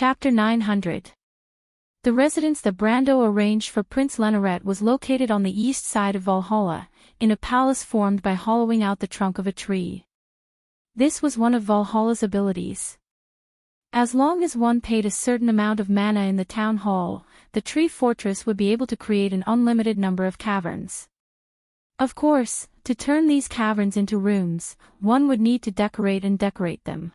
Chapter 900. The residence that Brando arranged for Prince Leneret was located on the east side of Valhalla, in a palace formed by hollowing out the trunk of a tree. This was one of Valhalla's abilities. As long as one paid a certain amount of mana in the town hall, the tree fortress would be able to create an unlimited number of caverns. Of course, to turn these caverns into rooms, one would need to decorate them.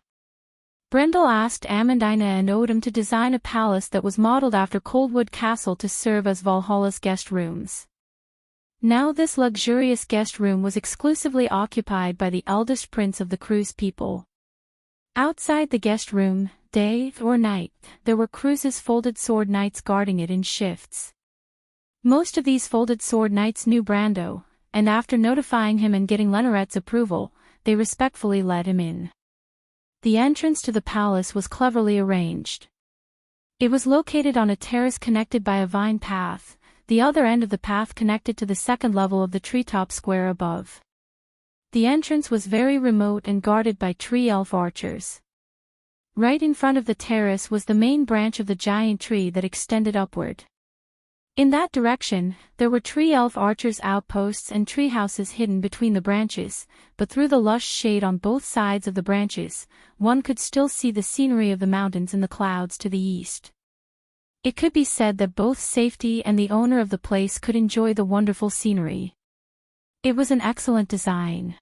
Brendel asked Amandina and Odin to design a palace that was modeled after Coldwood Castle to serve as Valhalla's guest rooms. Now this luxurious guest room was exclusively occupied by the eldest prince of the Cruise people. Outside the guest room, day or night, there were Cruise's folded sword knights guarding it in shifts. Most of these folded sword knights knew Brando, and after notifying him and getting Leneret's approval, they respectfully let him in. The entrance to the palace was cleverly arranged. It was located on a terrace connected by a vine path, the other end of the path connected to the second level of the treetop square above. The entrance was very remote and guarded by tree elf archers. Right in front of the terrace was the main branch of the giant tree that extended upward. In that direction, there were tree elf archers' outposts and tree houses hidden between the branches, but through the lush shade on both sides of the branches, one could still see the scenery of the mountains and the clouds to the east. It could be said that both safety and the owner of the place could enjoy the wonderful scenery. It was an excellent design.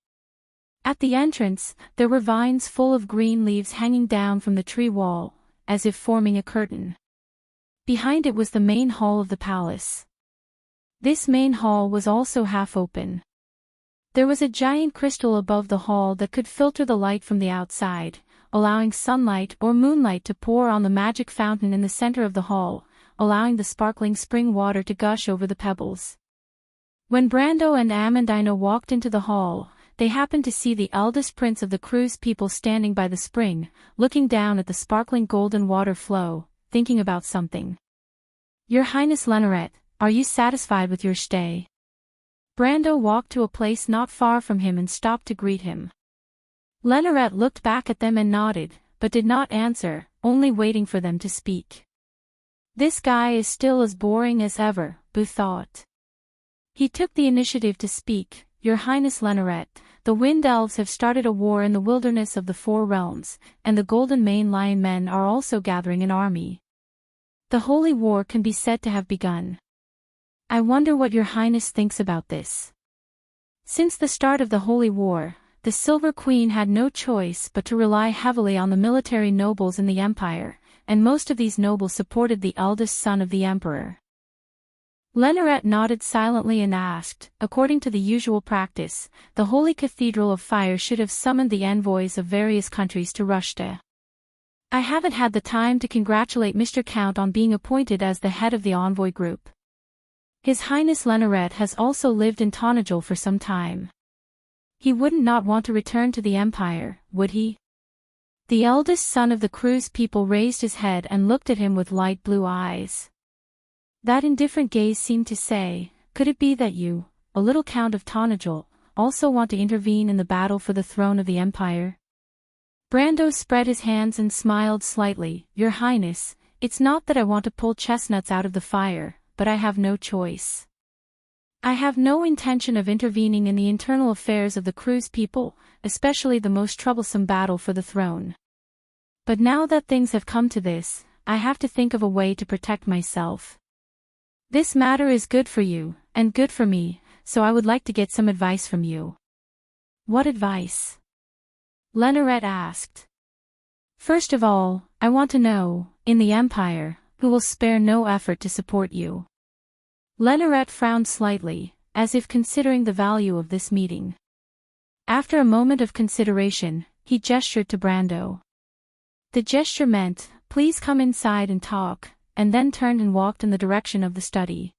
At the entrance, there were vines full of green leaves hanging down from the tree wall, as if forming a curtain. Behind it was the main hall of the palace. This main hall was also half open. There was a giant crystal above the hall that could filter the light from the outside, allowing sunlight or moonlight to pour on the magic fountain in the center of the hall, allowing the sparkling spring water to gush over the pebbles. When Brando and Amandina walked into the hall, they happened to see the eldest prince of the Cruise people standing by the spring, looking down at the sparkling golden water flow, thinking about something. "Your Highness Leneret, are you satisfied with your stay?" Brando walked to a place not far from him and stopped to greet him. Leneret looked back at them and nodded, but did not answer, only waiting for them to speak. This guy is still as boring as ever, Boo thought. He took the initiative to speak. "Your Highness Leneret, the Wind Elves have started a war in the wilderness of the Four Realms, and the Golden Mane Lion men are also gathering an army. The Holy War can be said to have begun. I wonder what your Highness thinks about this." Since the start of the Holy War, the Silver Queen had no choice but to rely heavily on the military nobles in the Empire, and most of these nobles supported the eldest son of the Emperor. Leneret nodded silently and asked, "According to the usual practice, the Holy Cathedral of Fire should have summoned the envoys of various countries to Rushta. I haven't had the time to congratulate Mr. Count on being appointed as the head of the envoy group. His Highness Leneret has also lived in Tonajul for some time. He wouldn't not want to return to the Empire, would he?" The eldest son of the Cruise people raised his head and looked at him with light blue eyes. That indifferent gaze seemed to say, "Could it be that you, a little Count of Tonajul, also want to intervene in the battle for the throne of the Empire?" Brando spread his hands and smiled slightly. "Your Highness, it's not that I want to pull chestnuts out of the fire, but I have no choice. I have no intention of intervening in the internal affairs of the Cruise people, especially the most troublesome battle for the throne. But now that things have come to this, I have to think of a way to protect myself. This matter is good for you, and good for me, so I would like to get some advice from you." "What advice?" Leneret asked. "First of all, I want to know, in the Empire, who will spare no effort to support you." Leneret frowned slightly, as if considering the value of this meeting. After a moment of consideration, he gestured to Brando. The gesture meant, "Please come inside and talk," and then turned and walked in the direction of the study.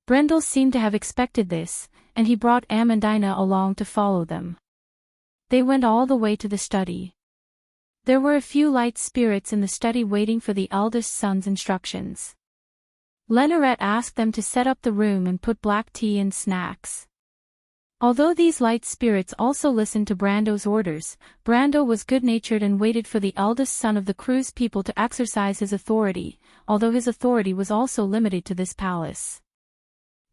Brendel seemed to have expected this, and he brought Amandina along to follow them. They went all the way to the study. There were a few light spirits in the study waiting for the eldest son's instructions. Leneret asked them to set up the room and put black tea and snacks. Although these light spirits also listened to Brando's orders, Brando was good-natured and waited for the eldest son of the crew's people to exercise his authority, although his authority was also limited to this palace.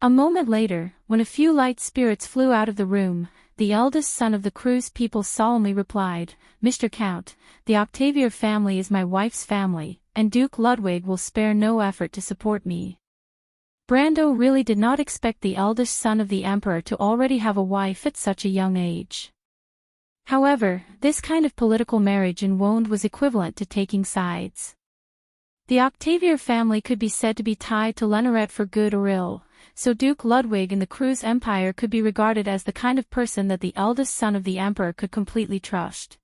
A moment later, when a few light spirits flew out of the room, the eldest son of the crew's people solemnly replied, "Mr. Count, the Octavier family is my wife's family, and Duke Ludwig will spare no effort to support me." Brando really did not expect the eldest son of the emperor to already have a wife at such a young age. However, this kind of political marriage in Wonde was equivalent to taking sides. The Octavier family could be said to be tied to Lenorette for good or ill, so Duke Ludwig in the crew's empire could be regarded as the kind of person that the eldest son of the emperor could completely trust.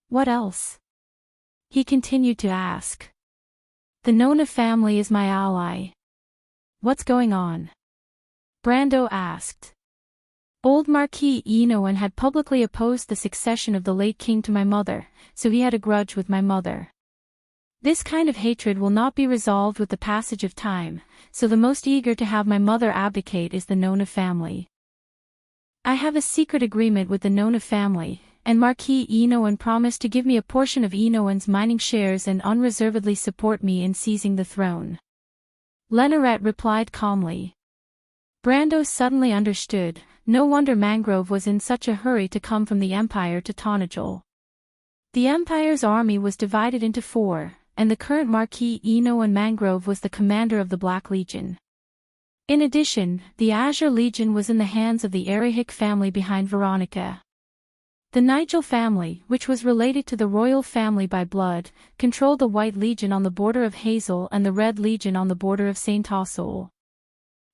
"What else?" he continued to ask. "The Nona family is my ally." "What's going on?" Brando asked. "Old Marquis Enoan had publicly opposed the succession of the late king to my mother, so he had a grudge with my mother. This kind of hatred will not be resolved with the passage of time, so the most eager to have my mother abdicate is the Nona family. I have a secret agreement with the Nona family, and Marquis Enoan promised to give me a portion of Enoan's mining shares and unreservedly support me in seizing the throne." Lenorette replied calmly. Brando suddenly understood, no wonder Mangrove was in such a hurry to come from the Empire to Tonajol. The Empire's army was divided into 4, and the current Marquis Enoan Mangrove was the commander of the Black Legion. In addition, the Azure Legion was in the hands of the Erehik family behind Veronica. The Nigel family, which was related to the royal family by blood, controlled the White Legion on the border of Hazel and the Red Legion on the border of St. Tassol.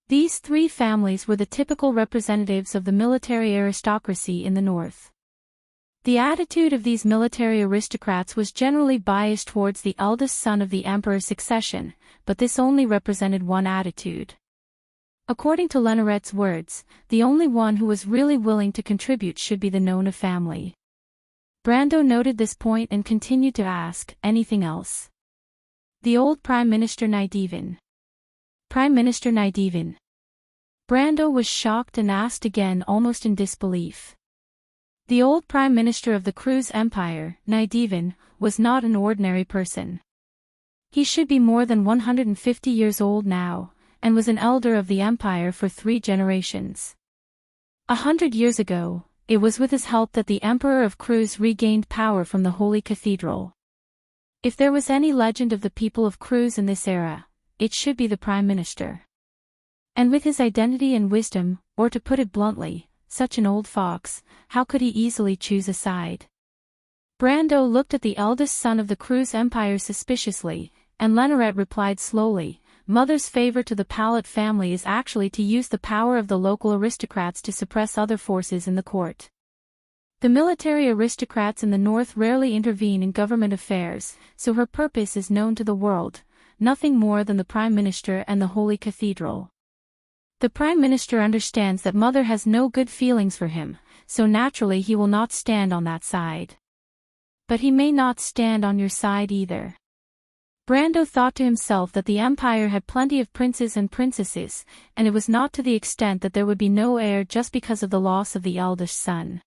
These 3 families were the typical representatives of the military aristocracy in the north. The attitude of these military aristocrats was generally biased towards the eldest son of the emperor's succession, but this only represented one attitude. According to Lenorette's words, the only one who was really willing to contribute should be the Nona family. Brando noted this point and continued to ask, "Anything else?" "The old Prime Minister Nidivin." "Prime Minister Nidivin?" Brando was shocked and asked again almost in disbelief. The old Prime Minister of the Cruz Empire, Nidivin, was not an ordinary person. He should be more than 150 years old now, and was an elder of the Empire for 3 generations. 100 years ago, it was with his help that the Emperor of Cruz regained power from the Holy Cathedral. If there was any legend of the people of Cruz in this era, it should be the Prime Minister. And with his identity and wisdom, or to put it bluntly, such an old fox, how could he easily choose a side? Brando looked at the eldest son of the Cruz Empire suspiciously, and Lenorette replied slowly, "Mother's favor to the Palette family is actually to use the power of the local aristocrats to suppress other forces in the court. The military aristocrats in the north rarely intervene in government affairs, so her purpose is known to the world, nothing more than the Prime Minister and the Holy Cathedral. The Prime Minister understands that Mother has no good feelings for him, so naturally he will not stand on that side. But he may not stand on your side either." Brando thought to himself that the Empire had plenty of princes and princesses, and it was not to the extent that there would be no heir just because of the loss of the eldest son.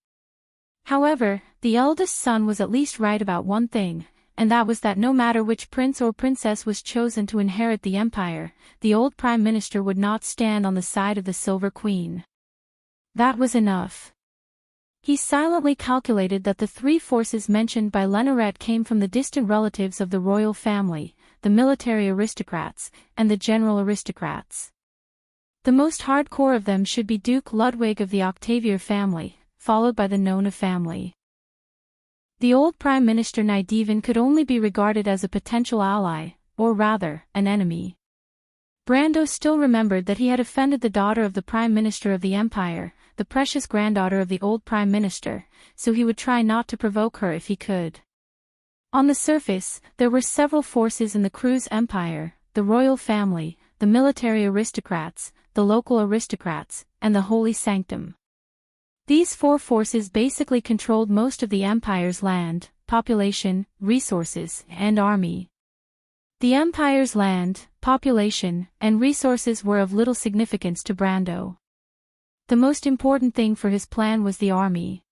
However, the eldest son was at least right about one thing, and that was that no matter which prince or princess was chosen to inherit the empire, the old Prime Minister would not stand on the side of the Silver Queen. That was enough. He silently calculated that the 3 forces mentioned by Lenorette came from the distant relatives of the royal family, the military aristocrats, and the general aristocrats. The most hardcore of them should be Duke Ludwig of the Octavier family, followed by the Nona family. The old Prime Minister Nidivin could only be regarded as a potential ally, or rather, an enemy. Brando still remembered that he had offended the daughter of the Prime Minister of the Empire, the precious granddaughter of the old Prime Minister, so he would try not to provoke her if he could. On the surface, there were several forces in the Cruz Empire, the royal family, the military aristocrats, the local aristocrats, and the Holy Sanctum. These 4 forces basically controlled most of the Empire's land, population, resources, and army. The Empire's land, population, and resources were of little significance to Brando. The most important thing for his plan was the army.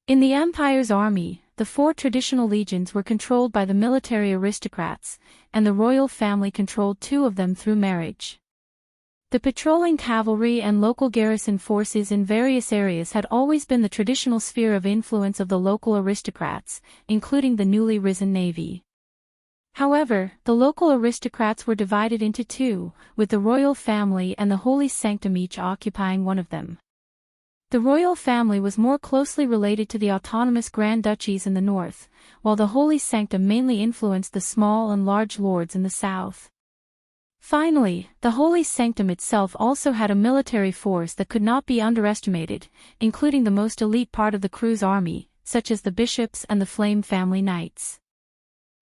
In the Empire's army, the 4 traditional legions were controlled by the military aristocrats, and the royal family controlled 2 of them through marriage. The patrolling cavalry and local garrison forces in various areas had always been the traditional sphere of influence of the local aristocrats, including the newly risen navy. However, the local aristocrats were divided into 2, with the royal family and the holy sanctum each occupying one of them. The royal family was more closely related to the autonomous grand duchies in the north, while the holy sanctum mainly influenced the small and large lords in the south. Finally, the holy sanctum itself also had a military force that could not be underestimated, including the most elite part of the crew's army, such as the bishops and the Flame family knights.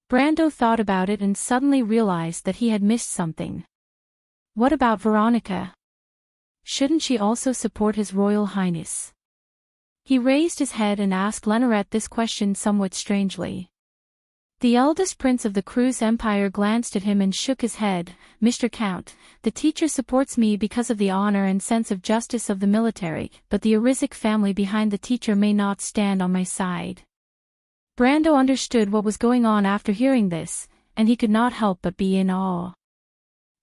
Brando thought about it and suddenly realized that he had missed something. What about Veronica? Shouldn't she also support His Royal Highness? He raised his head and asked Lenarette this question somewhat strangely. The eldest prince of the crew's empire glanced at him and shook his head. "Mr. Count, the teacher supports me because of the honor and sense of justice of the military, but the Arizic family behind the teacher may not stand on my side." Brando understood what was going on after hearing this, and he could not help but be in awe.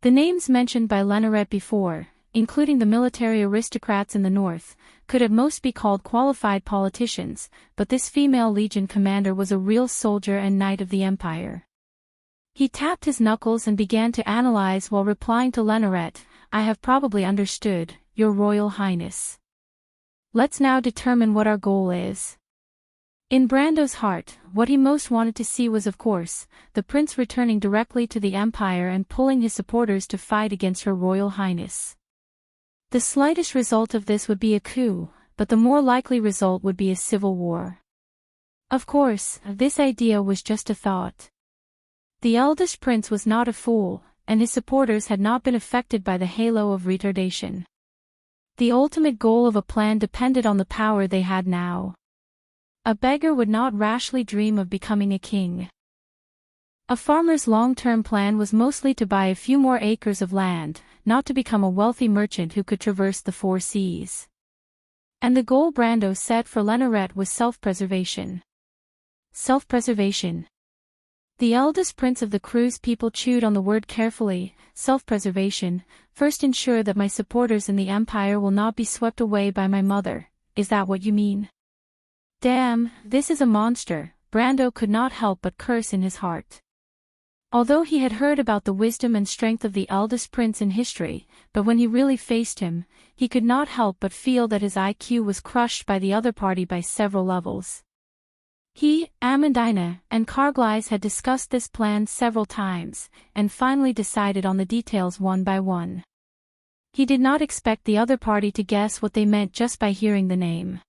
The names mentioned by Lenarette before, including the military aristocrats in the north, could at most be called qualified politicians, but this female legion commander was a real soldier and knight of the empire. He tapped his knuckles and began to analyze while replying to Lenarette, "I have probably understood, Your Royal Highness. Let's now determine what our goal is." In Brando's heart, what he most wanted to see was, of course, the prince returning directly to the empire and pulling his supporters to fight against Her Royal Highness. The slightest result of this would be a coup, but the more likely result would be a civil war. Of course, this idea was just a thought. The eldest prince was not a fool, and his supporters had not been affected by the halo of retardation. The ultimate goal of a plan depended on the power they had now. A beggar would not rashly dream of becoming a king. A farmer's long-term plan was mostly to buy a few more acres of land, not to become a wealthy merchant who could traverse the 4 seas. And the goal Brando set for Lenarette was self-preservation. Self-preservation. The eldest prince of the crew's people chewed on the word carefully. Self-preservation. First, ensure that my supporters in the empire will not be swept away by my mother. Is that what you mean? Damn, this is a monster, Brando could not help but curse in his heart. Although he had heard about the wisdom and strength of the eldest prince in history, but when he really faced him, he could not help but feel that his IQ was crushed by the other party by several levels. He, Amandina, and Carglass had discussed this plan several times, and finally decided on the details one by one. He did not expect the other party to guess what they meant just by hearing the name.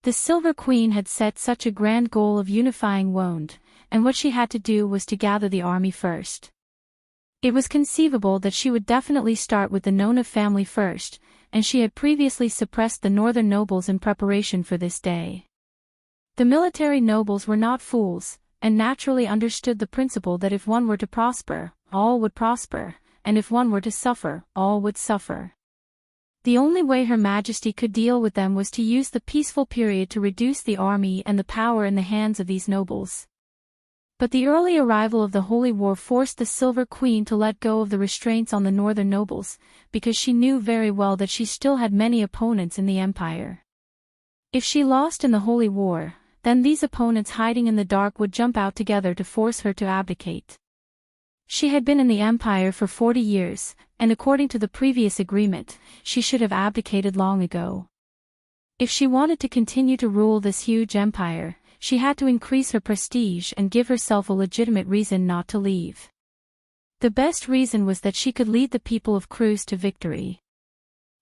The Silver Queen had set such a grand goal of unifying Wonde, and what she had to do was to gather the army first. It was conceivable that she would definitely start with the Nona family first, and she had previously suppressed the northern nobles in preparation for this day. The military nobles were not fools, and naturally understood the principle that if one were to prosper, all would prosper, and if one were to suffer, all would suffer. The only way Her Majesty could deal with them was to use the peaceful period to reduce the army and the power in the hands of these nobles. But the early arrival of the Holy War forced the Silver Queen to let go of the restraints on the northern nobles, because she knew very well that she still had many opponents in the empire. If she lost in the Holy War, then these opponents hiding in the dark would jump out together to force her to abdicate. She had been in the empire for 40 years, and according to the previous agreement, she should have abdicated long ago. If she wanted to continue to rule this huge empire, she had to increase her prestige and give herself a legitimate reason not to leave. The best reason was that she could lead the people of Cruz to victory.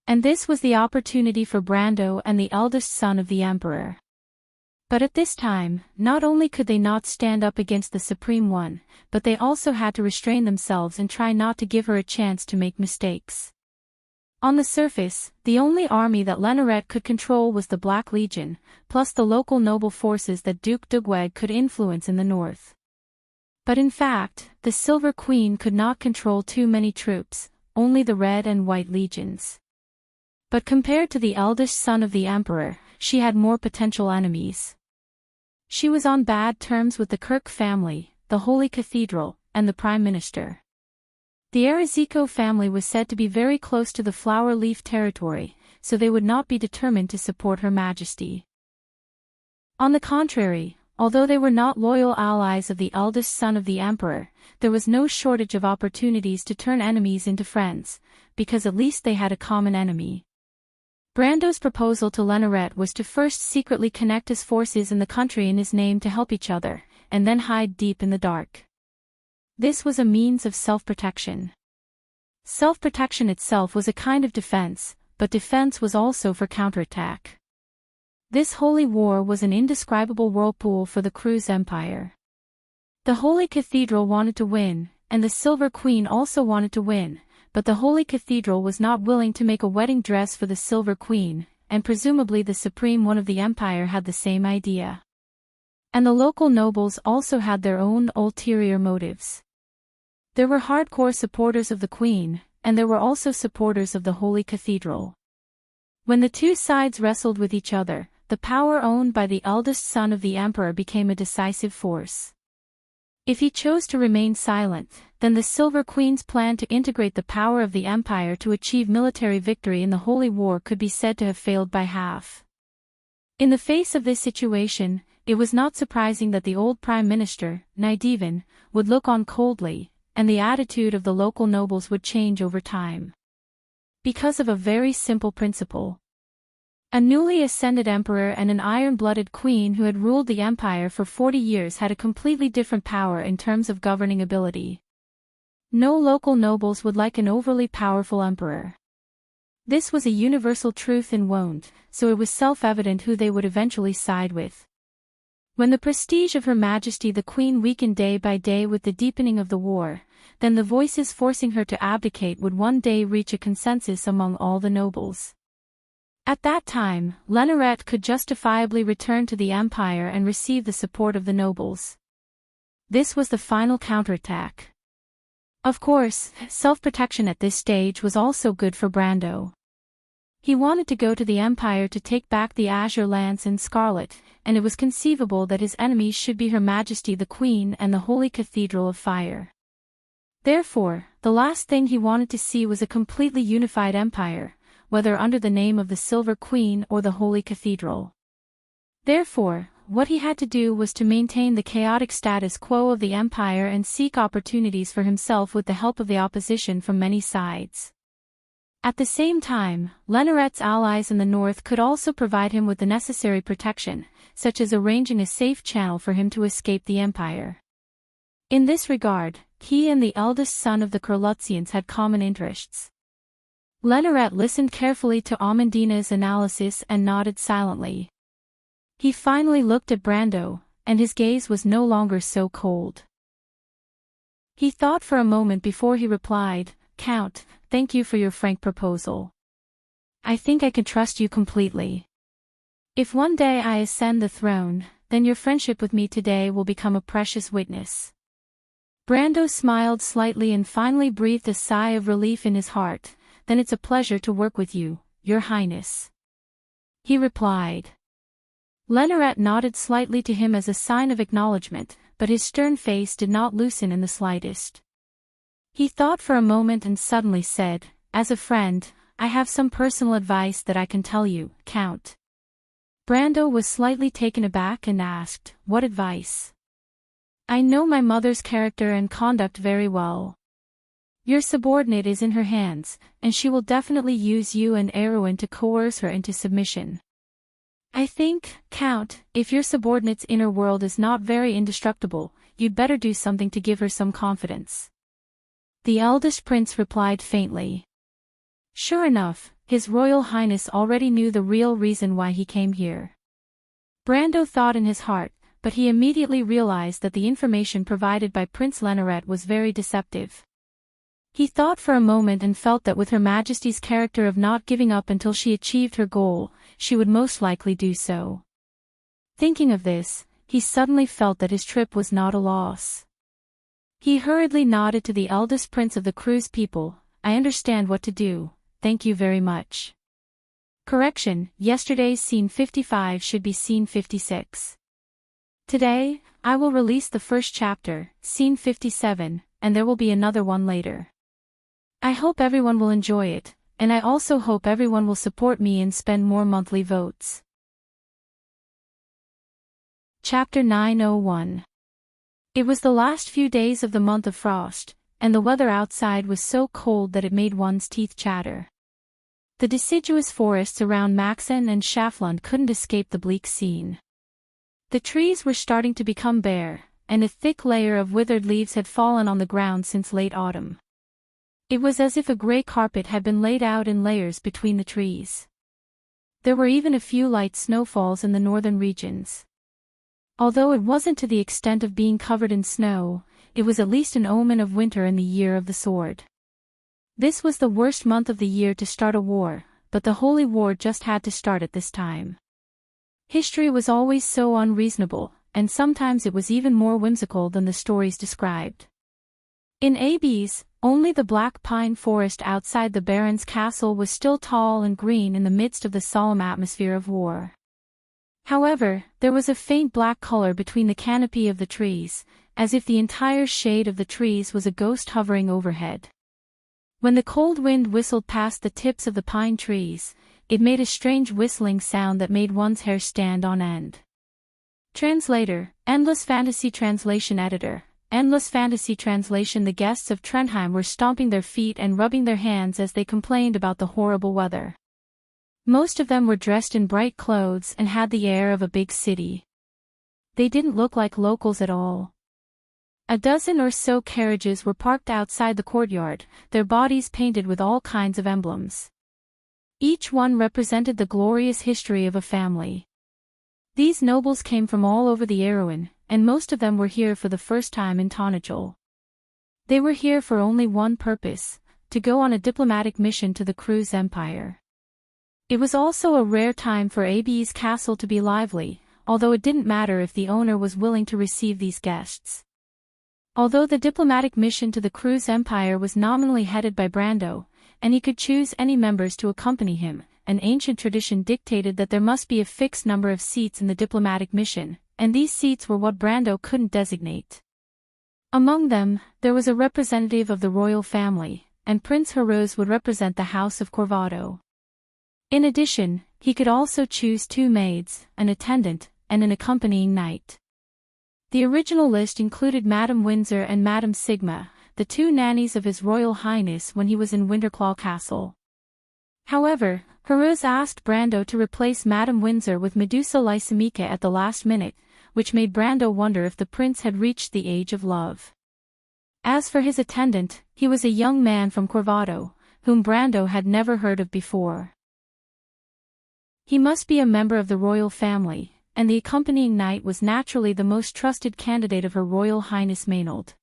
And this was the opportunity for Brando and the eldest son of the Emperor. But at this time, not only could they not stand up against the Supreme One, but they also had to restrain themselves and try not to give her a chance to make mistakes. On the surface, the only army that Lenarette could control was the Black Legion, plus the local noble forces that Duke Dugweg could influence in the north. But in fact, the Silver Queen could not control too many troops, only the Red and White Legions. But compared to the eldest son of the emperor, she had more potential enemies. She was on bad terms with the Kirk family, the Holy Cathedral, and the Prime Minister. The Erezico family was said to be very close to the Flower Leaf territory, so they would not be determined to support Her Majesty. On the contrary, although they were not loyal allies of the eldest son of the emperor, there was no shortage of opportunities to turn enemies into friends, because at least they had a common enemy. Brando's proposal to Leneret was to first secretly connect his forces in the country in his name to help each other, and then hide deep in the dark. This was a means of self-protection. Self-protection itself was a kind of defense, but defense was also for counterattack. This holy war was an indescribable whirlpool for the Cruz Empire. The Holy Cathedral wanted to win, and the Silver Queen also wanted to win, but the Holy Cathedral was not willing to make a wedding dress for the Silver Queen, and presumably the Supreme One of the Empire had the same idea. And the local nobles also had their own ulterior motives. There were hardcore supporters of the Queen, and there were also supporters of the Holy Cathedral. When the two sides wrestled with each other, the power owned by the eldest son of the emperor became a decisive force. If he chose to remain silent, then the Silver Queen's plan to integrate the power of the empire to achieve military victory in the Holy War could be said to have failed by half. In the face of this situation, it was not surprising that the old Prime Minister, Nidevan, would look on coldly, and the attitude of the local nobles would change over time. Because of a very simple principle. A newly ascended emperor and an iron-blooded queen who had ruled the empire for 40 years had a completely different power in terms of governing ability. No local nobles would like an overly powerful emperor. This was a universal truth in Wond, so it was self-evident who they would eventually side with. When the prestige of Her Majesty the Queen weakened day by day with the deepening of the war, then the voices forcing her to abdicate would one day reach a consensus among all the nobles. At that time, Leneret could justifiably return to the empire and receive the support of the nobles. This was the final counterattack. Of course, self-protection at this stage was also good for Brando. He wanted to go to the empire to take back the Azure Lance and Scarlet, and it was conceivable that his enemies should be Her Majesty the Queen and the Holy Cathedral of Fire. Therefore, the last thing he wanted to see was a completely unified empire, whether under the name of the Silver Queen or the Holy Cathedral. Therefore, what he had to do was to maintain the chaotic status quo of the empire and seek opportunities for himself with the help of the opposition from many sides. At the same time, Leneret's allies in the north could also provide him with the necessary protection, such as arranging a safe channel for him to escape the empire. In this regard, he and the eldest son of the Kurlutzians had common interests. Leneret listened carefully to Amandina's analysis and nodded silently. He finally looked at Brando, and his gaze was no longer so cold. He thought for a moment before he replied, "Count, thank you for your frank proposal. I think I can trust you completely. If one day I ascend the throne, then your friendship with me today will become a precious witness." Brando smiled slightly and finally breathed a sigh of relief in his heart. "Then it's a pleasure to work with you, Your Highness," he replied. Leneret nodded slightly to him as a sign of acknowledgement, but his stern face did not loosen in the slightest. He thought for a moment and suddenly said, "As a friend, I have some personal advice that I can tell you, Count." Brando was slightly taken aback and asked, "What advice?" "I know my mother's character and conduct very well. Your subordinate is in her hands, and she will definitely use you and Erwin to coerce her into submission. I think, Count, if your subordinate's inner world is not very indestructible, you'd better do something to give her some confidence." The eldest prince replied faintly. Sure enough, His Royal Highness already knew the real reason why he came here. Brando thought in his heart, but he immediately realized that the information provided by Prince Leneret was very deceptive. He thought for a moment and felt that with Her Majesty's character of not giving up until she achieved her goal, she would most likely do so. Thinking of this, he suddenly felt that his trip was not a loss. He hurriedly nodded to the eldest prince of the Cruz people. "I understand what to do, thank you very much." Correction, yesterday's scene 55 should be scene 56. Today, I will release the first chapter, scene 57, and there will be another one later. I hope everyone will enjoy it, and I also hope everyone will support me and spend more monthly votes. Chapter 901. It was the last few days of the month of frost, and the weather outside was so cold that it made one's teeth chatter. The deciduous forests around Maxen and Schaflund couldn't escape the bleak scene. The trees were starting to become bare, and a thick layer of withered leaves had fallen on the ground since late autumn. It was as if a gray carpet had been laid out in layers between the trees. There were even a few light snowfalls in the northern regions. Although it wasn't to the extent of being covered in snow, it was at least an omen of winter in the year of the sword. This was the worst month of the year to start a war, but the Holy War just had to start at this time. History was always so unreasonable, and sometimes it was even more whimsical than the stories described. In AB's, only the black pine forest outside the Baron's castle was still tall and green in the midst of the solemn atmosphere of war. However, there was a faint black color between the canopy of the trees, as if the entire shade of the trees was a ghost hovering overhead. When the cold wind whistled past the tips of the pine trees, it made a strange whistling sound that made one's hair stand on end. Translator, Endless Fantasy Translation Editor, Endless Fantasy Translation. The guests of Trondheim were stomping their feet and rubbing their hands as they complained about the horrible weather. Most of them were dressed in bright clothes and had the air of a big city. They didn't look like locals at all. A dozen or so carriages were parked outside the courtyard, their bodies painted with all kinds of emblems. Each one represented the glorious history of a family. These nobles came from all over the Arowan, and most of them were here for the first time in Tonajol. They were here for only one purpose, to go on a diplomatic mission to the Cruz Empire. It was also a rare time for AB's castle to be lively, although it didn't matter if the owner was willing to receive these guests. Although the diplomatic mission to the Cruz Empire was nominally headed by Brando, and he could choose any members to accompany him, an ancient tradition dictated that there must be a fixed number of seats in the diplomatic mission, and these seats were what Brando couldn't designate. Among them, there was a representative of the royal family, and Prince Haruz would represent the House of Corvado. In addition, he could also choose 2 maids, an attendant, and an accompanying knight. The original list included Madame Windsor and Madame Sigma, the 2 nannies of His Royal Highness when he was in Winterclaw Castle. However, Haruz asked Brando to replace Madame Windsor with Medusa Lysimachia at the last minute, which made Brando wonder if the prince had reached the age of love. As for his attendant, he was a young man from Corvado, whom Brando had never heard of before. He must be a member of the royal family, and the accompanying knight was naturally the most trusted candidate of Her Royal Highness Maynard.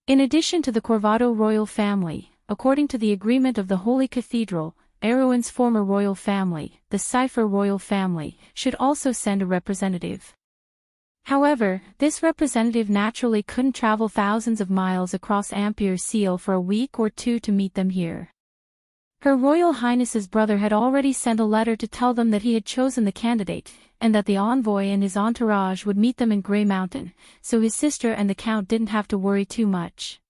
In addition to the Corvado royal family, according to the agreement of the Holy Cathedral, Erowin's former royal family, the Cipher royal family, should also send a representative. However, this representative naturally couldn't travel thousands of miles across Ampere Seal for a week or 2 to meet them here. Her Royal Highness's brother had already sent a letter to tell them that he had chosen the candidate, and that the envoy and his entourage would meet them in Grey Mountain, so his sister and the Count didn't have to worry too much.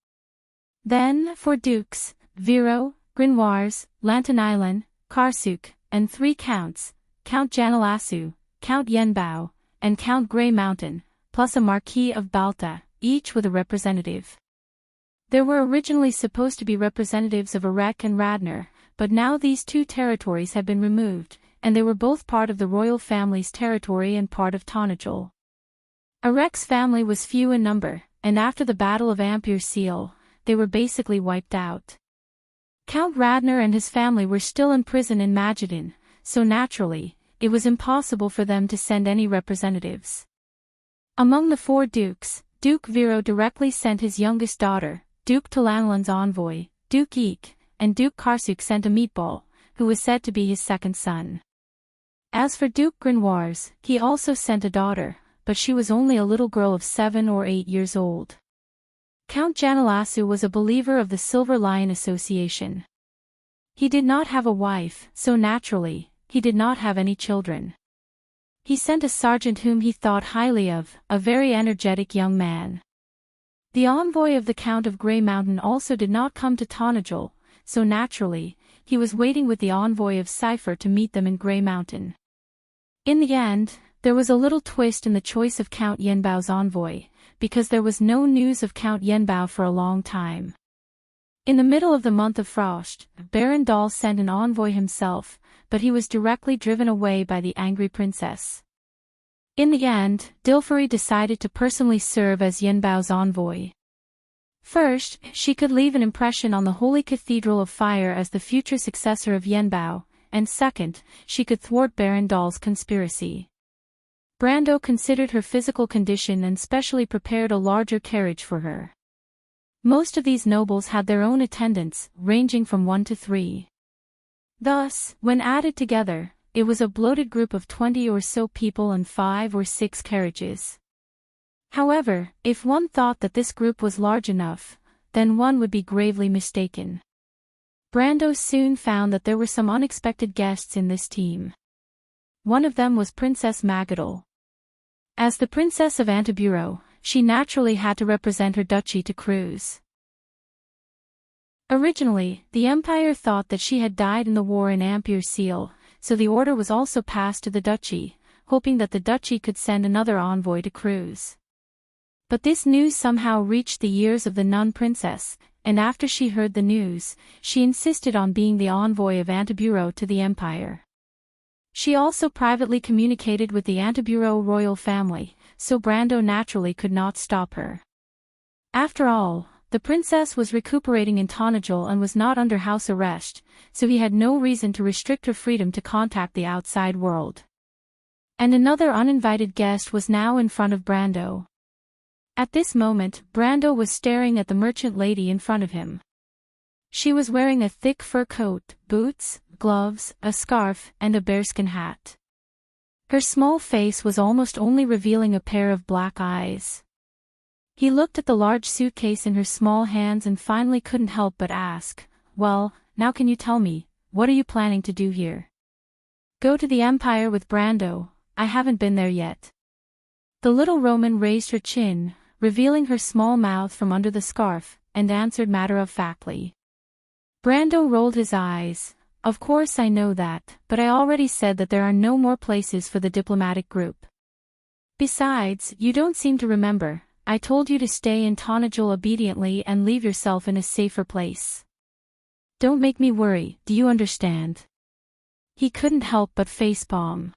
Then, for dukes, Viro, Grinoires, Lantanailan, Karsuk, and 3 counts, Count Janilasu, Count Yenbao, and Count Grey Mountain, plus a Marquis of Balta, each with a representative. There were originally supposed to be representatives of Erech and Radnor, but now these 2 territories had been removed, and they were both part of the royal family's territory and part of Tonajol. Erech's family was few in number, and after the Battle of Ampere Seal, they were basically wiped out. Count Radnor and his family were still in prison in Majidin, so naturally, it was impossible for them to send any representatives. Among the 4 dukes, Duke Viro directly sent his youngest daughter, Duke Talanlan's envoy, Duke Eek, and Duke Karsuk sent a meatball, who was said to be his second son. As for Duke Grinoires, he also sent a daughter, but she was only a little girl of 7 or 8 years old. Count Janilasu was a believer of the Silver Lion Association. He did not have a wife, so naturally, he did not have any children. He sent a sergeant whom he thought highly of, a very energetic young man. The envoy of the Count of Grey Mountain also did not come to Tonajol, so naturally, he was waiting with the envoy of Cypher to meet them in Grey Mountain. In the end, there was a little twist in the choice of Count Yenbao's envoy, because there was no news of Count Yenbao for a long time. In the middle of the month of Frost, Baron Dahl sent an envoy himself, but he was directly driven away by the angry princess. In the end, Dilfari decided to personally serve as Yenbao's envoy. First, she could leave an impression on the Holy Cathedral of Fire as the future successor of Yenbao, and second, she could thwart Baron Dahl's conspiracy. Brando considered her physical condition and specially prepared a larger carriage for her. Most of these nobles had their own attendants, ranging from 1 to 3. Thus, when added together, it was a bloated group of 20 or so people and 5 or 6 carriages. However, if one thought that this group was large enough, then one would be gravely mistaken. Brando soon found that there were some unexpected guests in this team. One of them was Princess Magadol. As the Princess of Antiburo, she naturally had to represent her duchy to Cruz. Originally, the Empire thought that she had died in the war in Ampere Seal, so the order was also passed to the duchy, hoping that the duchy could send another envoy to Cruz. But this news somehow reached the ears of the nun princess, and after she heard the news, she insisted on being the envoy of Antiburo to the Empire. She also privately communicated with the Antiburo royal family, so Brando naturally could not stop her. After all, the princess was recuperating in Tonajol and was not under house arrest, so he had no reason to restrict her freedom to contact the outside world. And another uninvited guest was now in front of Brando. At this moment, Brando was staring at the merchant lady in front of him. She was wearing a thick fur coat, boots, gloves, a scarf, and a bearskin hat. Her small face was almost only revealing a pair of black eyes. He looked at the large suitcase in her small hands and finally couldn't help but ask, "Well, now can you tell me, what are you planning to do here?" "Go to the Empire with Brando, I haven't been there yet." The little Roman raised her chin, revealing her small mouth from under the scarf, and answered matter-of-factly. Brando rolled his eyes. "Of course I know that, but I already said that there are no more places for the diplomatic group. Besides, you don't seem to remember, I told you to stay in Tonajol obediently and leave yourself in a safer place. Don't make me worry, do you understand?" He couldn't help but facepalm.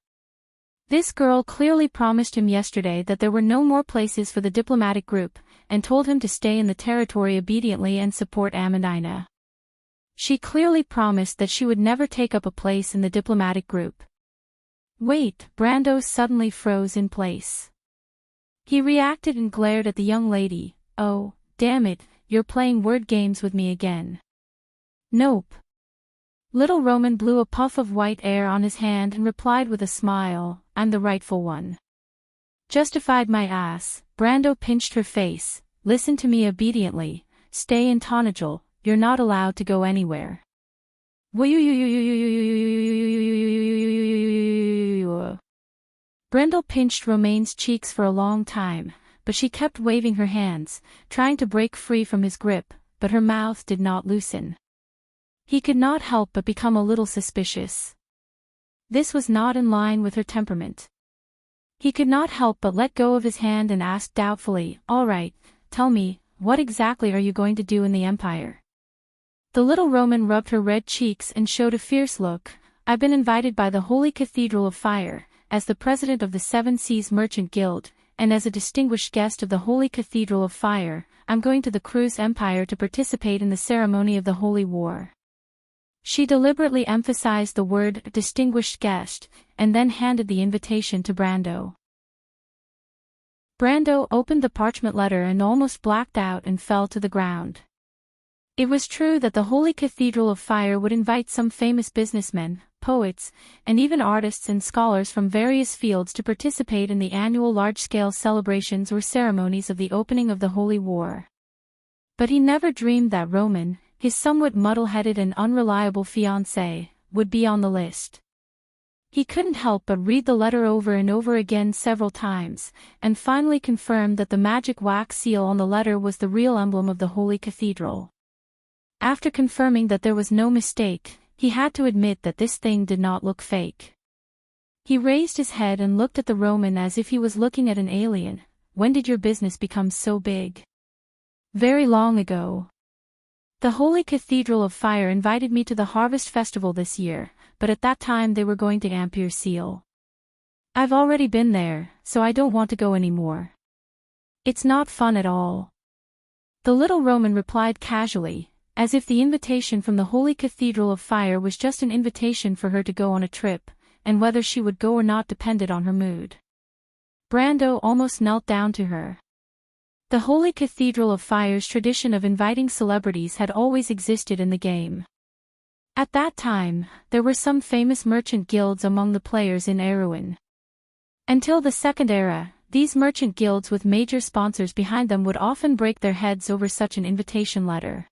This girl clearly promised him yesterday that there were no more places for the diplomatic group, and told him to stay in the territory obediently and support Amandina. She clearly promised that she would never take up a place in the diplomatic group. Wait, Brando suddenly froze in place. He reacted and glared at the young lady. "Oh, damn it, you're playing word games with me again." "Nope." Little Roman blew a puff of white air on his hand and replied with a smile, "I'm the rightful one." "Justified my ass." Brando pinched her face. "Listen to me obediently, stay in Tonajol, you're not allowed to go anywhere." Brendel pinched Romaine's cheeks for a long time, but she kept waving her hands, trying to break free from his grip, but her mouth did not loosen. He could not help but become a little suspicious. This was not in line with her temperament. He could not help but let go of his hand and ask doubtfully, "All right, tell me, what exactly are you going to do in the Empire?" The little Roman rubbed her red cheeks and showed a fierce look. "I've been invited by the Holy Cathedral of Fire, as the president of the Seven Seas Merchant Guild, and as a distinguished guest of the Holy Cathedral of Fire, I'm going to the Cruz Empire to participate in the ceremony of the Holy War." She deliberately emphasized the word distinguished guest, and then handed the invitation to Brando. Brando opened the parchment letter and almost blacked out and fell to the ground. It was true that the Holy Cathedral of Fire would invite some famous businessmen, poets, and even artists and scholars from various fields to participate in the annual large-scale celebrations or ceremonies of the opening of the Holy War. But he never dreamed that Roman, his somewhat muddle-headed and unreliable fiancée, would be on the list. He couldn't help but read the letter over and over again several times, and finally confirmed that the magic wax seal on the letter was the real emblem of the Holy Cathedral. After confirming that there was no mistake, he had to admit that this thing did not look fake. He raised his head and looked at the Roman as if he was looking at an alien. "When did your business become so big?" "Very long ago. The Holy Cathedral of Fire invited me to the Harvest Festival this year, but at that time they were going to amp your seal. I've already been there, so I don't want to go anymore. It's not fun at all." The little Roman replied casually, as if the invitation from the Holy Cathedral of Fire was just an invitation for her to go on a trip, and whether she would go or not depended on her mood. Brando almost knelt down to her. The Holy Cathedral of Fire's tradition of inviting celebrities had always existed in the game. At that time, there were some famous merchant guilds among the players in Erewhon. Until the Second Era, these merchant guilds with major sponsors behind them would often break their heads over such an invitation letter.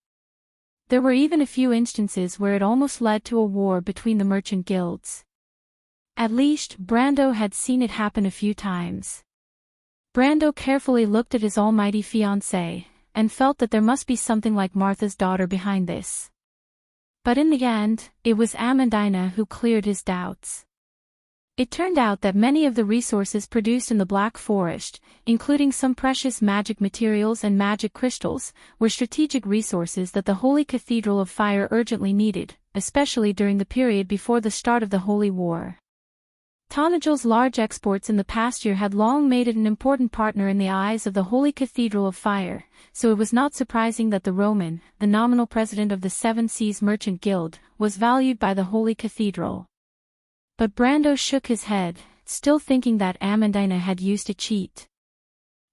There were even a few instances where it almost led to a war between the merchant guilds. At least, Brando had seen it happen a few times. Brando carefully looked at his almighty fiancée, and felt that there must be something like Martha's daughter behind this. But in the end, it was Amandina who cleared his doubts. It turned out that many of the resources produced in the Black Forest, including some precious magic materials and magic crystals, were strategic resources that the Holy Cathedral of Fire urgently needed, especially during the period before the start of the Holy War. Tanagel's large exports in the past year had long made it an important partner in the eyes of the Holy Cathedral of Fire, so it was not surprising that the Roman, the nominal president of the Seven Seas Merchant Guild, was valued by the Holy Cathedral. But Brando shook his head, still thinking that Amandina had used a cheat.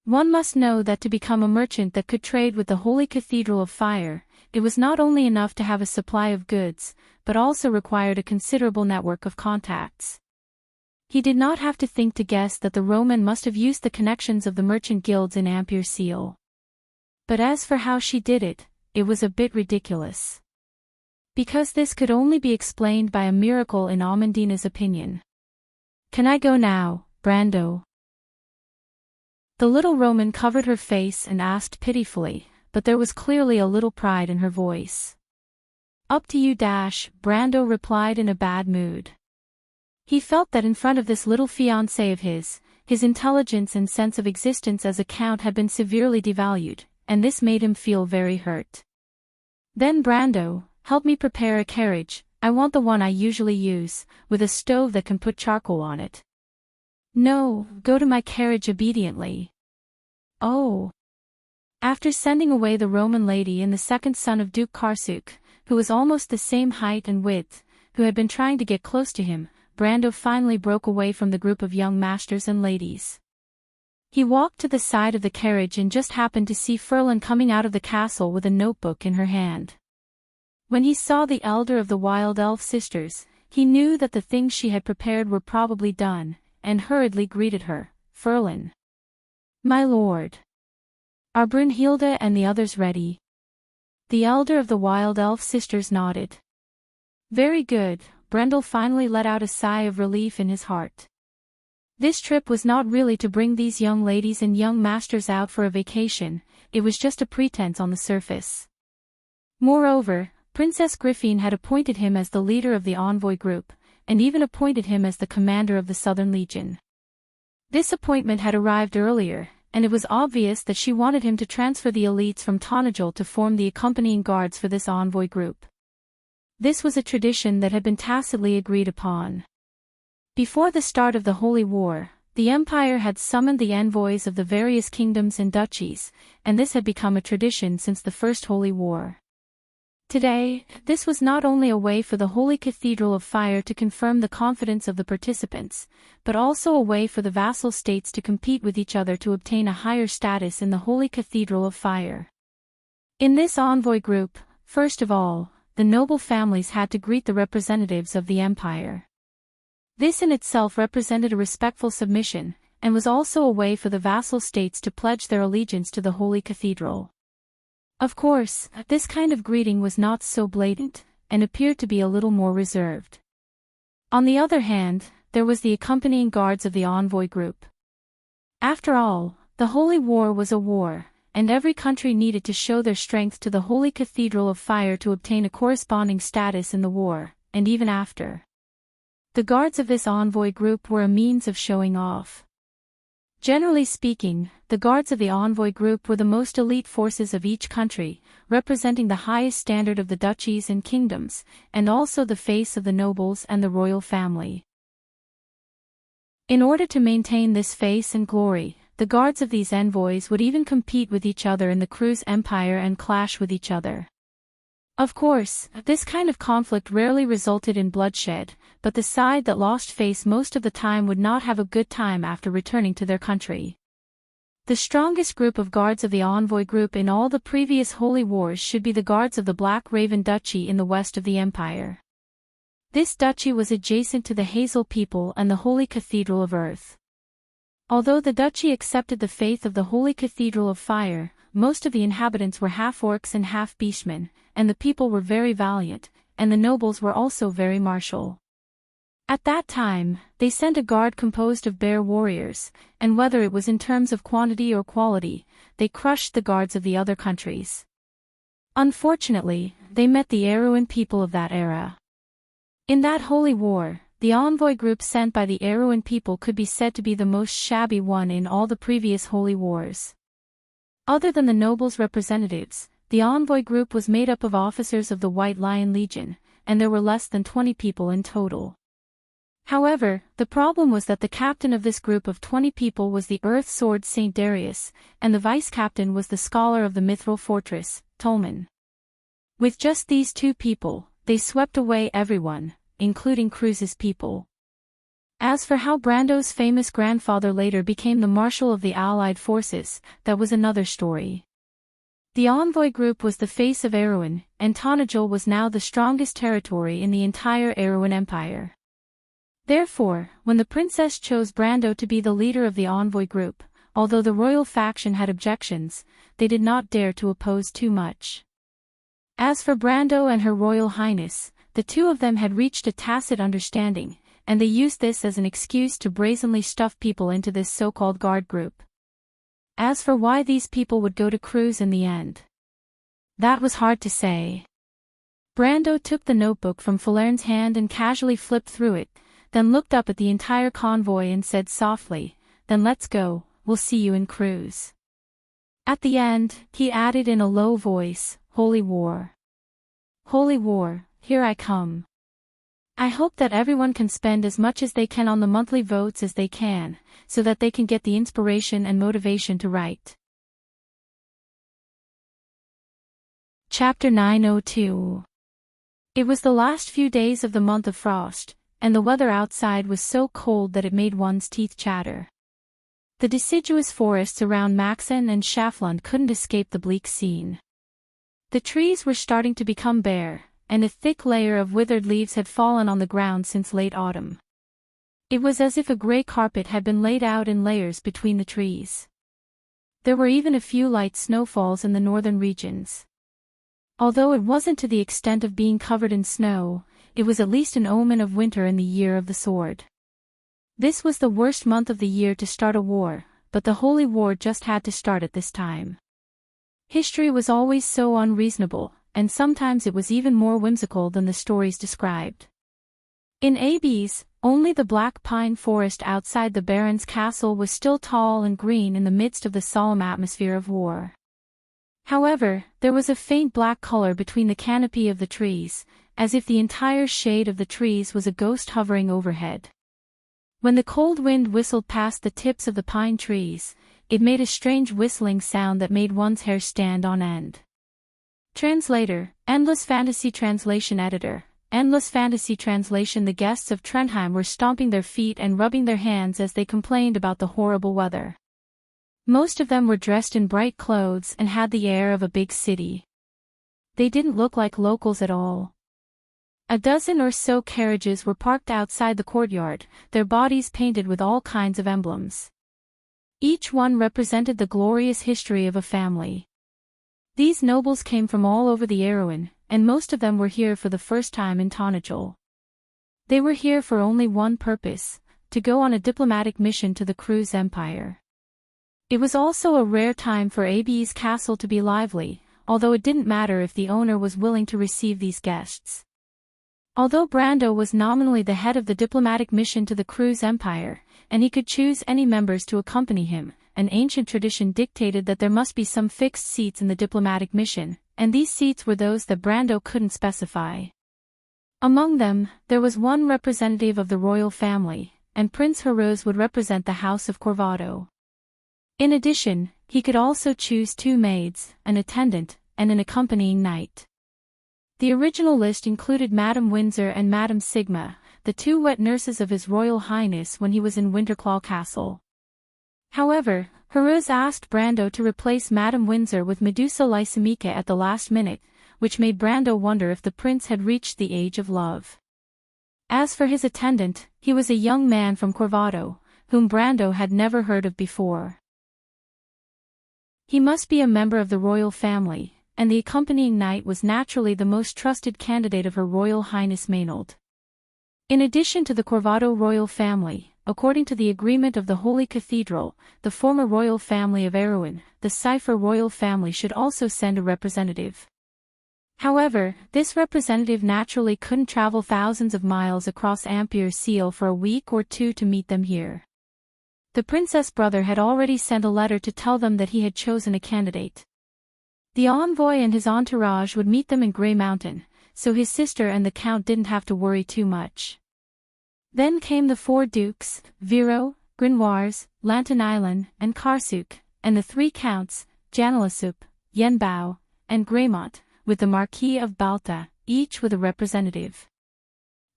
One must know that to become a merchant that could trade with the Holy Cathedral of Fire, it was not only enough to have a supply of goods, but also required a considerable network of contacts. He did not have to think to guess that the Roman must have used the connections of the merchant guilds in Ampere Seal. But as for how she did it, it was a bit ridiculous. Because this could only be explained by a miracle in Amandina's opinion. "Can I go now, Brando?" The little Roman covered her face and asked pitifully, but there was clearly a little pride in her voice. "Up to you, Brando replied in a bad mood. He felt that in front of this little fiancé of his intelligence and sense of existence as a count had been severely devalued, and this made him feel very hurt. "Then Brando, help me prepare a carriage. I want the one I usually use, with a stove that can put charcoal on it." "No, go to my carriage obediently." "Oh." After sending away the Roman lady and the second son of Duke Karsuk, who was almost the same height and width, who had been trying to get close to him, Brando finally broke away from the group of young masters and ladies. He walked to the side of the carriage and just happened to see Ferlin coming out of the castle with a notebook in her hand. When he saw the elder of the Wild Elf sisters, he knew that the things she had prepared were probably done, and hurriedly greeted her. "Ferlin." "My lord. Are Brunhilde and the others ready?" The elder of the Wild Elf sisters nodded. "Very good." Brendel finally let out a sigh of relief in his heart. This trip was not really to bring these young ladies and young masters out for a vacation, it was just a pretense on the surface. Moreover, Princess Griffine had appointed him as the leader of the envoy group, and even appointed him as the commander of the Southern Legion. This appointment had arrived earlier, and it was obvious that she wanted him to transfer the elites from Tonagel to form the accompanying guards for this envoy group. This was a tradition that had been tacitly agreed upon. Before the start of the Holy War, the Empire had summoned the envoys of the various kingdoms and duchies, and this had become a tradition since the First Holy War. Today, this was not only a way for the Holy Cathedral of Fire to confirm the confidence of the participants, but also a way for the vassal states to compete with each other to obtain a higher status in the Holy Cathedral of Fire. In this envoy group, first of all, the noble families had to greet the representatives of the empire. This in itself represented a respectful submission, and was also a way for the vassal states to pledge their allegiance to the Holy Cathedral. Of course, this kind of greeting was not so blatant, and appeared to be a little more reserved. On the other hand, there was the accompanying guards of the envoy group. After all, the Holy War was a war, and every country needed to show their strength to the Holy Cathedral of Fire to obtain a corresponding status in the war, and even after. The guards of this envoy group were a means of showing off. Generally speaking, the guards of the envoy group were the most elite forces of each country, representing the highest standard of the duchies and kingdoms, and also the face of the nobles and the royal family. In order to maintain this face and glory, the guards of these envoys would even compete with each other in the cruise empire and clash with each other. Of course, this kind of conflict rarely resulted in bloodshed, but the side that lost face most of the time would not have a good time after returning to their country. The strongest group of guards of the envoy group in all the previous holy wars should be the guards of the Black Raven Duchy in the west of the empire. This duchy was adjacent to the Hazel people and the Holy Cathedral of Earth. Although the duchy accepted the faith of the Holy Cathedral of Fire, most of the inhabitants were half-orcs and half-beastmen, and the people were very valiant, and the nobles were also very martial. At that time, they sent a guard composed of bear warriors, and whether it was in terms of quantity or quality, they crushed the guards of the other countries. Unfortunately, they met the Erewhon people of that era. In that holy war, the envoy group sent by the Erewhon people could be said to be the most shabby one in all the previous holy wars. Other than the nobles' representatives, the envoy group was made up of officers of the White Lion Legion, and there were less than 20 people in total. However, the problem was that the captain of this group of 20 people was the Earth Sword Saint Darius, and the vice-captain was the scholar of the Mithril Fortress, Tolman. With just these two people, they swept away everyone, including Cruz's people. As for how Brando's famous grandfather later became the marshal of the Allied forces, that was another story. The envoy group was the face of Erewhon, and Tonajul was now the strongest territory in the entire Erewhon Empire. Therefore, when the princess chose Brando to be the leader of the envoy group, although the royal faction had objections, they did not dare to oppose too much. As for Brando and Her Royal Highness, the two of them had reached a tacit understanding, and they used this as an excuse to brazenly stuff people into this so-called guard group. As for why these people would go to Cruz in the end, that was hard to say. Brando took the notebook from Falern's hand and casually flipped through it, then looked up at the entire convoy and said softly, "Then let's go, we'll see you in Cruz." At the end, he added in a low voice, "Holy War. Holy War, here I come. I hope that everyone can spend as much as they can on the monthly votes as they can, so that they can get the inspiration and motivation to write." Chapter 902. It was the last few days of the month of frost, and the weather outside was so cold that it made one's teeth chatter. The deciduous forests around Maxen and Schaflund couldn't escape the bleak scene. The trees were starting to become bare, and a thick layer of withered leaves had fallen on the ground since late autumn. It was as if a grey carpet had been laid out in layers between the trees. There were even a few light snowfalls in the northern regions. Although it wasn't to the extent of being covered in snow, it was at least an omen of winter in the year of the sword. This was the worst month of the year to start a war, but the Holy War just had to start at this time. History was always so unreasonable, and sometimes it was even more whimsical than the stories described. In Abes, only the black pine forest outside the Baron's castle was still tall and green in the midst of the solemn atmosphere of war. However, there was a faint black color between the canopy of the trees, as if the entire shade of the trees was a ghost hovering overhead. When the cold wind whistled past the tips of the pine trees, it made a strange whistling sound that made one's hair stand on end. Translator, Endless Fantasy Translation Editor, Endless Fantasy Translation. The guests of Trondheim were stomping their feet and rubbing their hands as they complained about the horrible weather. Most of them were dressed in bright clothes and had the air of a big city. They didn't look like locals at all. A dozen or so carriages were parked outside the courtyard, their bodies painted with all kinds of emblems. Each one represented the glorious history of a family. These nobles came from all over the Erewhon, and most of them were here for the first time in Tonajul. They were here for only one purpose: to go on a diplomatic mission to the Cruz Empire. It was also a rare time for Abe's castle to be lively, although it didn't matter if the owner was willing to receive these guests. Although Brando was nominally the head of the diplomatic mission to the Cruz Empire, and he could choose any members to accompany him, an ancient tradition dictated that there must be some fixed seats in the diplomatic mission, and these seats were those that Brando couldn't specify. Among them, there was one representative of the royal family, and Prince Heroes would represent the House of Corvado. In addition, he could also choose 2 maids, an attendant, and an accompanying knight. The original list included Madame Windsor and Madame Sigma, the 2 wet nurses of His Royal Highness when he was in Winterclaw Castle. However, Heroes asked Brando to replace Madame Windsor with Medusa Lysimachia at the last minute, which made Brando wonder if the prince had reached the age of love. As for his attendant, he was a young man from Corvado, whom Brando had never heard of before. He must be a member of the royal family, and the accompanying knight was naturally the most trusted candidate of Her Royal Highness Maynard. In addition to the Corvado royal family, according to the agreement of the Holy Cathedral, the former royal family of Erewhon, the Cipher royal family should also send a representative. However, this representative naturally couldn't travel thousands of miles across Ampere Seal for a week or 2 to meet them here. The princess brother had already sent a letter to tell them that he had chosen a candidate. The envoy and his entourage would meet them in Grey Mountain, so his sister and the count didn't have to worry too much. Then came the 4 dukes, Viro, Grinoires, Lantanailan, and Karsuk, and the 3 counts, Janalasup, Yenbao, and Greymont, with the Marquis of Balta, each with a representative.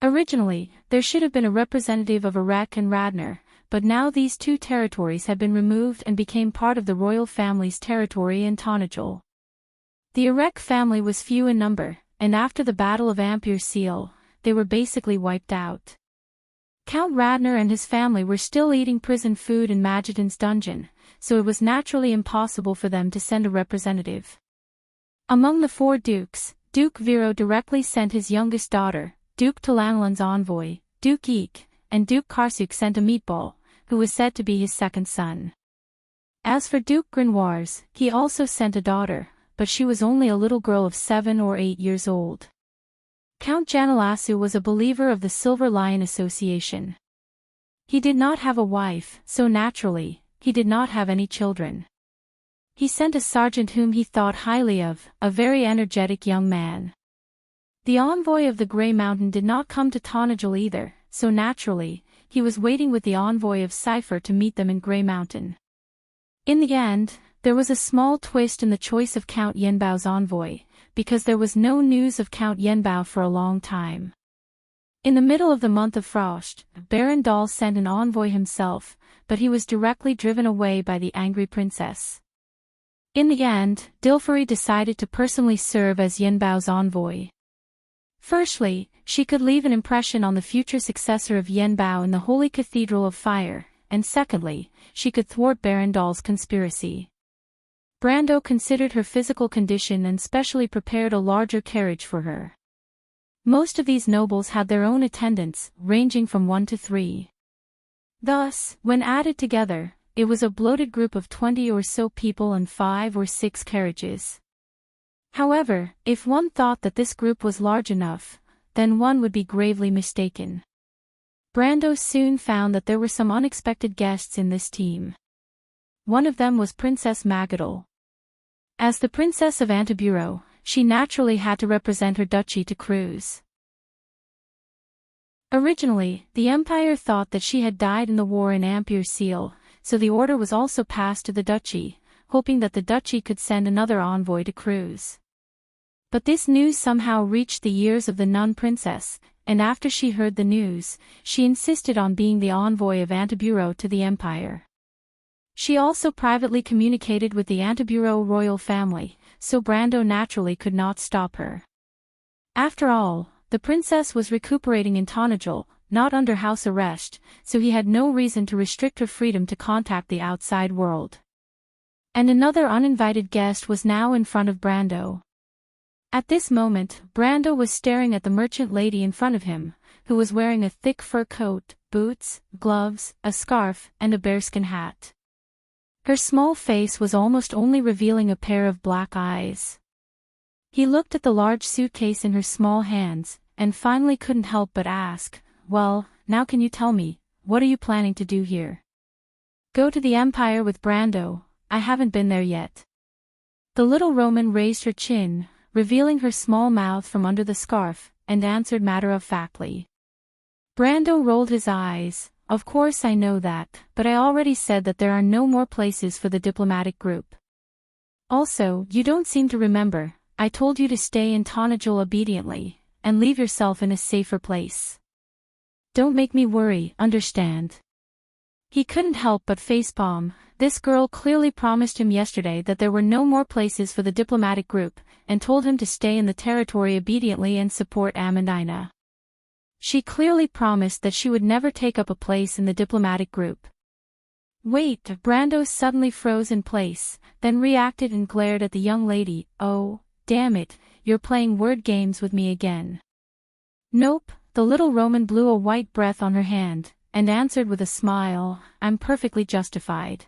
Originally, there should have been a representative of Erech and Radnor, but now these 2 territories had been removed and became part of the royal family's territory in Tonajol. The Erech family was few in number, and after the Battle of Ampere Seal, they were basically wiped out. Count Radnor and his family were still eating prison food in Mageddon's dungeon, so it was naturally impossible for them to send a representative. Among the 4 dukes, Duke Viro directly sent his youngest daughter, Duke Talanalan's envoy, Duke Eek, and Duke Karsuk sent a meatball, who was said to be his second son. As for Duke Grinoires, he also sent a daughter, but she was only a little girl of 7 or 8 years old. Count Janalasu was a believer of the Silver Lion Association. He did not have a wife, so naturally, he did not have any children. He sent a sergeant whom he thought highly of, a very energetic young man. The envoy of the Grey Mountain did not come to Tonajol either, so naturally, he was waiting with the envoy of Cipher to meet them in Grey Mountain. In the end, there was a small twist in the choice of Count Yenbao's envoy, because there was no news of Count Yenbao for a long time. In the middle of the month of Frost, Baron Dahl sent an envoy himself, but he was directly driven away by the angry princess. In the end, Dilfari decided to personally serve as Yenbao's envoy. Firstly, she could leave an impression on the future successor of Yenbao in the Holy Cathedral of Fire, and secondly, she could thwart Baron Dahl's conspiracy. Brando considered her physical condition and specially prepared a larger carriage for her. Most of these nobles had their own attendants, ranging from 1 to 3. Thus, when added together, it was a bloated group of 20 or so people and 5 or 6 carriages. However, if one thought that this group was large enough, then one would be gravely mistaken. Brando soon found that there were some unexpected guests in this team. One of them was Princess Magadol. As the Princess of Antiburo, she naturally had to represent her duchy to Cruz. Originally, the Empire thought that she had died in the war in Ampere Seal, so the order was also passed to the duchy, hoping that the duchy could send another envoy to Cruz. But this news somehow reached the ears of the nun princess, and after she heard the news, she insisted on being the envoy of Antiburo to the Empire. She also privately communicated with the Antiburo royal family, so Brando naturally could not stop her. After all, the princess was recuperating in Tonajol, not under house arrest, so he had no reason to restrict her freedom to contact the outside world. And another uninvited guest was now in front of Brando. At this moment, Brando was staring at the merchant lady in front of him, who was wearing a thick fur coat, boots, gloves, a scarf, and a bearskin hat. Her small face was almost only revealing a pair of black eyes. He looked at the large suitcase in her small hands, and finally couldn't help but ask, "Well, now can you tell me, what are you planning to do here?" "Go to the Empire with Brando. I haven't been there yet." The little Roman raised her chin, revealing her small mouth from under the scarf, and answered matter-of-factly. Brando rolled his eyes. "Of course I know that, but I already said that there are no more places for the diplomatic group. Also, you don't seem to remember, I told you to stay in Tonajul obediently, and leave yourself in a safer place. Don't make me worry, understand?" He couldn't help but facepalm. This girl clearly promised him yesterday that there were no more places for the diplomatic group, and told him to stay in the territory obediently and support Amandina. She clearly promised that she would never take up a place in the diplomatic group. Wait, Brando suddenly froze in place, then reacted and glared at the young lady. "Oh, damn it, you're playing word games with me again." "Nope," the little Roman blew a white breath on her hand, and answered with a smile, "I'm perfectly justified."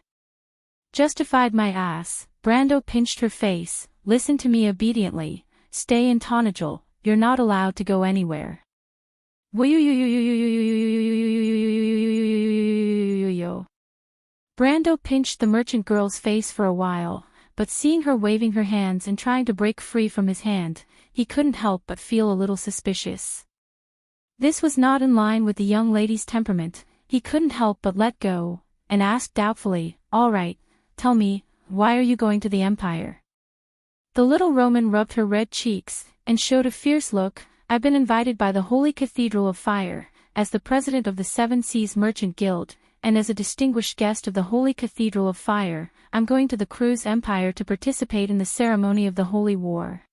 "Justified my ass." Brando pinched her face. "Listen to me obediently, stay in Tonajul, you're not allowed to go anywhere." Brando pinched the merchant girl's face for a while, but seeing her waving her hands and trying to break free from his hand, he couldn't help but feel a little suspicious. This was not in line with the young lady's temperament. He couldn't help but let go, and asked doubtfully, "All right, tell me, why are you going to the Empire?" The little Roman rubbed her red cheeks, and showed a fierce look. "I've been invited by the Holy Cathedral of Fire, as the president of the Seven Seas Merchant Guild, and as a distinguished guest of the Holy Cathedral of Fire, I'm going to the Cruz Empire to participate in the ceremony of the Holy War."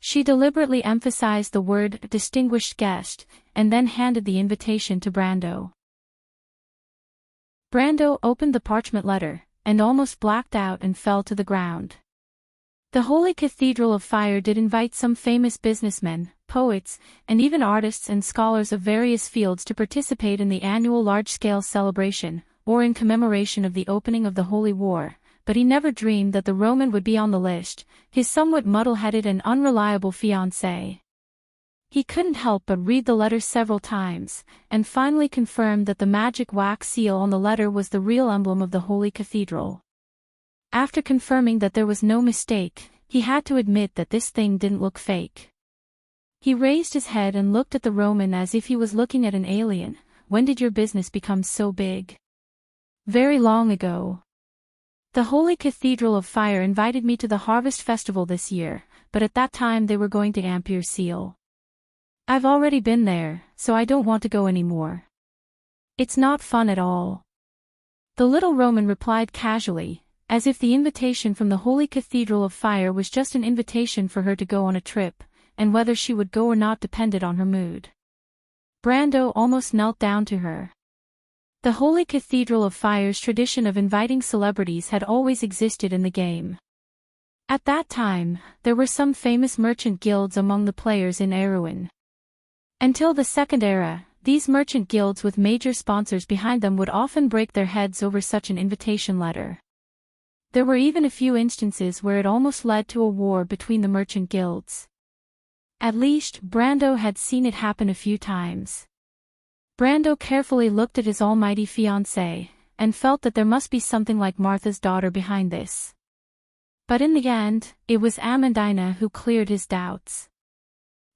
She deliberately emphasized the word distinguished guest, and then handed the invitation to Brando. Brando opened the parchment letter, and almost blacked out and fell to the ground. The Holy Cathedral of Fire did invite some famous businessmen, poets, and even artists and scholars of various fields to participate in the annual large-scale celebration, or in commemoration of the opening of the Holy War, but he never dreamed that the Roman would be on the list, his somewhat muddle-headed and unreliable fiancé. He couldn't help but read the letter several times, and finally confirmed that the magic wax seal on the letter was the real emblem of the Holy Cathedral. After confirming that there was no mistake, he had to admit that this thing didn't look fake. He raised his head and looked at the Roman as if he was looking at an alien. "When did your business become so big?" "Very long ago. The Holy Cathedral of Fire invited me to the Harvest Festival this year, but at that time they were going to amp your seal. I've already been there, so I don't want to go anymore. It's not fun at all." The little Roman replied casually, as if the invitation from the Holy Cathedral of Fire was just an invitation for her to go on a trip, and whether she would go or not depended on her mood. Brando almost knelt down to her. The Holy Cathedral of Fire's tradition of inviting celebrities had always existed in the game. At that time, there were some famous merchant guilds among the players in Erewhon. Until the Second Era, these merchant guilds with major sponsors behind them would often break their heads over such an invitation letter. There were even a few instances where it almost led to a war between the merchant guilds. At least, Brando had seen it happen a few times. Brando carefully looked at his almighty fiancé, and felt that there must be something like Martha's daughter behind this. But in the end, it was Amandina who cleared his doubts.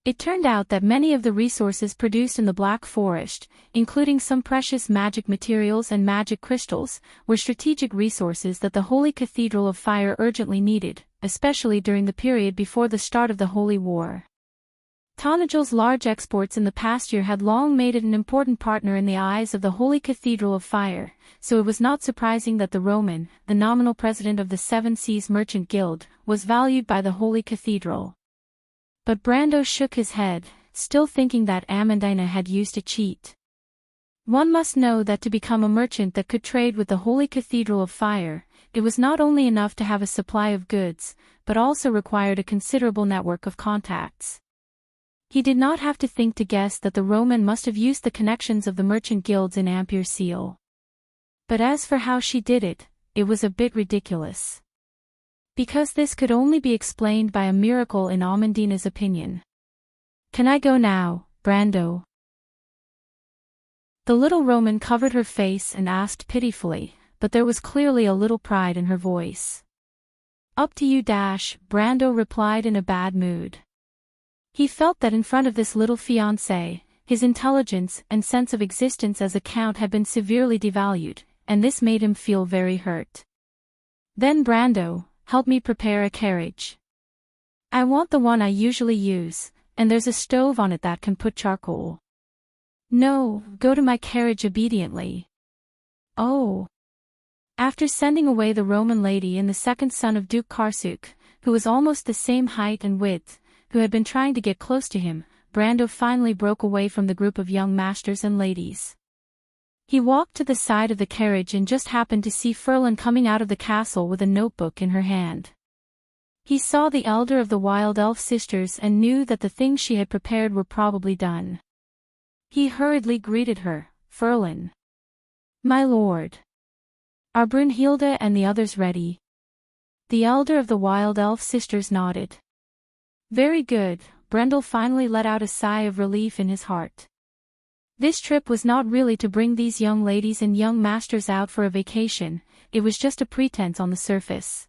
It turned out that many of the resources produced in the Black Forest, including some precious magic materials and magic crystals, were strategic resources that the Holy Cathedral of Fire urgently needed, especially during the period before the start of the Holy War. Tonajul's large exports in the past year had long made it an important partner in the eyes of the Holy Cathedral of Fire, so it was not surprising that the Roman, the nominal president of the Seven Seas Merchant Guild, was valued by the Holy Cathedral. But Brando shook his head, still thinking that Amandina had used a cheat. One must know that to become a merchant that could trade with the Holy Cathedral of Fire, it was not only enough to have a supply of goods, but also required a considerable network of contacts. He did not have to think to guess that the Roman must have used the connections of the merchant guilds in Ampere Seal. But as for how she did it, it was a bit ridiculous. Because this could only be explained by a miracle in Amandina's opinion. "Can I go now, Brando?" The little Roman covered her face and asked pitifully, but there was clearly a little pride in her voice. "Up to you, Brando replied in a bad mood. He felt that in front of this little fiancé, his intelligence and sense of existence as a count had been severely devalued, and this made him feel very hurt. "Then Brando, help me prepare a carriage. I want the one I usually use, and there's a stove on it that can put charcoal." "No, go to my carriage obediently." "Oh." After sending away the Roman lady and the second son of Duke Karsuk, who was almost the same height and width, who had been trying to get close to him, Brando finally broke away from the group of young masters and ladies. He walked to the side of the carriage and just happened to see Ferlin coming out of the castle with a notebook in her hand. He saw the elder of the wild elf sisters and knew that the things she had prepared were probably done. He hurriedly greeted her. "Ferlin." "My lord. Are Brunhilde and the others ready?" The elder of the wild elf sisters nodded. "Very good." Brendel finally let out a sigh of relief in his heart. This trip was not really to bring these young ladies and young masters out for a vacation, it was just a pretense on the surface.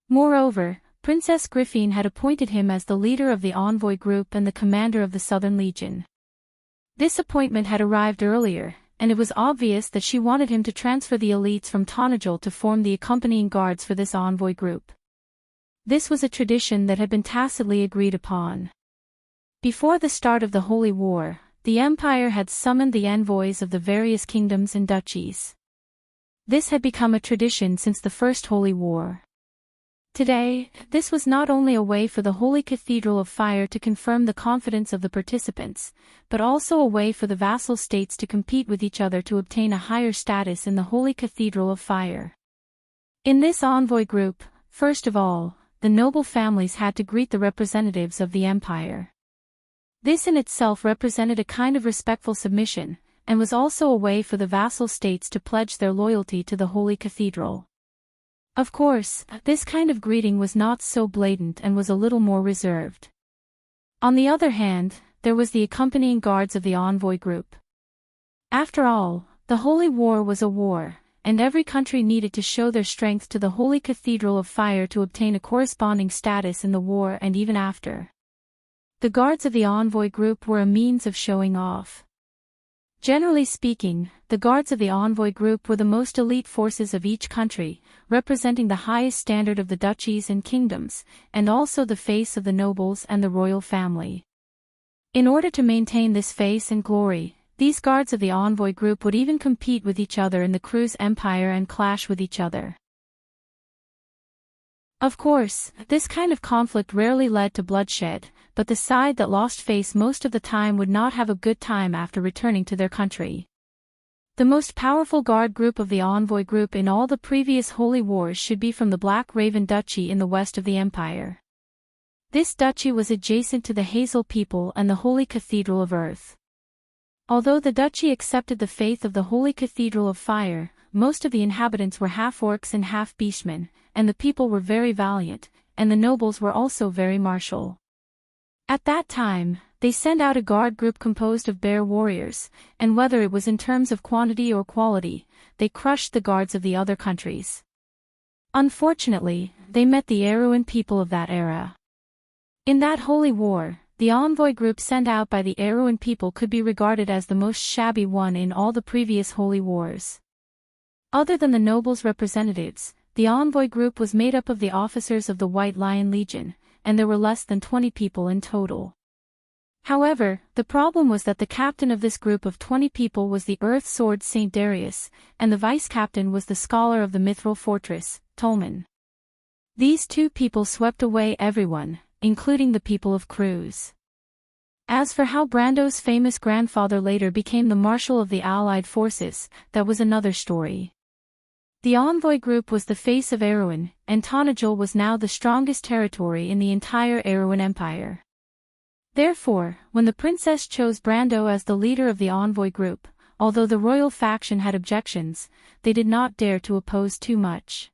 Moreover, Princess Griffine had appointed him as the leader of the envoy group and the commander of the Southern Legion. This appointment had arrived earlier, and it was obvious that she wanted him to transfer the elites from Tonajol to form the accompanying guards for this envoy group. This was a tradition that had been tacitly agreed upon. Before the start of the Holy War, the Empire had summoned the envoys of the various kingdoms and duchies. This had become a tradition since the First Holy War. Today, this was not only a way for the Holy Cathedral of Fire to confirm the confidence of the participants, but also a way for the vassal states to compete with each other to obtain a higher status in the Holy Cathedral of Fire. In this envoy group, first of all, the noble families had to greet the representatives of the empire. This in itself represented a kind of respectful submission, and was also a way for the vassal states to pledge their loyalty to the Holy Cathedral. Of course, this kind of greeting was not so blatant and was a little more reserved. On the other hand, there was the accompanying guards of the envoy group. After all, the Holy War was a war, and every country needed to show their strength to the Holy Cathedral of Fire to obtain a corresponding status in the war and even after. The guards of the envoy group were a means of showing off. Generally speaking, the guards of the envoy group were the most elite forces of each country, representing the highest standard of the duchies and kingdoms, and also the face of the nobles and the royal family. In order to maintain this face and glory, these guards of the envoy group would even compete with each other in the Cruz Empire and clash with each other. Of course, this kind of conflict rarely led to bloodshed, but the side that lost face most of the time would not have a good time after returning to their country. The most powerful guard group of the envoy group in all the previous holy wars should be from the Black Raven Duchy in the west of the empire. This duchy was adjacent to the Hazel people and the Holy Cathedral of Earth. Although the duchy accepted the faith of the Holy Cathedral of Fire, most of the inhabitants were half-orcs and half-beastmen, and the people were very valiant, and the nobles were also very martial. At that time, they sent out a guard group composed of bear warriors, and whether it was in terms of quantity or quality, they crushed the guards of the other countries. Unfortunately, they met the Aruan people of that era. In that holy war, the envoy group sent out by the Aruan people could be regarded as the most shabby one in all the previous holy wars. Other than the nobles' representatives, the envoy group was made up of the officers of the White Lion Legion, and there were less than 20 people in total. However, the problem was that the captain of this group of 20 people was the Earth Sword Saint Darius, and the vice-captain was the scholar of the Mithril Fortress, Tolman. These two people swept away everyone, including the people of Cruz. As for how Brando's famous grandfather later became the marshal of the Allied forces, that was another story. The envoy group was the face of Erewhon, and Tonajul was now the strongest territory in the entire Erewhon Empire. Therefore, when the princess chose Brando as the leader of the envoy group, although the royal faction had objections, they did not dare to oppose too much.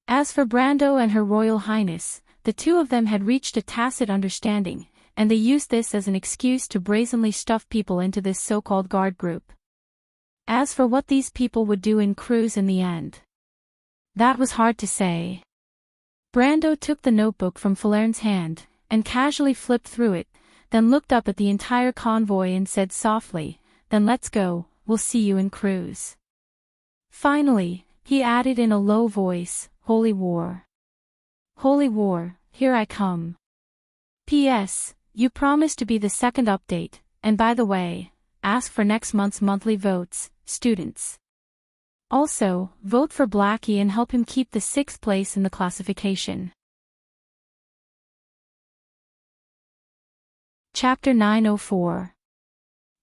As for Brando and Her Royal Highness, the two of them had reached a tacit understanding, and they used this as an excuse to brazenly stuff people into this so-called guard group. As for what these people would do in cruise in the end, that was hard to say. Brando took the notebook from Falern's hand, and casually flipped through it, then looked up at the entire convoy and said softly, "Then let's go, we'll see you in cruise." Finally, he added in a low voice, "Holy War. Holy War, here I come. P.S. You promised to be the second update, and by the way, ask for next month's monthly votes, students. Also, vote for Blackie and help him keep the 6th place in the classification." Chapter 904.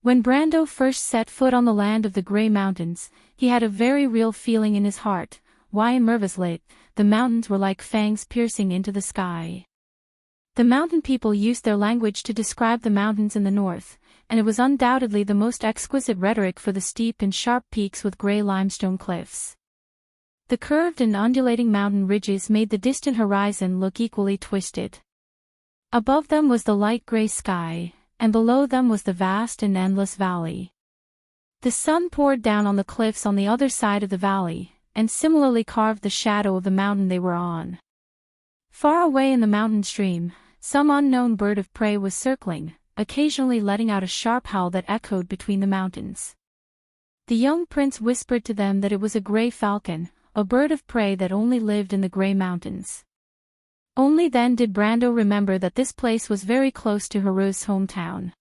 When Brando first set foot on the land of the Grey Mountains, he had a very real feeling in his heart. Why in Mervaslit, the mountains were like fangs piercing into the sky. The mountain people used their language to describe the mountains in the north, and it was undoubtedly the most exquisite rhetoric for the steep and sharp peaks with grey limestone cliffs. The curved and undulating mountain ridges made the distant horizon look equally twisted. Above them was the light grey sky, and below them was the vast and endless valley. The sun poured down on the cliffs on the other side of the valley, and similarly carved the shadow of the mountain they were on. Far away in the mountain stream, some unknown bird of prey was circling, occasionally letting out a sharp howl that echoed between the mountains. The young prince whispered to them that it was a grey falcon, a bird of prey that only lived in the Grey Mountains. Only then did Brando remember that this place was very close to Haru's hometown.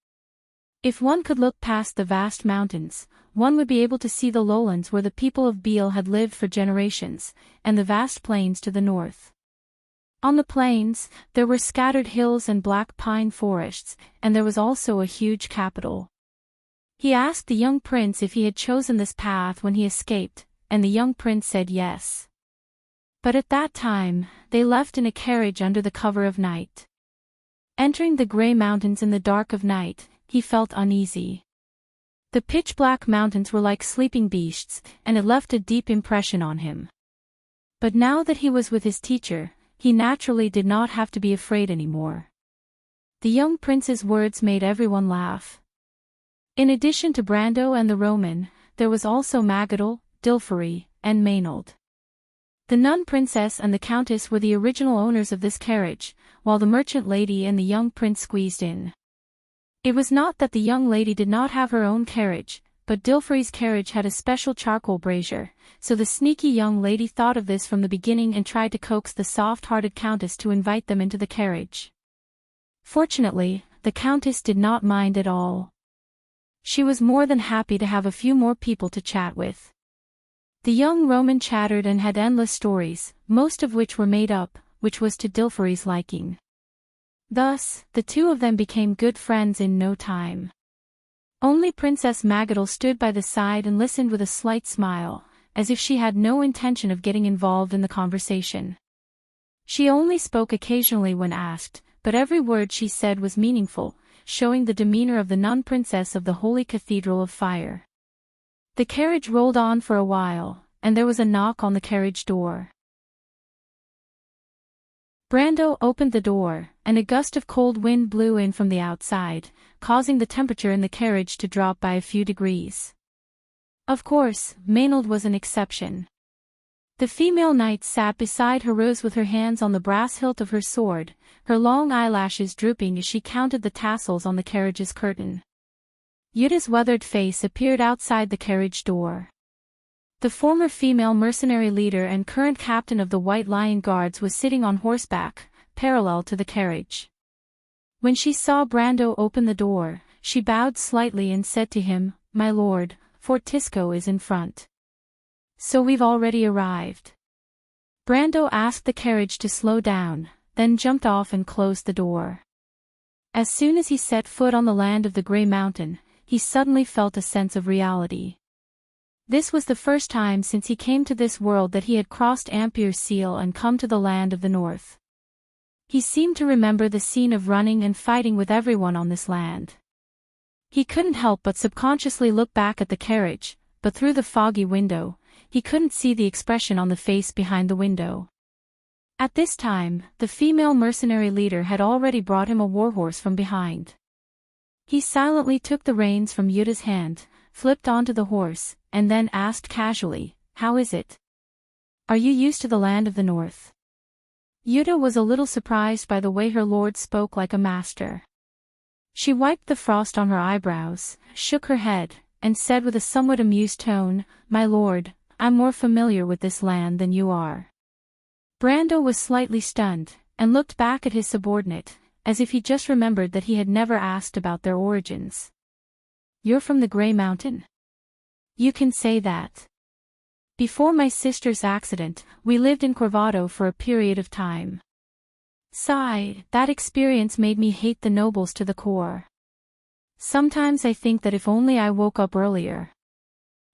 If one could look past the vast mountains, one would be able to see the lowlands where the people of Beale had lived for generations, and the vast plains to the north. On the plains, there were scattered hills and black pine forests, and there was also a huge capital. He asked the young prince if he had chosen this path when he escaped, and the young prince said yes. But at that time, they left in a carriage under the cover of night. Entering the Grey Mountains in the dark of night, he felt uneasy. The pitch-black mountains were like sleeping beasts, and it left a deep impression on him. But now that he was with his teacher, he naturally did not have to be afraid anymore. The young prince's words made everyone laugh. In addition to Brando and the Roman, there was also Magadal, Dilfari, and Maynard. The nun princess and the countess were the original owners of this carriage, while the merchant lady and the young prince squeezed in. It was not that the young lady did not have her own carriage, but Dilfari's carriage had a special charcoal brazier, so the sneaky young lady thought of this from the beginning and tried to coax the soft-hearted countess to invite them into the carriage. Fortunately, the countess did not mind at all. She was more than happy to have a few more people to chat with. The young Roman chattered and had endless stories, most of which were made up, which was to Dilfari's liking. Thus, the two of them became good friends in no time. Only Princess Magadal stood by the side and listened with a slight smile, as if she had no intention of getting involved in the conversation. She only spoke occasionally when asked, but every word she said was meaningful, showing the demeanor of the nun princess of the Holy Cathedral of Fire. The carriage rolled on for a while, and there was a knock on the carriage door. Brando opened the door, and a gust of cold wind blew in from the outside, causing the temperature in the carriage to drop by a few degrees. Of course, Maynard was an exception. The female knight sat beside Haruz with her hands on the brass hilt of her sword, her long eyelashes drooping as she counted the tassels on the carriage's curtain. Yuda's weathered face appeared outside the carriage door. The former female mercenary leader and current captain of the White Lion Guards was sitting on horseback, parallel to the carriage. When she saw Brando open the door, she bowed slightly and said to him, "My lord, Fort Tisco is in front." "So we've already arrived." Brando asked the carriage to slow down, then jumped off and closed the door. As soon as he set foot on the land of the Grey Mountain, he suddenly felt a sense of reality. This was the first time since he came to this world that he had crossed Ampere Seal and come to the land of the north. He seemed to remember the scene of running and fighting with everyone on this land. He couldn't help but subconsciously look back at the carriage, but through the foggy window, he couldn't see the expression on the face behind the window. At this time, the female mercenary leader had already brought him a warhorse from behind. He silently took the reins from Yuta's hand, flipped onto the horse, and then asked casually, "How is it? Are you used to the land of the north?" Yuta was a little surprised by the way her lord spoke like a master. She wiped the frost on her eyebrows, shook her head, and said with a somewhat amused tone, "My lord, I'm more familiar with this land than you are." Brando was slightly stunned, and looked back at his subordinate, as if he just remembered that he had never asked about their origins. "You're from the Grey Mountain? You can say that. Before my sister's accident, we lived in Corvado for a period of time. Sigh, that experience made me hate the nobles to the core. Sometimes I think that if only I woke up earlier.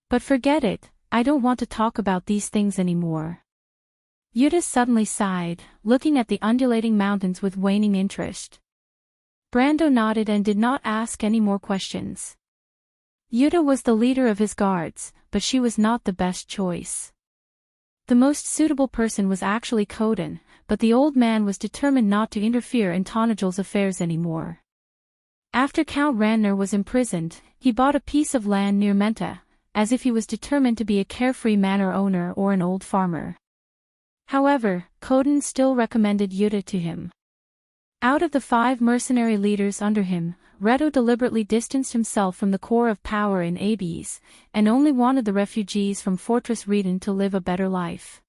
But forget it, I don't want to talk about these things anymore." Yuta suddenly sighed, looking at the undulating mountains with waning interest. Brando nodded and did not ask any more questions. Yuta was the leader of his guards, but she was not the best choice. The most suitable person was actually Koden, but the old man was determined not to interfere in Tanajal's affairs anymore. After Count Ranner was imprisoned, he bought a piece of land near Menta, as if he was determined to be a carefree manor owner or an old farmer. However, Koden still recommended Yuta to him. Out of the 5 mercenary leaders under him, Reto deliberately distanced himself from the core of power in Abes, and only wanted the refugees from Fortress Reden to live a better life.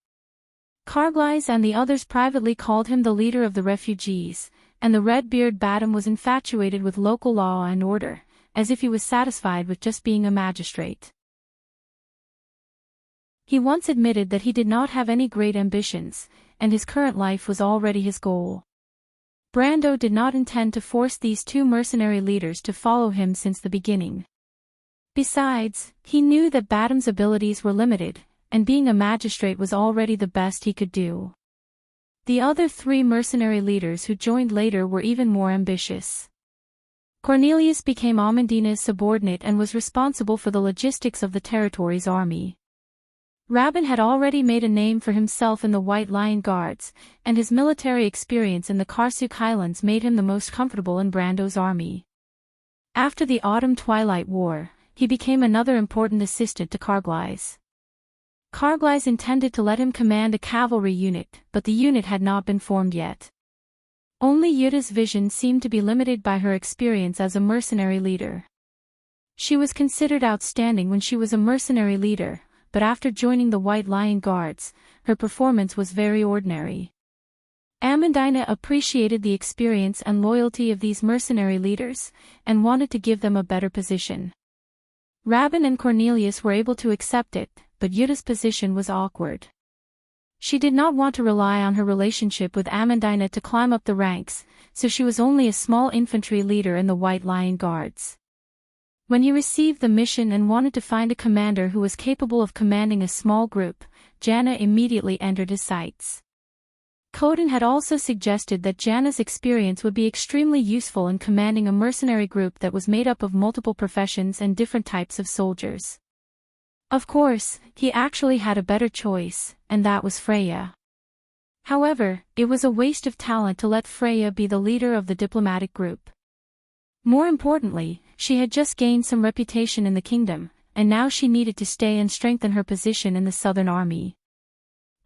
Karglais and the others privately called him the leader of the refugees, and the Red-Beard Badam was infatuated with local law and order, as if he was satisfied with just being a magistrate. He once admitted that he did not have any great ambitions, and his current life was already his goal. Brando did not intend to force these 2 mercenary leaders to follow him since the beginning. Besides, he knew that Badam's abilities were limited, and being a magistrate was already the best he could do. The other 3 mercenary leaders who joined later were even more ambitious. Cornelius became Amandina's subordinate and was responsible for the logistics of the territory's army. Rabin had already made a name for himself in the White Lion Guards, and his military experience in the Karsuk Highlands made him the most comfortable in Brando's army. After the Autumn-Twilight War, he became another important assistant to Karglais. Karglais intended to let him command a cavalry unit, but the unit had not been formed yet. Only Yuta's vision seemed to be limited by her experience as a mercenary leader. She was considered outstanding when she was a mercenary leader, but after joining the White Lion Guards, her performance was very ordinary. Amandina appreciated the experience and loyalty of these mercenary leaders, and wanted to give them a better position. Rabin and Cornelius were able to accept it, but Yuta's position was awkward. She did not want to rely on her relationship with Amandina to climb up the ranks, so she was only a small infantry leader in the White Lion Guards. When he received the mission and wanted to find a commander who was capable of commanding a small group, Janna immediately entered his sights. Koden had also suggested that Janna's experience would be extremely useful in commanding a mercenary group that was made up of multiple professions and different types of soldiers. Of course, he actually had a better choice, and that was Freya. However, it was a waste of talent to let Freya be the leader of the diplomatic group. More importantly, she had just gained some reputation in the kingdom, and now she needed to stay and strengthen her position in the southern army.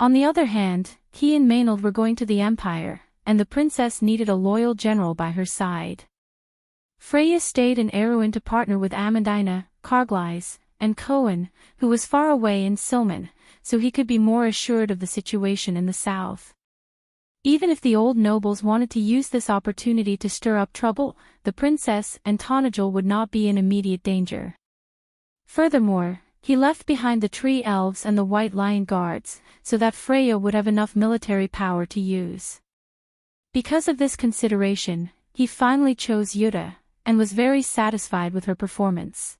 On the other hand, he and Maynard were going to the Empire, and the princess needed a loyal general by her side. Freya stayed in Erewhon to partner with Amandina, Karglais, and Cohen, who was far away in Silman, so he could be more assured of the situation in the south. Even if the old nobles wanted to use this opportunity to stir up trouble, the princess and Tanajul would not be in immediate danger. Furthermore, he left behind the Tree Elves and the White Lion Guards, so that Freya would have enough military power to use. Because of this consideration, he finally chose Yuta, and was very satisfied with her performance.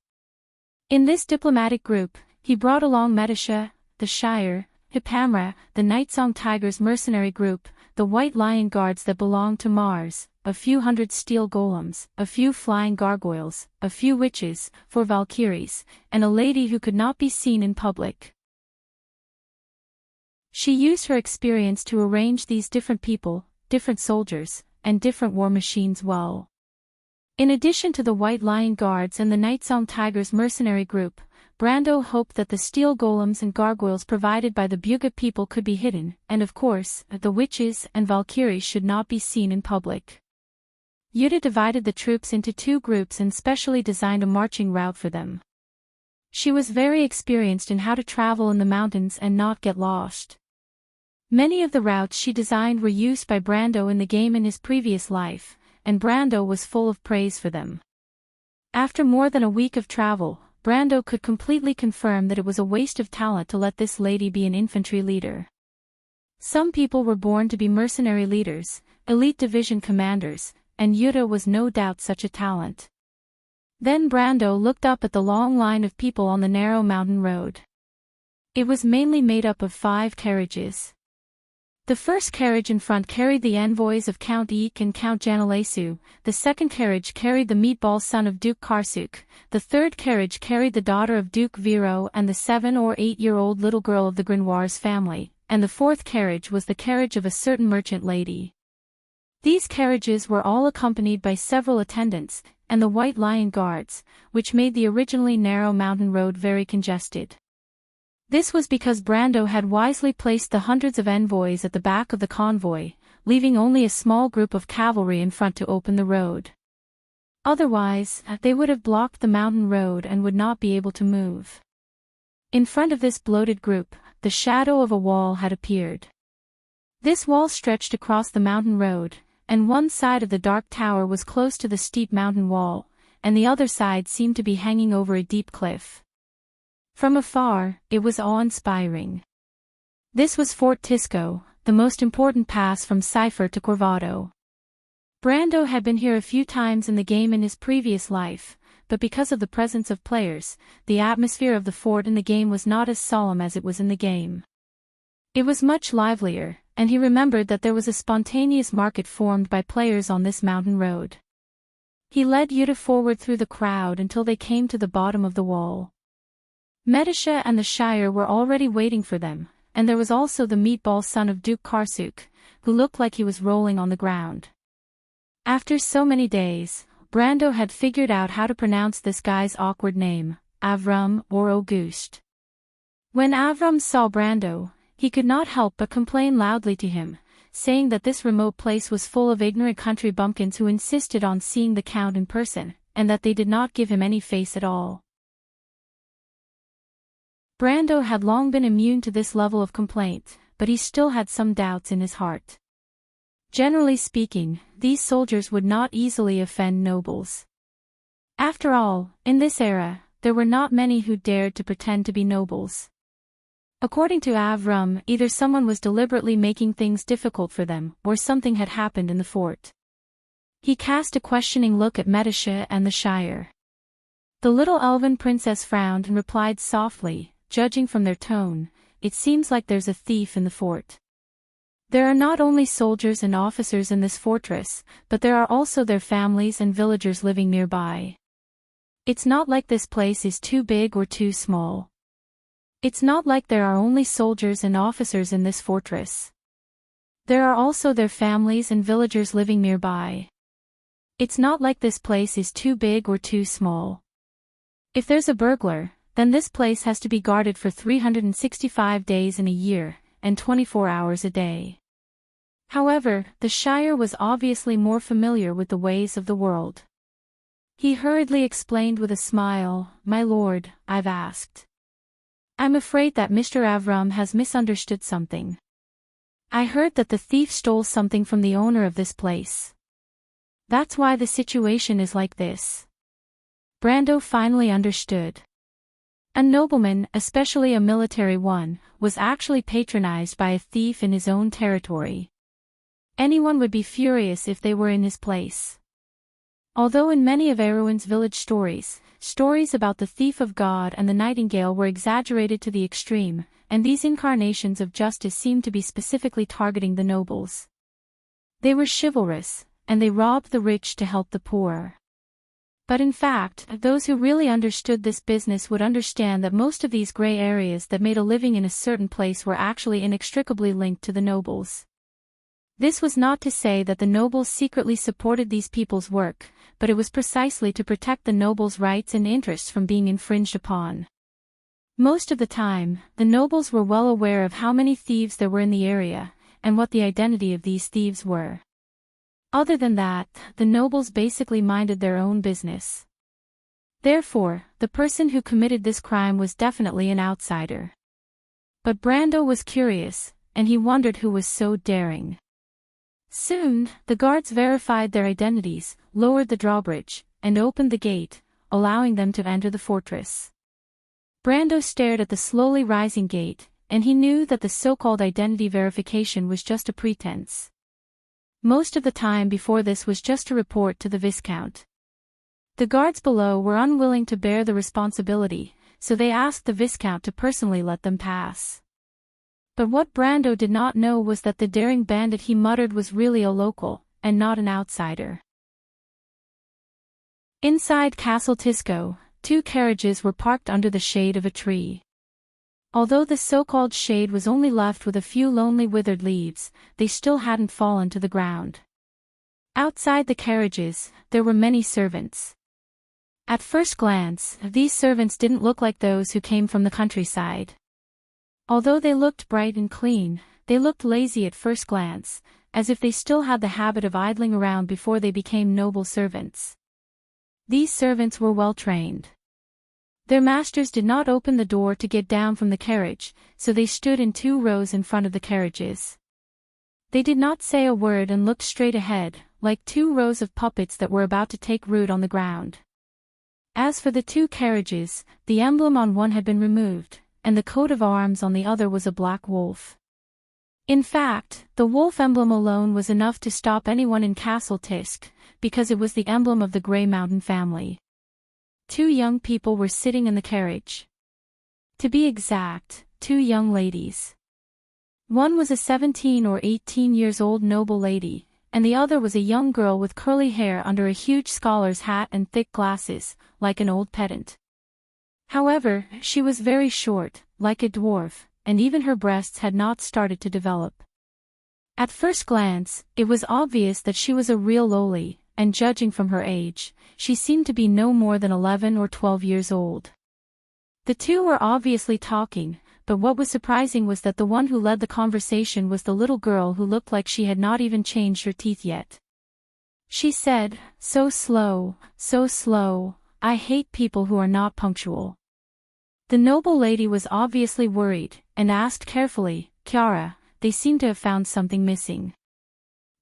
In this diplomatic group, He brought along Medisha, the Shire, Hippamra, the Nightsong Tigers mercenary group, the White Lion Guards that belonged to Mars, a few hundred steel golems, a few flying gargoyles, a few witches, 4 valkyries, and a lady who could not be seen in public. She used her experience to arrange these different people, different soldiers, and different war machines well. In addition to the White Lion Guards and the Nightsong Tigers mercenary group, Brando hoped that the steel golems and gargoyles provided by the Buga people could be hidden, and of course, the witches and valkyries should not be seen in public. Yuta divided the troops into 2 groups and specially designed a marching route for them. She was very experienced in how to travel in the mountains and not get lost. Many of the routes she designed were used by Brando in the game in his previous life, and Brando was full of praise for them. After more than a week of travel, Brando could completely confirm that it was a waste of talent to let this lady be an infantry leader. Some people were born to be mercenary leaders, elite division commanders, and Yuta was no doubt such a talent. Then Brando looked up at the long line of people on the narrow mountain road. It was mainly made up of 5 carriages. The first carriage in front carried the envoys of Count Eek and Count Janalesu, the second carriage carried the meatball son of Duke Karsuk, the third carriage carried the daughter of Duke Viro and the 7 or 8-year-old little girl of the Grenoirs family, and the fourth carriage was the carriage of a certain merchant lady. These carriages were all accompanied by several attendants, and the White Lion Guards, which made the originally narrow mountain road very congested. This was because Brando had wisely placed the hundreds of envoys at the back of the convoy, leaving only a small group of cavalry in front to open the road. Otherwise, they would have blocked the mountain road and would not be able to move. In front of this bloated group, the shadow of a wall had appeared. This wall stretched across the mountain road, and one side of the dark tower was close to the steep mountain wall, and the other side seemed to be hanging over a deep cliff. From afar, it was awe-inspiring. This was Fort Tisco, the most important pass from Cipher to Corvado. Brando had been here a few times in the game in his previous life, but because of the presence of players, the atmosphere of the fort in the game was not as solemn as it was in the game. It was much livelier, and he remembered that there was a spontaneous market formed by players on this mountain road. He led Yuta forward through the crowd until they came to the bottom of the wall. Medisha and the Shire were already waiting for them, and there was also the meatball son of Duke Karsuk, who looked like he was rolling on the ground. After so many days, Brando had figured out how to pronounce this guy's awkward name, Avram or Auguste. When Avram saw Brando, he could not help but complain loudly to him, saying that this remote place was full of ignorant country bumpkins who insisted on seeing the Count in person, and that they did not give him any face at all. Brando had long been immune to this level of complaint, but he still had some doubts in his heart. Generally speaking, these soldiers would not easily offend nobles. After all, in this era, there were not many who dared to pretend to be nobles. According to Avram, either someone was deliberately making things difficult for them, or something had happened in the fort. He cast a questioning look at Medisha and the Shire. The little elven princess frowned and replied softly, judging from their tone, "It seems like there's a thief in the fort. There are not only soldiers and officers in this fortress, but there are also their families and villagers living nearby. It's not like this place is too big or too small. It's not like there are only soldiers and officers in this fortress. There are also their families and villagers living nearby. It's not like this place is too big or too small. If there's a burglar, then this place has to be guarded for 365 days in a year, and 24 hours a day." However, the Shire was obviously more familiar with the ways of the world. He hurriedly explained with a smile, "My lord, I've asked. I'm afraid that Mr. Avram has misunderstood something. I heard that the thief stole something from the owner of this place. That's why the situation is like this." Brando finally understood. A nobleman, especially a military one, was actually patronized by a thief in his own territory. Anyone would be furious if they were in his place. Although in many of Erwin's village stories, stories about the thief of God and the nightingale were exaggerated to the extreme, and these incarnations of justice seemed to be specifically targeting the nobles. They were chivalrous, and they robbed the rich to help the poor. But in fact, those who really understood this business would understand that most of these gray areas that made a living in a certain place were actually inextricably linked to the nobles. This was not to say that the nobles secretly supported these people's work, but it was precisely to protect the nobles' rights and interests from being infringed upon. Most of the time, the nobles were well aware of how many thieves there were in the area, and what the identity of these thieves were. Other than that, the nobles basically minded their own business. Therefore, the person who committed this crime was definitely an outsider. But Brando was curious, and he wondered who was so daring. Soon, the guards verified their identities, lowered the drawbridge, and opened the gate, allowing them to enter the fortress. Brando stared at the slowly rising gate, and he knew that the so-called identity verification was just a pretense. Most of the time before this was just a report to the Viscount. The guards below were unwilling to bear the responsibility, so they asked the Viscount to personally let them pass. But what Brando did not know was that the daring bandit he muttered was really a local, and not an outsider. Inside Castle Tisco, 2 carriages were parked under the shade of a tree. Although the so-called shade was only left with a few lonely withered leaves, they still hadn't fallen to the ground. Outside the carriages, there were many servants. At first glance, these servants didn't look like those who came from the countryside. Although they looked bright and clean, they looked lazy at first glance, as if they still had the habit of idling around before they became noble servants. These servants were well trained. Their masters did not open the door to get down from the carriage, so they stood in 2 rows in front of the carriages. They did not say a word and looked straight ahead, like 2 rows of puppets that were about to take root on the ground. As for the 2 carriages, the emblem on one had been removed, and the coat of arms on the other was a black wolf. In fact, the wolf emblem alone was enough to stop anyone in Castle Tisk, because it was the emblem of the Grey Mountain family. 2 young people were sitting in the carriage. To be exact, 2 young ladies. One was a 17 or 18 years old noble lady, and the other was a young girl with curly hair under a huge scholar's hat and thick glasses, like an old pedant. However, she was very short, like a dwarf, and even her breasts had not started to develop. At first glance, it was obvious that she was a real loli, and judging from her age, she seemed to be no more than 11 or 12 years old. The 2 were obviously talking, but what was surprising was that the one who led the conversation was the little girl who looked like she had not even changed her teeth yet. She said, so slow, I hate people who are not punctual." The noble lady was obviously worried, and asked carefully, "Chiara, they seem to have found something missing."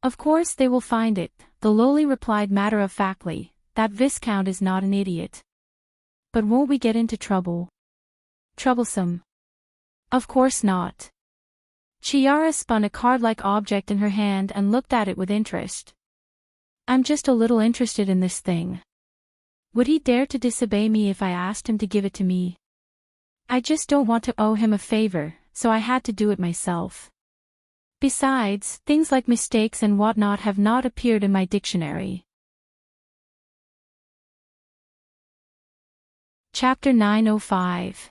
"Of course they will find it," the loli replied matter-of-factly, "that Viscount is not an idiot." "But won't we get into trouble?" "Troublesome?" "Of course not." Chiara spun a card-like object in her hand and looked at it with interest. "I'm just a little interested in this thing. Would he dare to disobey me if I asked him to give it to me? I just don't want to owe him a favor, so I had to do it myself. Besides, things like mistakes and whatnot have not appeared in my dictionary." Chapter 905.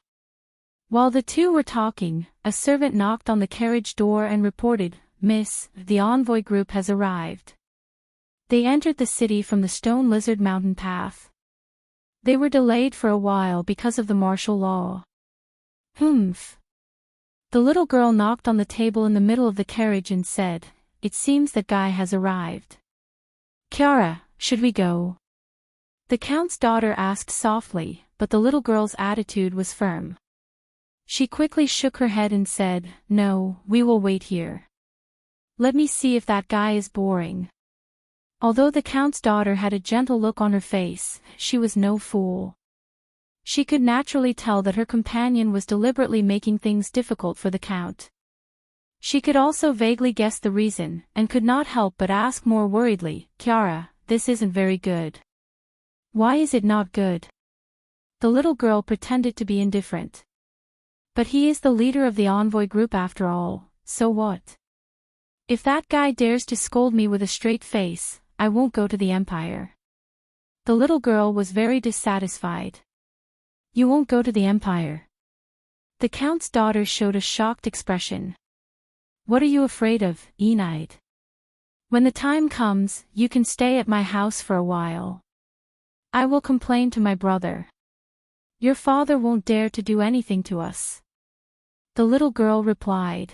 While the 2 were talking, a servant knocked on the carriage door and reported, "Miss, the envoy group has arrived." They entered the city from the Stone Lizard Mountain path. They were delayed for a while because of the martial law. "Humph." The little girl knocked on the table in the middle of the carriage and said, "It seems that Guy has arrived." "Chiara, should we go?" The Count's daughter asked softly, but the little girl's attitude was firm. She quickly shook her head and said, "No, we will wait here. Let me see if that Guy is boring." Although the Count's daughter had a gentle look on her face, she was no fool. She could naturally tell that her companion was deliberately making things difficult for the Count. She could also vaguely guess the reason, and could not help but ask more worriedly, "Chiara, this isn't very good." "Why is it not good?" The little girl pretended to be indifferent. But he is the leader of the envoy group after all, so what? If that guy dares to scold me with a straight face, I won't go to the Empire. The little girl was very dissatisfied. You won't go to the Empire? The Count's daughter showed a shocked expression. What are you afraid of, Enid? When the time comes, you can stay at my house for a while. I will complain to my brother. Your father won't dare to do anything to us. The little girl replied.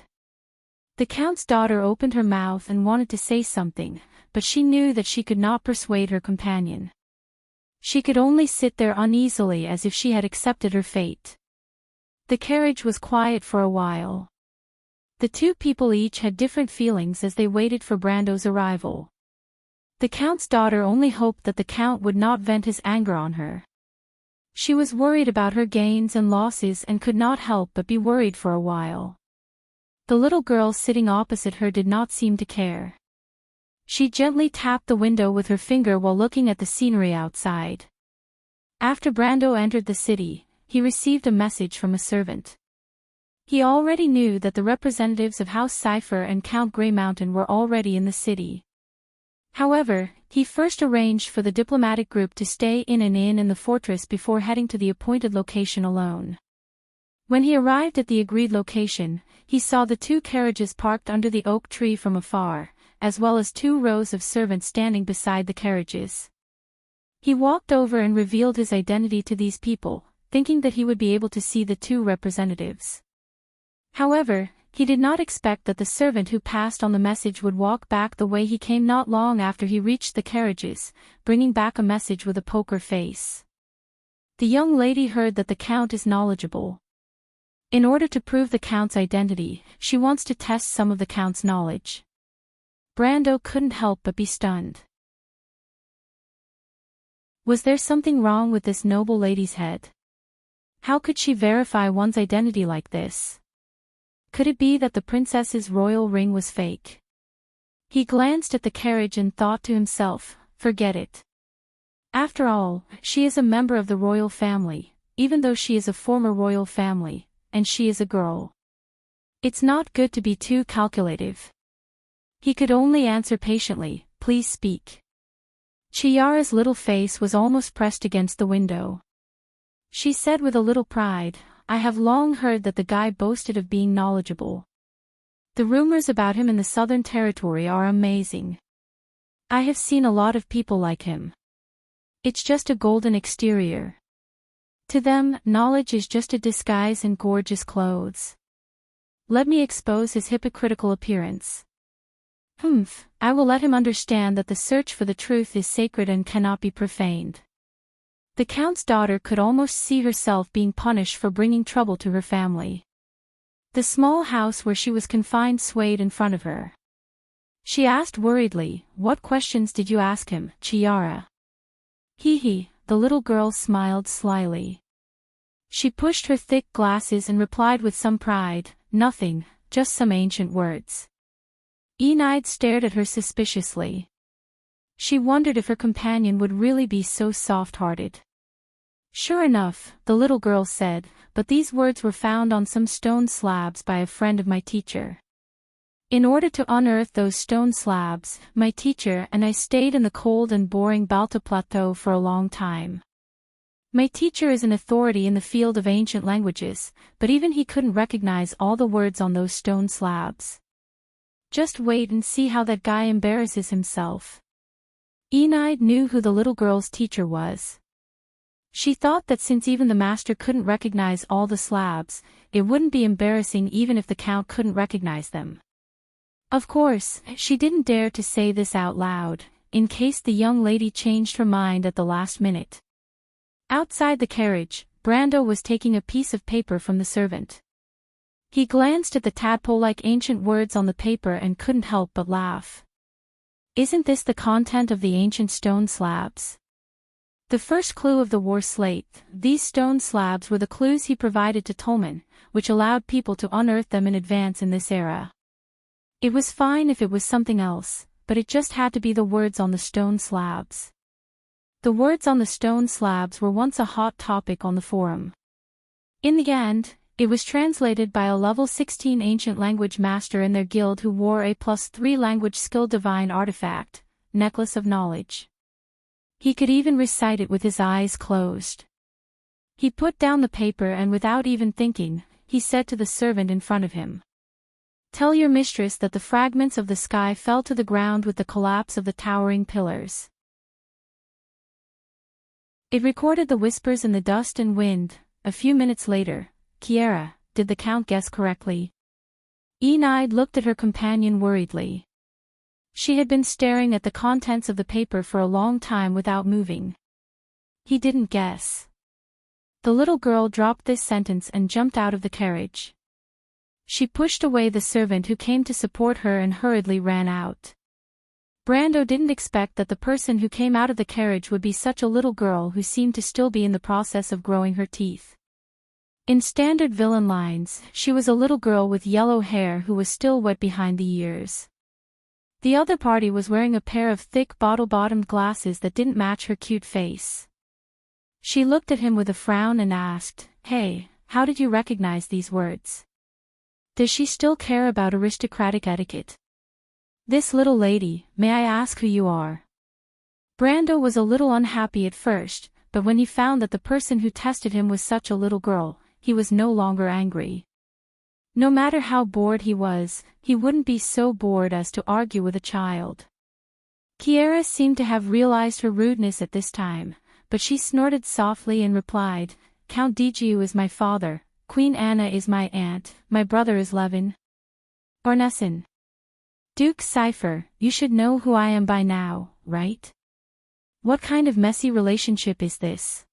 The Count's daughter opened her mouth and wanted to say something, but she knew that she could not persuade her companion. She could only sit there uneasily as if she had accepted her fate. The carriage was quiet for a while. The two people each had different feelings as they waited for Brando's arrival. The Count's daughter only hoped that the Count would not vent his anger on her. She was worried about her gains and losses and could not help but be worried for a while. The little girl sitting opposite her did not seem to care. She gently tapped the window with her finger while looking at the scenery outside. After Brando entered the city, he received a message from a servant. He already knew that the representatives of House Cypher and Count Grey Mountain were already in the city. However, he first arranged for the diplomatic group to stay in an inn in the fortress before heading to the appointed location alone. When he arrived at the agreed location, he saw the two carriages parked under the oak tree from afar, as well as 2 rows of servants standing beside the carriages. He walked over and revealed his identity to these people, thinking that he would be able to see the 2 representatives. However, he did not expect that the servant who passed on the message would walk back the way he came not long after he reached the carriages, bringing back a message with a poker face. The young lady heard that the Count is knowledgeable. In order to prove the Count's identity, she wants to test some of the Count's knowledge. Brando couldn't help but be stunned. Was there something wrong with this noble lady's head? How could she verify one's identity like this? Could it be that the princess's royal ring was fake? He glanced at the carriage and thought to himself, forget it. After all, she is a member of the royal family, even though she is a former royal family, and she is a girl. It's not good to be too calculative. He could only answer patiently, please speak. Chiara's little face was almost pressed against the window. She said with a little pride, I have long heard that the guy boasted of being knowledgeable. The rumors about him in the Southern Territory are amazing. I have seen a lot of people like him. It's just a golden exterior. To them, knowledge is just a disguise and gorgeous clothes. Let me expose his hypocritical appearance. I will let him understand that the search for the truth is sacred and cannot be profaned. The Count's daughter could almost see herself being punished for bringing trouble to her family. The small house where she was confined swayed in front of her. She asked worriedly, what questions did you ask him, Chiara? Hee, the little girl smiled slyly. She pushed her thick glasses and replied with some pride, nothing, just some ancient words. Enid stared at her suspiciously. She wondered if her companion would really be so soft-hearted. Sure enough, the little girl said, but these words were found on some stone slabs by a friend of my teacher. In order to unearth those stone slabs, my teacher and I stayed in the cold and boring Balta Plateau for a long time. My teacher is an authority in the field of ancient languages, but even he couldn't recognize all the words on those stone slabs. Just wait and see how that guy embarrasses himself. Enid knew who the little girl's teacher was. She thought that since even the master couldn't recognize all the slabs, it wouldn't be embarrassing even if the Count couldn't recognize them. Of course, she didn't dare to say this out loud, in case the young lady changed her mind at the last minute. Outside the carriage, Brando was taking a piece of paper from the servant. He glanced at the tadpole-like ancient words on the paper and couldn't help but laugh. Isn't this the content of the ancient stone slabs? The first clue of the war slate, these stone slabs were the clues he provided to Tolman, which allowed people to unearth them in advance in this era. It was fine if it was something else, but it just had to be the words on the stone slabs. The words on the stone slabs were once a hot topic on the forum. In the end, it was translated by a level 16 ancient language master in their guild who wore a +3 language skill divine artifact, Necklace of Knowledge. He could even recite it with his eyes closed. He put down the paper and without even thinking, he said to the servant in front of him, "Tell your mistress that the fragments of the sky fell to the ground with the collapse of the towering pillars." It recorded the whispers in the dust and wind. A few minutes later, "Kiera, did the Count guess correctly?" Enid looked at her companion worriedly. She had been staring at the contents of the paper for a long time without moving. "He didn't guess." The little girl dropped this sentence and jumped out of the carriage. She pushed away the servant who came to support her and hurriedly ran out. Brando didn't expect that the person who came out of the carriage would be such a little girl who seemed to still be in the process of growing her teeth. In standard villain lines, she was a little girl with yellow hair who was still wet behind the ears. The other party was wearing a pair of thick bottle-bottomed glasses that didn't match her cute face. She looked at him with a frown and asked, "Hey, how did you recognize these words? Does she still care about aristocratic etiquette?" "This little lady, may I ask who you are?" Brando was a little unhappy at first, but when he found that the person who tested him was such a little girl, he was no longer angry. No matter how bored he was, he wouldn't be so bored as to argue with a child. Kiera seemed to have realized her rudeness at this time, but she snorted softly and replied, "Count Digiu is my father, Queen Anna is my aunt, my brother is Levin Ornesson. Duke Cypher, you should know who I am by now, right? What kind of messy relationship is this?"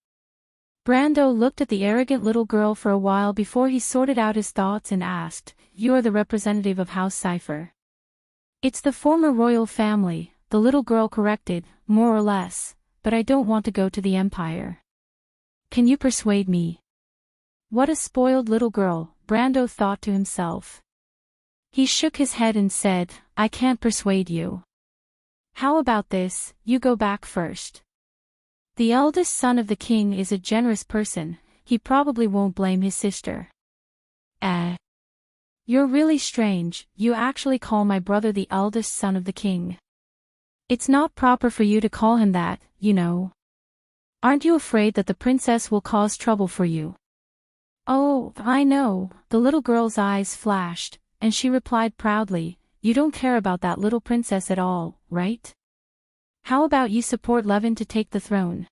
Brando looked at the arrogant little girl for a while before he sorted out his thoughts and asked, "You are the representative of House Cypher?" "It's the former royal family," the little girl corrected, "more or less, but I don't want to go to the Empire. Can you persuade me?" What a spoiled little girl, Brando thought to himself. He shook his head and said, "I can't persuade you. How about this, you go back first. The eldest son of the king is a generous person, he probably won't blame his sister." You're really strange, you actually call my brother the eldest son of the king. It's not proper for you to call him that, you know. Aren't you afraid that the princess will cause trouble for you?" "Oh, I know," the little girl's eyes flashed, and she replied proudly, "You don't care about that little princess at all, right? How about you support Levin to take the throne?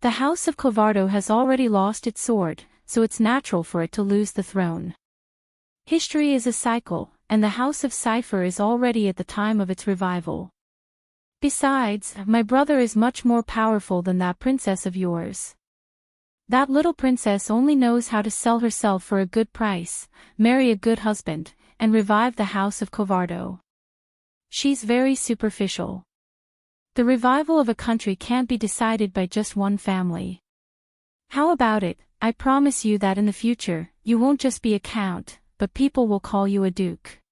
The House of Clovardo has already lost its sword, so it's natural for it to lose the throne. History is a cycle, and the House of Cypher is already at the time of its revival. Besides, my brother is much more powerful than that princess of yours. That little princess only knows how to sell herself for a good price, marry a good husband, and revive the House of Clovardo. She's very superficial. The revival of a country can't be decided by just one family. How about it, I promise you that in the future, you won't just be a count, but people will call you a duke."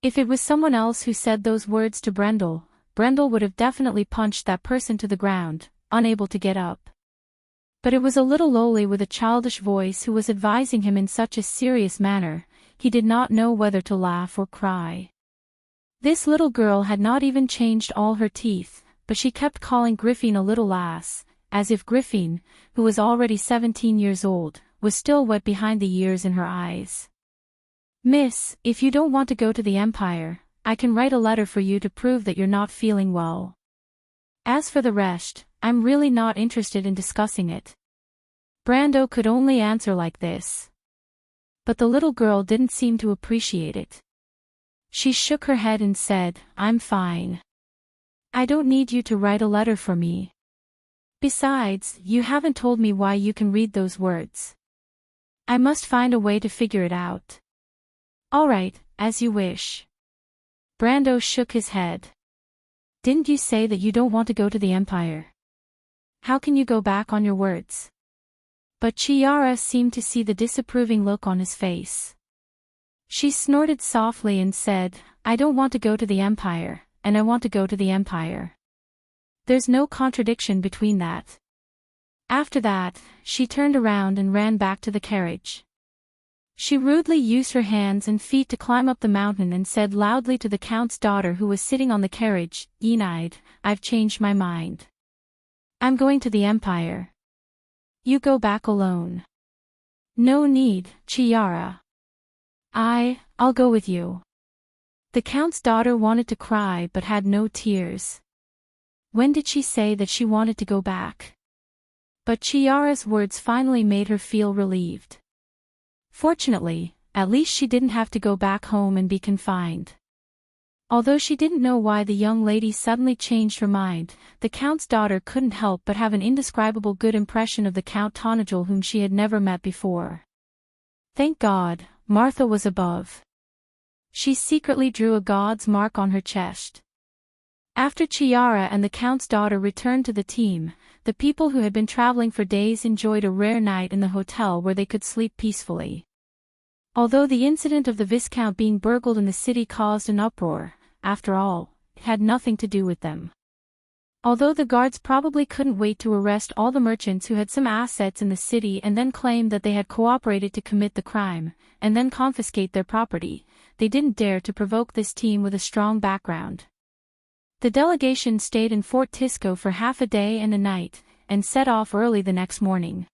If it was someone else who said those words to Brendel would have definitely punched that person to the ground, unable to get up. But it was a little lowly with a childish voice who was advising him in such a serious manner, he did not know whether to laugh or cry. This little girl had not even changed all her teeth, but she kept calling Griffin a little lass, as if Griffin, who was already 17 years old, was still wet behind the ears in her eyes. "Miss, if you don't want to go to the Empire, I can write a letter for you to prove that you're not feeling well. As for the rest, I'm really not interested in discussing it." Brando could only answer like this. But the little girl didn't seem to appreciate it. She shook her head and said, "I'm fine. I don't need you to write a letter for me. Besides, you haven't told me why you can read those words. I must find a way to figure it out." "All right, as you wish." Brando shook his head. "Didn't you say that you don't want to go to the Empire? How can you go back on your words?" But Chiara seemed to see the disapproving look on his face. She snorted softly and said, "I don't want to go to the Empire, and I want to go to the Empire." There's no contradiction between that. After that, she turned around and ran back to the carriage. She rudely used her hands and feet to climb up the mountain and said loudly to the Count's daughter who was sitting on the carriage, "Enide, I've changed my mind. I'm going to the Empire. You go back alone." "No need, Chiara. I'll go with you." The Count's daughter wanted to cry but had no tears. When did she say that she wanted to go back? But Chiara's words finally made her feel relieved. Fortunately, at least she didn't have to go back home and be confined. Although she didn't know why the young lady suddenly changed her mind, the Count's daughter couldn't help but have an indescribable good impression of the Count Tonagel whom she had never met before. Thank God, Martha was above. She secretly drew a god's mark on her chest. After Chiara and the Count's daughter returned to the team, the people who had been traveling for days enjoyed a rare night in the hotel where they could sleep peacefully. Although the incident of the Viscount being burgled in the city caused an uproar, after all, it had nothing to do with them. Although the guards probably couldn't wait to arrest all the merchants who had some assets in the city and then claim that they had cooperated to commit the crime, and then confiscate their property, they didn't dare to provoke this team with a strong background. The delegation stayed in Fort Tisco for half a day and a night, and set off early the next morning.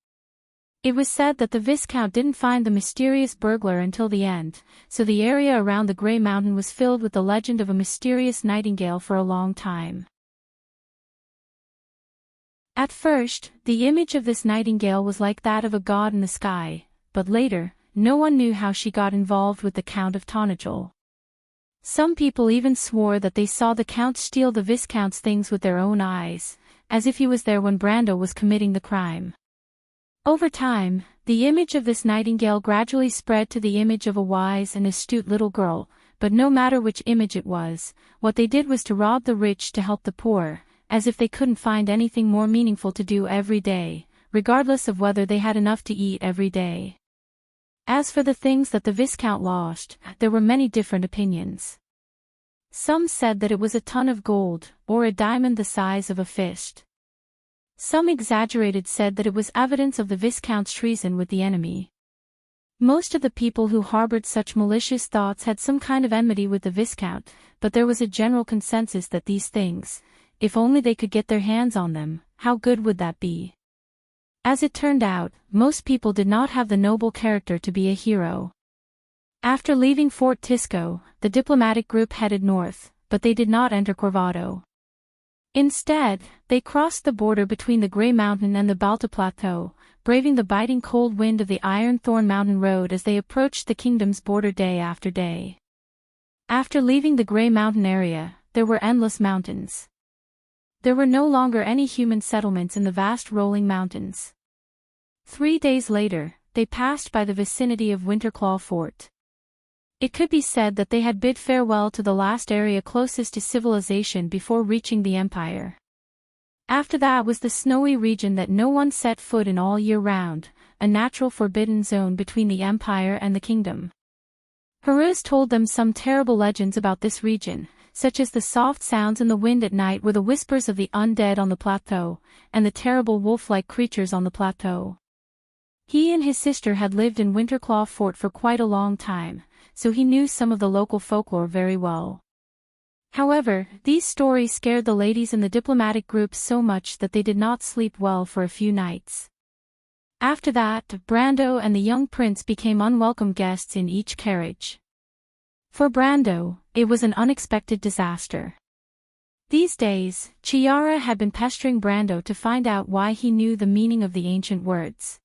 It was said that the Viscount didn't find the mysterious burglar until the end, so the area around the Grey Mountain was filled with the legend of a mysterious nightingale for a long time. At first, the image of this nightingale was like that of a god in the sky, but later, no one knew how she got involved with the Count of Tonagel. Some people even swore that they saw the Count steal the Viscount's things with their own eyes, as if he was there when Brando was committing the crime. Over time, the image of this nightingale gradually spread to the image of a wise and astute little girl, but no matter which image it was, what they did was to rob the rich to help the poor, as if they couldn't find anything more meaningful to do every day, regardless of whether they had enough to eat every day. As for the things that the Viscount lost, there were many different opinions. Some said that it was a ton of gold, or a diamond the size of a fist. Some exaggerated said that it was evidence of the Viscount's treason with the enemy. Most of the people who harbored such malicious thoughts had some kind of enmity with the Viscount, but there was a general consensus that these things, if only they could get their hands on them, how good would that be? As it turned out, most people did not have the noble character to be a hero. After leaving Fort Tisco, the diplomatic group headed north, but they did not enter Corvado. Instead, they crossed the border between the Grey Mountain and the Balta Plateau, braving the biting cold wind of the Iron Thorn Mountain Road as they approached the kingdom's border day after day. After leaving the Grey Mountain area, there were endless mountains. There were no longer any human settlements in the vast rolling mountains. 3 days later, they passed by the vicinity of Winterclaw Fort. It could be said that they had bid farewell to the last area closest to civilization before reaching the Empire. After that was the snowy region that no one set foot in all year round, a natural forbidden zone between the Empire and the kingdom. Haruz told them some terrible legends about this region, such as the soft sounds in the wind at night were the whispers of the undead on the plateau, and the terrible wolf-like creatures on the plateau. He and his sister had lived in Winterclaw Fort for quite a long time, so he knew some of the local folklore very well. However, these stories scared the ladies in the diplomatic group so much that they did not sleep well for a few nights. After that, Brando and the young prince became unwelcome guests in each carriage. For Brando, it was an unexpected disaster. These days, Chiara had been pestering Brando to find out why he knew the meaning of the ancient words.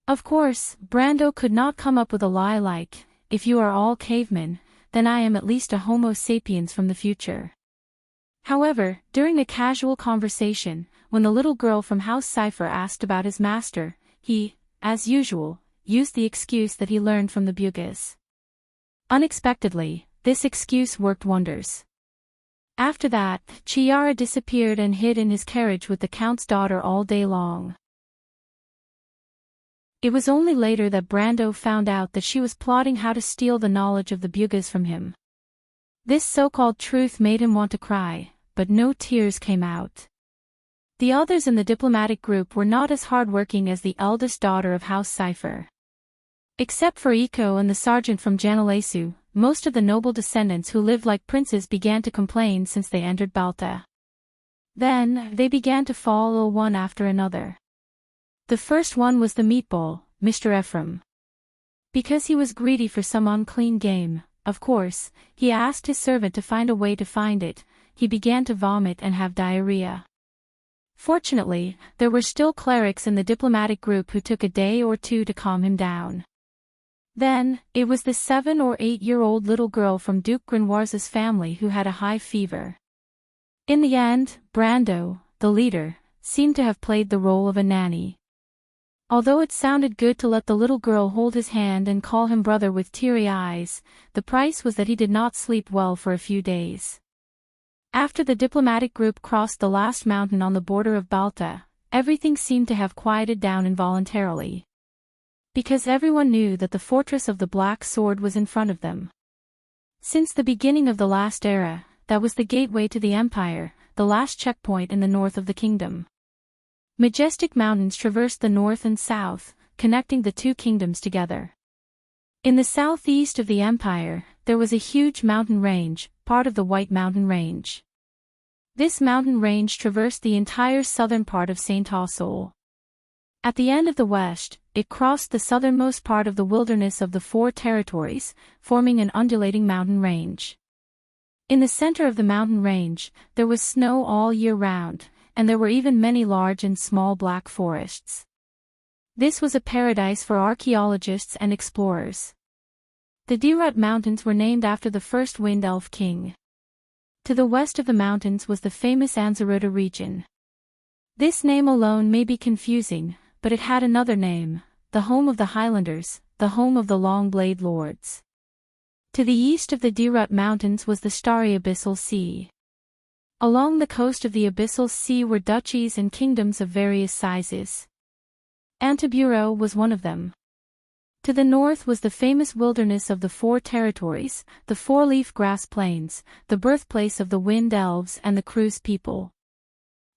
Of course, Brando could not come up with a lie like, "If you are all cavemen, then I am at least a Homo sapiens from the future." However, during a casual conversation, when the little girl from House Cypher asked about his master, he, as usual, used the excuse that he learned from the Bugis. Unexpectedly, this excuse worked wonders. After that, Chiara disappeared and hid in his carriage with the Count's daughter all day long. It was only later that Brando found out that she was plotting how to steal the knowledge of the Bugis from him. This so-called truth made him want to cry, but no tears came out. The others in the diplomatic group were not as hardworking as the eldest daughter of House Cipher. Except for Iko and the sergeant from Janalesu, most of the noble descendants who lived like princes began to complain since they entered Balta. Then, they began to fall ill one after another. The first one was the meatball, Mr. Ephraim. Because he was greedy for some unclean game, of course, he asked his servant to find a way to find it. He began to vomit and have diarrhea. Fortunately, there were still clerics in the diplomatic group who took a day or two to calm him down. Then, it was the 7 or 8-year-old little girl from Duke Grenoire's family who had a high fever. In the end, Brando, the leader, seemed to have played the role of a nanny. Although it sounded good to let the little girl hold his hand and call him brother with teary eyes, the price was that he did not sleep well for a few days. After the diplomatic group crossed the last mountain on the border of Balta, everything seemed to have quieted down involuntarily. Because everyone knew that the fortress of the Black Sword was in front of them. Since the beginning of the last era, that was the gateway to the empire, the last checkpoint in the north of the kingdom. Majestic mountains traversed the north and south, connecting the two kingdoms together. In the southeast of the empire, there was a huge mountain range, part of the White Mountain Range. This mountain range traversed the entire southern part of Saint Ausol. At the end of the west, it crossed the southernmost part of the wilderness of the Four Territories, forming an undulating mountain range. In the center of the mountain range, there was snow all year round, and there were even many large and small black forests. This was a paradise for archaeologists and explorers. The Dirut Mountains were named after the first Wind Elf king. To the west of the mountains was the famous Anzaruta region. This name alone may be confusing, but it had another name, the home of the Highlanders, the home of the Long Blade Lords. To the east of the Dirut Mountains was the starry Abyssal Sea. Along the coast of the Abyssal Sea were duchies and kingdoms of various sizes. Antiburo was one of them. To the north was the famous wilderness of the Four Territories, the four-leaf grass plains, the birthplace of the Wind Elves and the Cruz people.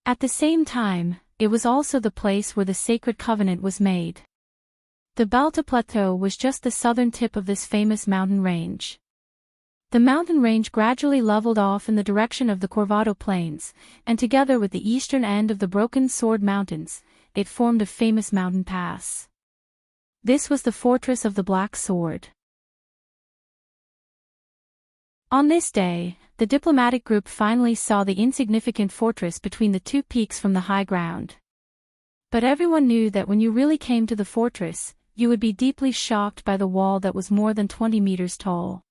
At the same time, it was also the place where the Sacred Covenant was made. The Balta Plateau was just the southern tip of this famous mountain range. The mountain range gradually leveled off in the direction of the Corvado Plains, and together with the eastern end of the Broken Sword Mountains, it formed a famous mountain pass. This was the fortress of the Black Sword. On this day, the diplomatic group finally saw the insignificant fortress between the two peaks from the high ground. But everyone knew that when you really came to the fortress, you would be deeply shocked by the wall that was more than 20 meters tall.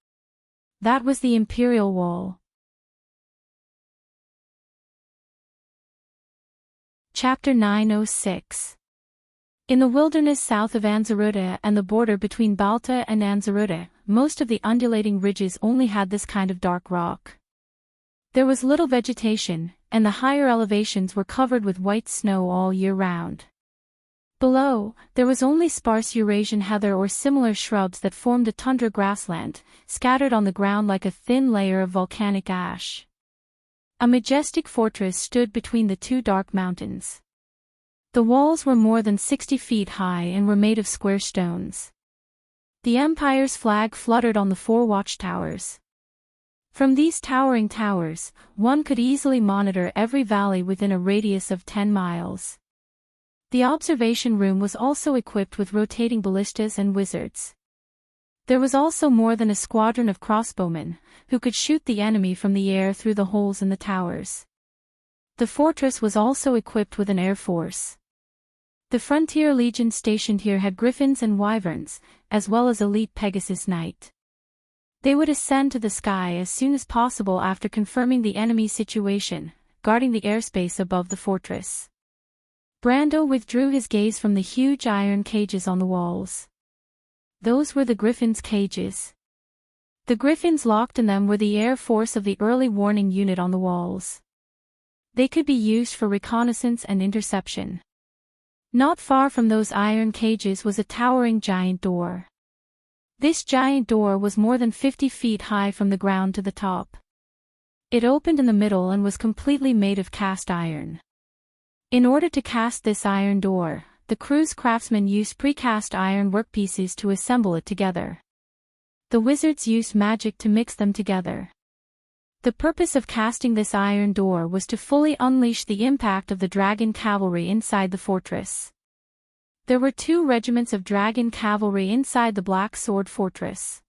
That was the Imperial Wall. Chapter 906. In the wilderness south of Anzaruta and the border between Balta and Anzaruta, most of the undulating ridges only had this kind of dark rock. There was little vegetation, and the higher elevations were covered with white snow all year round. Below, there was only sparse Eurasian heather or similar shrubs that formed a tundra grassland, scattered on the ground like a thin layer of volcanic ash. A majestic fortress stood between the two dark mountains. The walls were more than 60 feet high and were made of square stones. The empire's flag fluttered on the 4 watchtowers. From these towering towers, one could easily monitor every valley within a radius of 10 miles. The observation room was also equipped with rotating ballistas and wizards. There was also more than a squadron of crossbowmen, who could shoot the enemy from the air through the holes in the towers. The fortress was also equipped with an air force. The Frontier Legion stationed here had griffins and wyverns, as well as elite Pegasus Knight. They would ascend to the sky as soon as possible after confirming the enemy's situation, guarding the airspace above the fortress. Brando withdrew his gaze from the huge iron cages on the walls. Those were the Griffins' cages. The Griffins locked in them were the air force of the early warning unit on the walls. They could be used for reconnaissance and interception. Not far from those iron cages was a towering giant door. This giant door was more than 50 feet high from the ground to the top. It opened in the middle and was completely made of cast iron. In order to cast this iron door, the crew's craftsmen used precast iron workpieces to assemble it together. The wizards used magic to mix them together. The purpose of casting this iron door was to fully unleash the impact of the dragon cavalry inside the fortress. There were 2 regiments of dragon cavalry inside the Black Sword Fortress.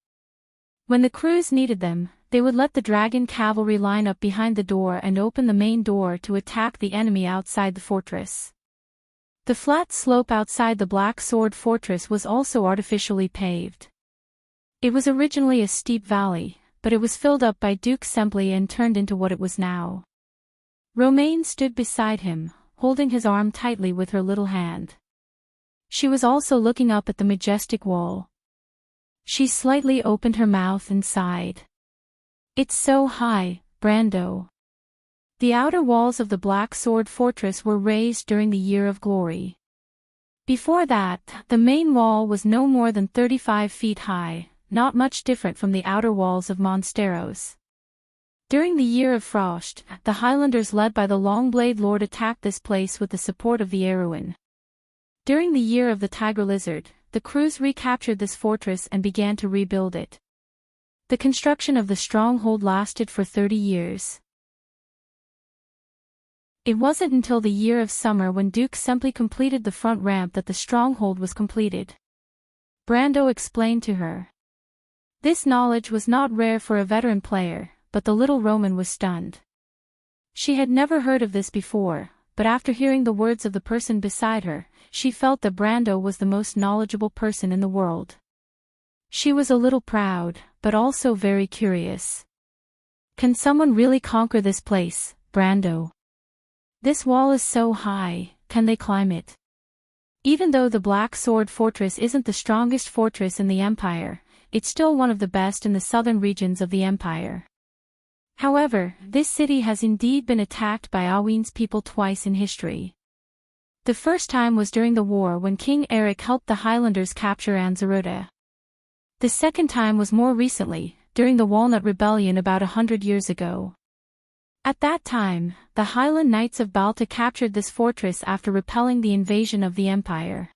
When the crews needed them, they would let the dragon cavalry line up behind the door and open the main door to attack the enemy outside the fortress. The flat slope outside the Black Sword Fortress was also artificially paved. It was originally a steep valley, but it was filled up by Duke Semple and turned into what it was now. Romaine stood beside him, holding his arm tightly with her little hand. She was also looking up at the majestic wall. She slightly opened her mouth and sighed. "It's so high, Brando." The outer walls of the Black Sword Fortress were raised during the Year of Glory. Before that, the main wall was no more than 35 feet high, not much different from the outer walls of Monsteros. During the Year of Frost, the Highlanders led by the Longblade Lord attacked this place with the support of the Erewhon. During the Year of the Tiger Lizard, the crews recaptured this fortress and began to rebuild it. The construction of the stronghold lasted for 30 years. It wasn't until the Year of Summer when Duke Semple completed the front ramp that the stronghold was completed. Brando explained to her. This knowledge was not rare for a veteran player, but the little Roman was stunned. She had never heard of this before, but after hearing the words of the person beside her, she felt that Brando was the most knowledgeable person in the world. She was a little proud, but also very curious. "Can someone really conquer this place, Brando? This wall is so high, can they climb it?" Even though the Black Sword Fortress isn't the strongest fortress in the Empire, it's still one of the best in the southern regions of the Empire. However, this city has indeed been attacked by Awin's people twice in history. The first time was during the war when King Eric helped the Highlanders capture Anzaruta. The second time was more recently, during the Walnut Rebellion about 100 years ago. At that time, the Highland Knights of Balta captured this fortress after repelling the invasion of the Empire.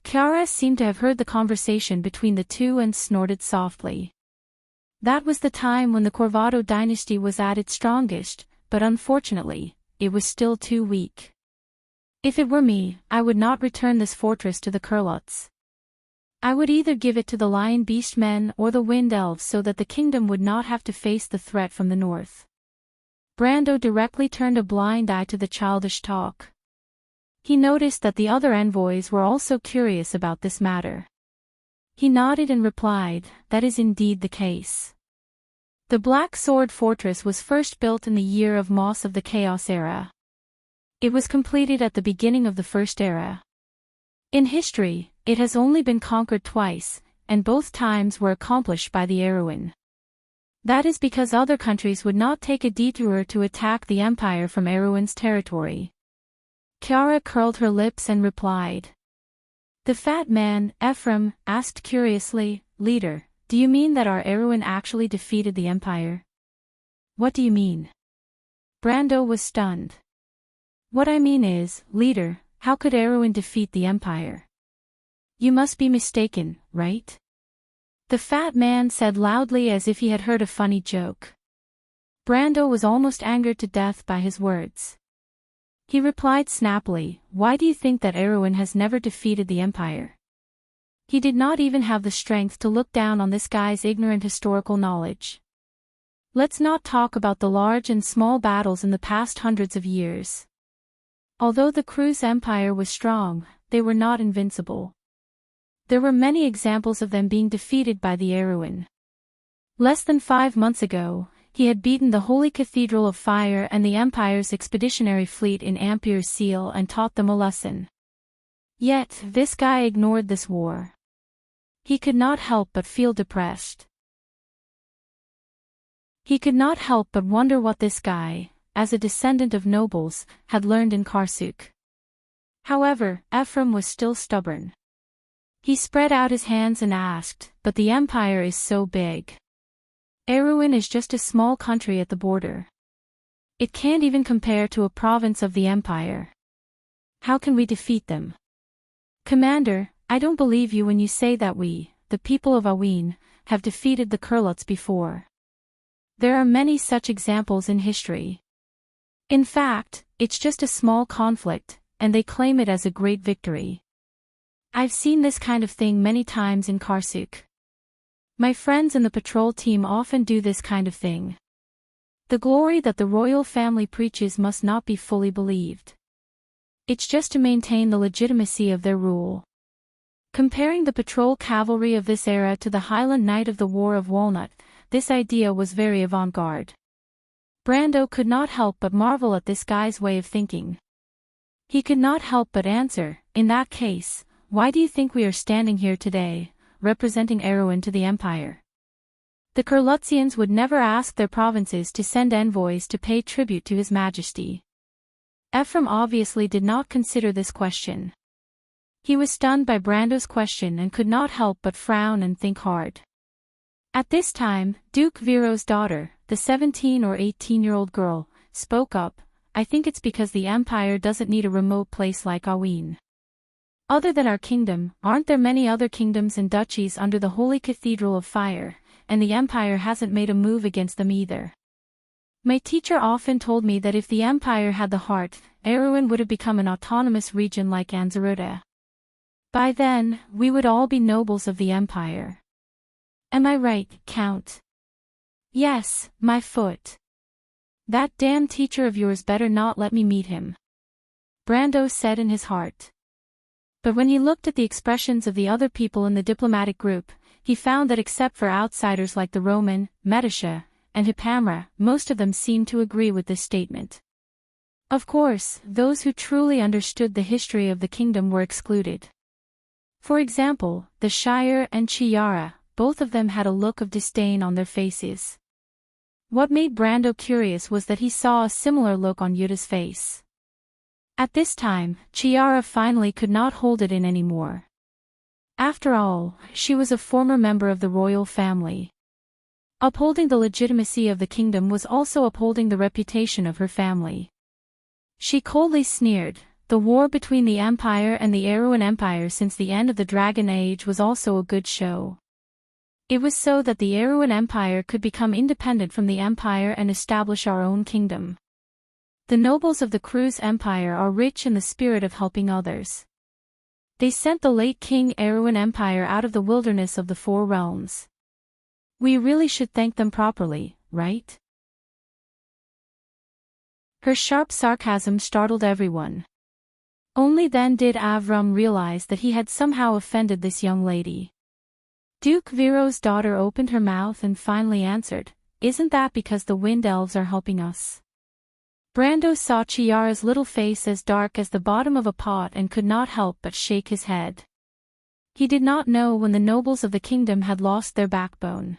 Chiara seemed to have heard the conversation between the two and snorted softly. That was the time when the Corvado dynasty was at its strongest, but unfortunately, it was still too weak. If it were me, I would not return this fortress to the Curlots. I would either give it to the Lion Beast men or the Wind Elves so that the kingdom would not have to face the threat from the north. Brando directly turned a blind eye to the childish talk. He noticed that the other envoys were also curious about this matter. He nodded and replied, "That is indeed the case." The Black Sword Fortress was first built in the Year of Moss of the Chaos Era. It was completed at the beginning of the First Era. In history, it has only been conquered twice, and both times were accomplished by the Erewhon. That is because other countries would not take a detour to attack the Empire from Erewhon's territory. Chiara curled her lips and replied. The fat man, Ephraim, asked curiously, "Leader, do you mean that our Erewhon actually defeated the Empire?" "What do you mean?" Brando was stunned. "What I mean is, Leader, how could Erewhon defeat the Empire?" "You must be mistaken, right?" the fat man said loudly as if he had heard a funny joke. Brando was almost angered to death by his words. He replied snappily, "Why do you think that Erewhon has never defeated the Empire?" He did not even have the strength to look down on this guy's ignorant historical knowledge. Let's not talk about the large and small battles in the past hundreds of years. Although the Cruz Empire was strong, they were not invincible. There were many examples of them being defeated by the Erewhon. Less than 5 months ago, he had beaten the Holy Cathedral of Fire and the Empire's expeditionary fleet in Ampere Seal and taught them a lesson. Yet, this guy ignored this war. He could not help but feel depressed. He could not help but wonder what this guy, as a descendant of nobles, had learned in Karsuk. However, Ephraim was still stubborn. He spread out his hands and asked, "But the Empire is so big. Erewhon is just a small country at the border. It can't even compare to a province of the empire. How can we defeat them? Commander, I don't believe you when you say that we, the people of Aween, have defeated the Kurlots before. There are many such examples in history. In fact, it's just a small conflict, and they claim it as a great victory. I've seen this kind of thing many times in Karsuk. My friends in the patrol team often do this kind of thing. The glory that the royal family preaches must not be fully believed. It's just to maintain the legitimacy of their rule. Comparing the patrol cavalry of this era to the Highland Knight of the War of Walnut, this idea was very avant-garde. Brando could not help but marvel at this guy's way of thinking. He could not help but answer, in that case, why do you think we are standing here today, representing Erewhon to the Empire? The Kurlotzians would never ask their provinces to send envoys to pay tribute to His Majesty. Ephraim obviously did not consider this question. He was stunned by Brando's question and could not help but frown and think hard. At this time, Duke Viro's daughter, the 17 or 18-year-old girl, spoke up, I think it's because the Empire doesn't need a remote place like Aween. Other than our kingdom, aren't there many other kingdoms and duchies under the Holy Cathedral of Fire, and the Empire hasn't made a move against them either. My teacher often told me that if the Empire had the heart, Erewhon would have become an autonomous region like Anzaruda. By then, we would all be nobles of the Empire. Am I right, Count? Yes, my foot. That damn teacher of yours better not let me meet him. Brando said in his heart. But when he looked at the expressions of the other people in the diplomatic group, he found that except for outsiders like the Roman, Metasha, and Hippamra, most of them seemed to agree with this statement. Of course, those who truly understood the history of the kingdom were excluded. For example, the Shire and Chiara, both of them had a look of disdain on their faces. What made Brando curious was that he saw a similar look on Yuta's face. At this time, Chiara finally could not hold it in anymore. After all, she was a former member of the royal family. Upholding the legitimacy of the kingdom was also upholding the reputation of her family. She coldly sneered, the war between the Empire and the Erewhon Empire since the end of the Dragon Age was also a good show. It was so that the Erewhon Empire could become independent from the Empire and establish our own kingdom. The nobles of the Cruz Empire are rich in the spirit of helping others. They sent the late King Erewhon Empire out of the wilderness of the Four Realms. We really should thank them properly, right? Her sharp sarcasm startled everyone. Only then did Avram realize that he had somehow offended this young lady. Duke Viro's daughter opened her mouth and finally answered, isn't that because the wind elves are helping us? Brando saw Chiara's little face as dark as the bottom of a pot and could not help but shake his head. He did not know when the nobles of the kingdom had lost their backbone.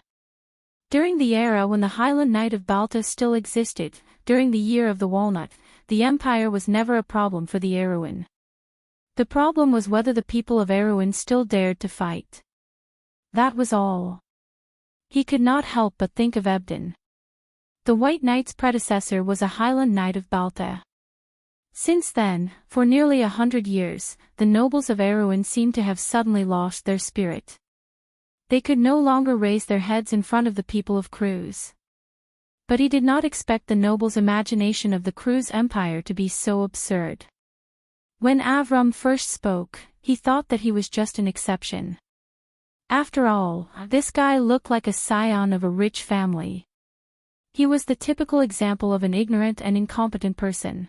During the era when the Highland Knight of Balta still existed, during the year of the Walnut, the Empire was never a problem for the Erewhon. The problem was whether the people of Erewhon still dared to fight. That was all. He could not help but think of Ebden. The White Knight's predecessor was a Highland Knight of Balta. Since then, for nearly 100 years, the nobles of Erewhon seemed to have suddenly lost their spirit. They could no longer raise their heads in front of the people of Cruz. But he did not expect the nobles' imagination of the Cruz Empire to be so absurd. When Avram first spoke, he thought that he was just an exception. After all, this guy looked like a scion of a rich family. He was the typical example of an ignorant and incompetent person.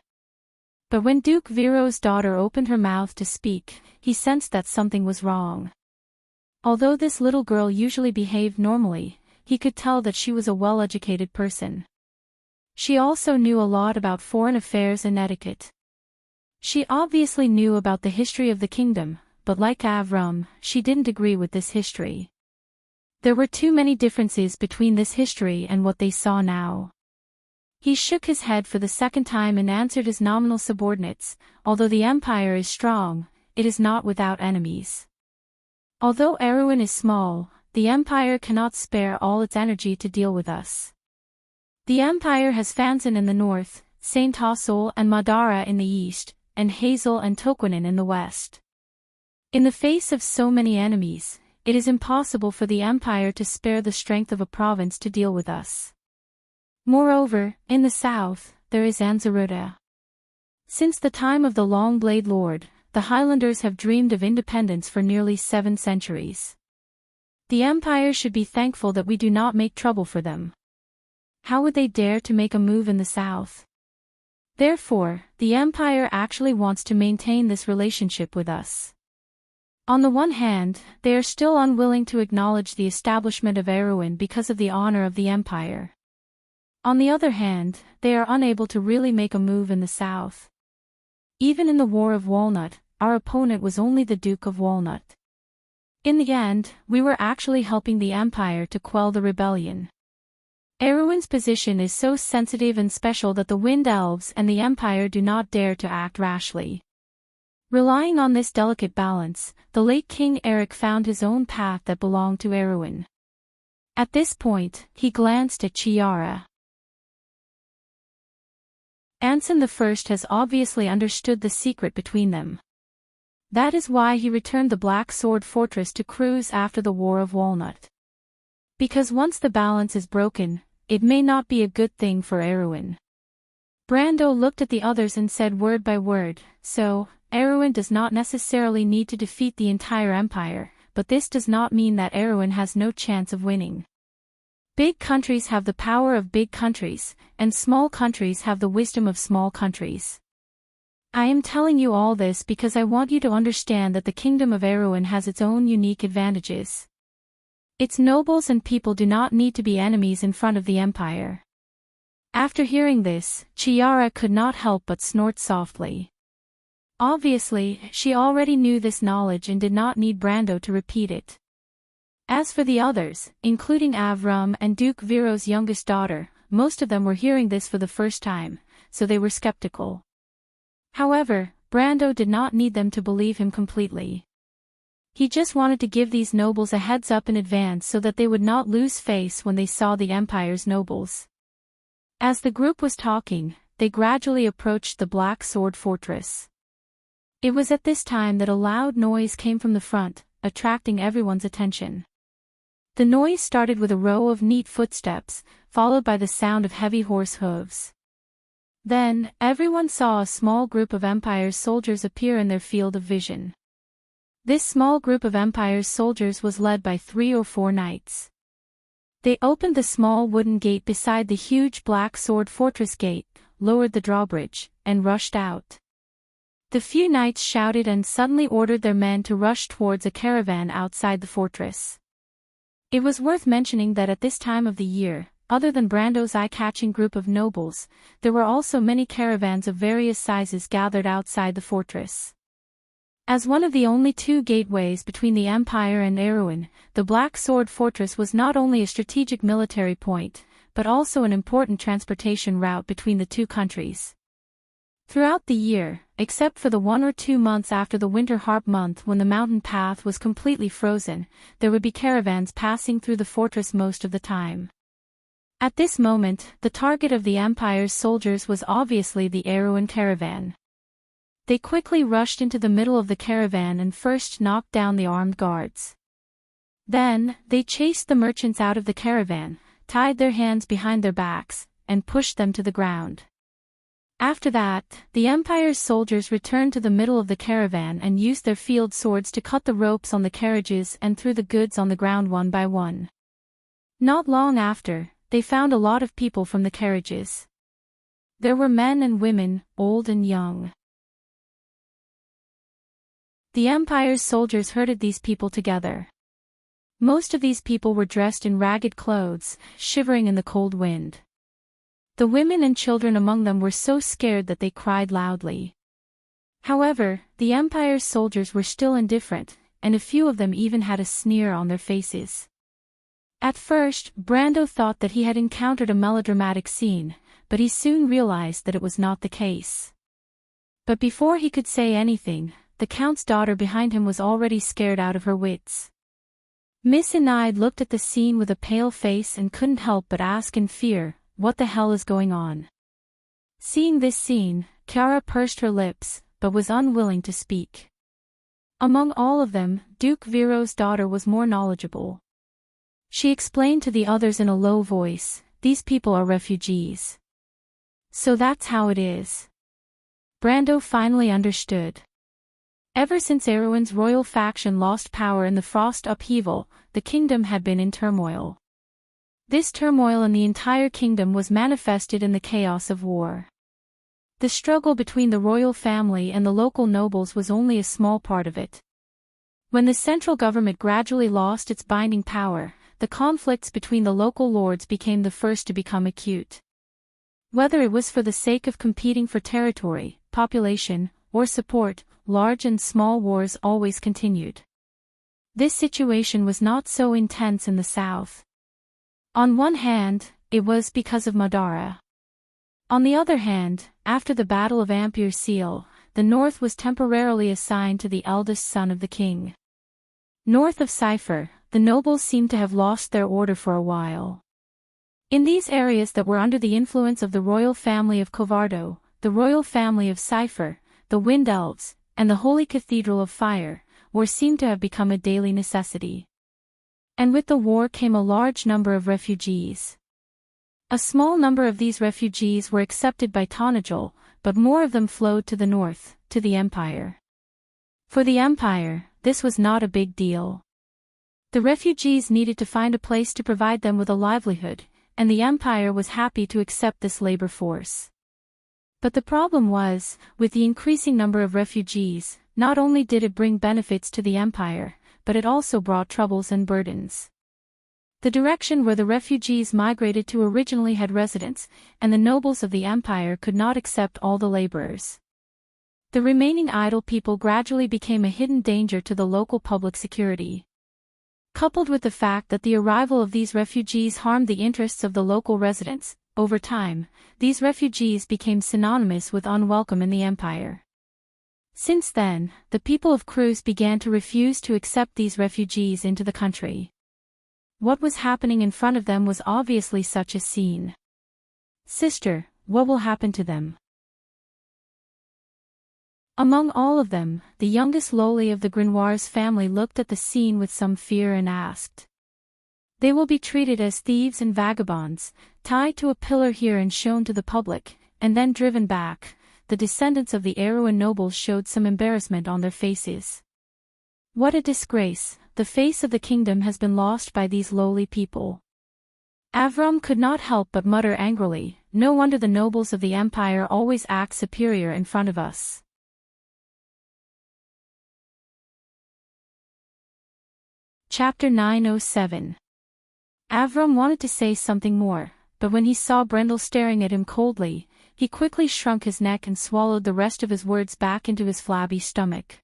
But when Duke Viro's daughter opened her mouth to speak, he sensed that something was wrong. Although this little girl usually behaved normally, he could tell that she was a well-educated person. She also knew a lot about foreign affairs and etiquette. She obviously knew about the history of the kingdom, but like Avram, she didn't agree with this history. There were too many differences between this history and what they saw now. He shook his head for the second time and answered his nominal subordinates, although the Empire is strong, it is not without enemies. Although Erewhon is small, the Empire cannot spare all its energy to deal with us. The empire has Fanzan in the north, Saint Hassel and Madara in the east, and Hazel and Toquinen in the west. In the face of so many enemies, it is impossible for the empire to spare the strength of a province to deal with us. Moreover, in the south, there is Anzaruda. Since the time of the Long-Blade Lord, the Highlanders have dreamed of independence for nearly 7 centuries. The empire should be thankful that we do not make trouble for them. How would they dare to make a move in the south? Therefore, the empire actually wants to maintain this relationship with us. On the one hand, they are still unwilling to acknowledge the establishment of Erewhon because of the honor of the empire. On the other hand, they are unable to really make a move in the south. Even in the War of Walnut, our opponent was only the Duke of Walnut. In the end, we were actually helping the empire to quell the rebellion. Erewhon's position is so sensitive and special that the Wind Elves and the empire do not dare to act rashly. Relying on this delicate balance, the late King Eric found his own path that belonged to Erewhon. At this point, he glanced at Chiara. Anson I has obviously understood the secret between them. That is why he returned the Black Sword Fortress to Cruz after the War of Walnut. Because once the balance is broken, it may not be a good thing for Erewhon. Brando looked at the others and said word by word, so, Erewhon does not necessarily need to defeat the entire empire, but this does not mean that Erewhon has no chance of winning. Big countries have the power of big countries, and small countries have the wisdom of small countries. I am telling you all this because I want you to understand that the kingdom of Erewhon has its own unique advantages. Its nobles and people do not need to be enemies in front of the empire. After hearing this, Chiara could not help but snort softly. Obviously, she already knew this knowledge and did not need Brando to repeat it. As for the others, including Avram and Duke Viro's youngest daughter, most of them were hearing this for the first time, so they were skeptical. However, Brando did not need them to believe him completely. He just wanted to give these nobles a heads up in advance so that they would not lose face when they saw the empire's nobles. As the group was talking, they gradually approached the Black Sword Fortress. It was at this time that a loud noise came from the front, attracting everyone's attention. The noise started with a row of neat footsteps, followed by the sound of heavy horse hooves. Then, everyone saw a small group of Empire's soldiers appear in their field of vision. This small group of Empire's soldiers was led by 3 or 4 knights. They opened the small wooden gate beside the huge Black Sword Fortress gate, lowered the drawbridge, and rushed out. The few knights shouted and suddenly ordered their men to rush towards a caravan outside the fortress. It was worth mentioning that at this time of the year, other than Brando's eye-catching group of nobles, there were also many caravans of various sizes gathered outside the fortress. As one of the only 2 gateways between the Empire and Erewhon, the Black Sword Fortress was not only a strategic military point, but also an important transportation route between the 2 countries. Throughout the year, except for the 1 or 2 months after the winter harp month when the mountain path was completely frozen, there would be caravans passing through the fortress most of the time. At this moment, the target of the Empire's soldiers was obviously the Erewhon caravan. They quickly rushed into the middle of the caravan and first knocked down the armed guards. Then, they chased the merchants out of the caravan, tied their hands behind their backs, and pushed them to the ground. After that, the Empire's soldiers returned to the middle of the caravan and used their field swords to cut the ropes on the carriages and threw the goods on the ground one by one. Not long after, they found a lot of people from the carriages. There were men and women, old and young. The Empire's soldiers herded these people together. Most of these people were dressed in ragged clothes, shivering in the cold wind. The women and children among them were so scared that they cried loudly. However, the Empire's soldiers were still indifferent, and a few of them even had a sneer on their faces. At first, Brando thought that he had encountered a melodramatic scene, but he soon realized that it was not the case. But before he could say anything, the Count's daughter behind him was already scared out of her wits. Miss Enide looked at the scene with a pale face and couldn't help but ask in fear, what the hell is going on? Seeing this scene, Chiara pursed her lips, but was unwilling to speak. Among all of them, Duke Viro's daughter was more knowledgeable. She explained to the others in a low voice, "These people are refugees." "So that's how it is." Brando finally understood. Ever since Erwin's royal faction lost power in the Frost upheaval, the kingdom had been in turmoil. This turmoil in the entire kingdom was manifested in the chaos of war. The struggle between the royal family and the local nobles was only a small part of it. When the central government gradually lost its binding power, the conflicts between the local lords became the first to become acute. Whether it was for the sake of competing for territory, population, or support, large and small wars always continued. This situation was not so intense in the south. On one hand, it was because of Madara. On the other hand, after the Battle of Ampere Seal, the north was temporarily assigned to the eldest son of the king. North of Cypher, the nobles seemed to have lost their order for a while. In these areas that were under the influence of the royal family of Kovardo, the royal family of Cypher, the Wind Elves, and the Holy Cathedral of Fire, war seemed to have become a daily necessity. And with the war came a large number of refugees. A small number of these refugees were accepted by Tonajol, but more of them flowed to the north, to the Empire. For the Empire, this was not a big deal. The refugees needed to find a place to provide them with a livelihood, and the Empire was happy to accept this labor force. But the problem was, with the increasing number of refugees, not only did it bring benefits to the Empire, but it also brought troubles and burdens. The direction where the refugees migrated to originally had residents, and the nobles of the empire could not accept all the laborers. The remaining idle people gradually became a hidden danger to the local public security. Coupled with the fact that the arrival of these refugees harmed the interests of the local residents, over time, these refugees became synonymous with unwelcome in the empire. Since then, the people of Cruz began to refuse to accept these refugees into the country. What was happening in front of them was obviously such a scene. "Sister, what will happen to them?" Among all of them, the youngest Loli of the Grenoir's family looked at the scene with some fear and asked. "They will be treated as thieves and vagabonds, tied to a pillar here and shown to the public, and then driven back." The descendants of the Erewhon nobles showed some embarrassment on their faces. What a disgrace, the face of the kingdom has been lost by these lowly people. Avram could not help but mutter angrily, "No wonder the nobles of the empire always act superior in front of us." Chapter 907. Avram wanted to say something more, but when he saw Brendel staring at him coldly, he quickly shrunk his neck and swallowed the rest of his words back into his flabby stomach.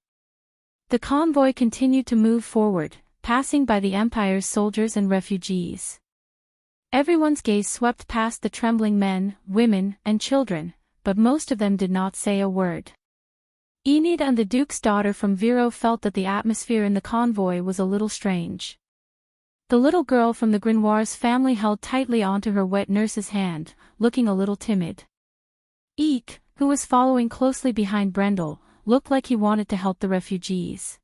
The convoy continued to move forward, passing by the Empire's soldiers and refugees. Everyone's gaze swept past the trembling men, women, and children, but most of them did not say a word. Enid and the Duke's daughter from Viro felt that the atmosphere in the convoy was a little strange. The little girl from the Grenoir's family held tightly onto her wet nurse's hand, looking a little timid. Eek, who was following closely behind Brendel, looked like he wanted to help the refugees.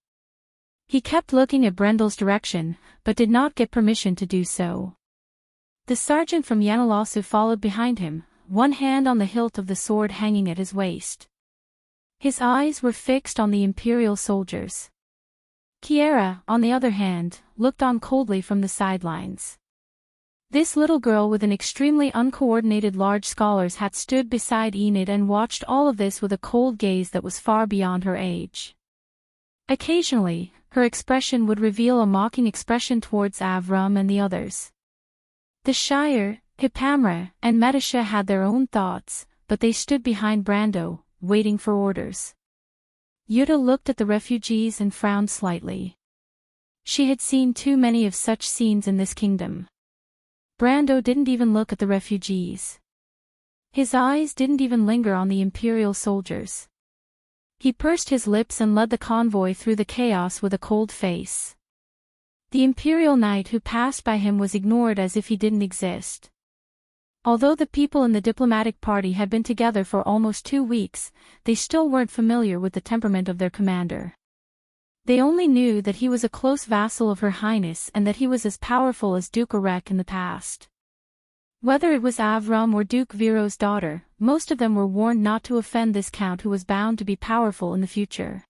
He kept looking at Brendel's direction, but did not get permission to do so. The sergeant from Yanalasu followed behind him, one hand on the hilt of the sword hanging at his waist. His eyes were fixed on the imperial soldiers. Kiera, on the other hand, looked on coldly from the sidelines. This little girl with an extremely uncoordinated large scholar's hat stood beside Enid and watched all of this with a cold gaze that was far beyond her age. Occasionally, her expression would reveal a mocking expression towards Avram and the others. The Shire, Hippamra, and Metasha had their own thoughts, but they stood behind Brando, waiting for orders. Yuta looked at the refugees and frowned slightly. She had seen too many of such scenes in this kingdom. Brando didn't even look at the refugees. His eyes didn't even linger on the imperial soldiers. He pursed his lips and led the convoy through the chaos with a cold face. The imperial knight who passed by him was ignored as if he didn't exist. Although the people in the diplomatic party had been together for almost 2 weeks, they still weren't familiar with the temperament of their commander. They only knew that he was a close vassal of Her Highness and that he was as powerful as Duke Erek in the past. Whether it was Avram or Duke Viro's daughter, most of them were warned not to offend this count who was bound to be powerful in the future.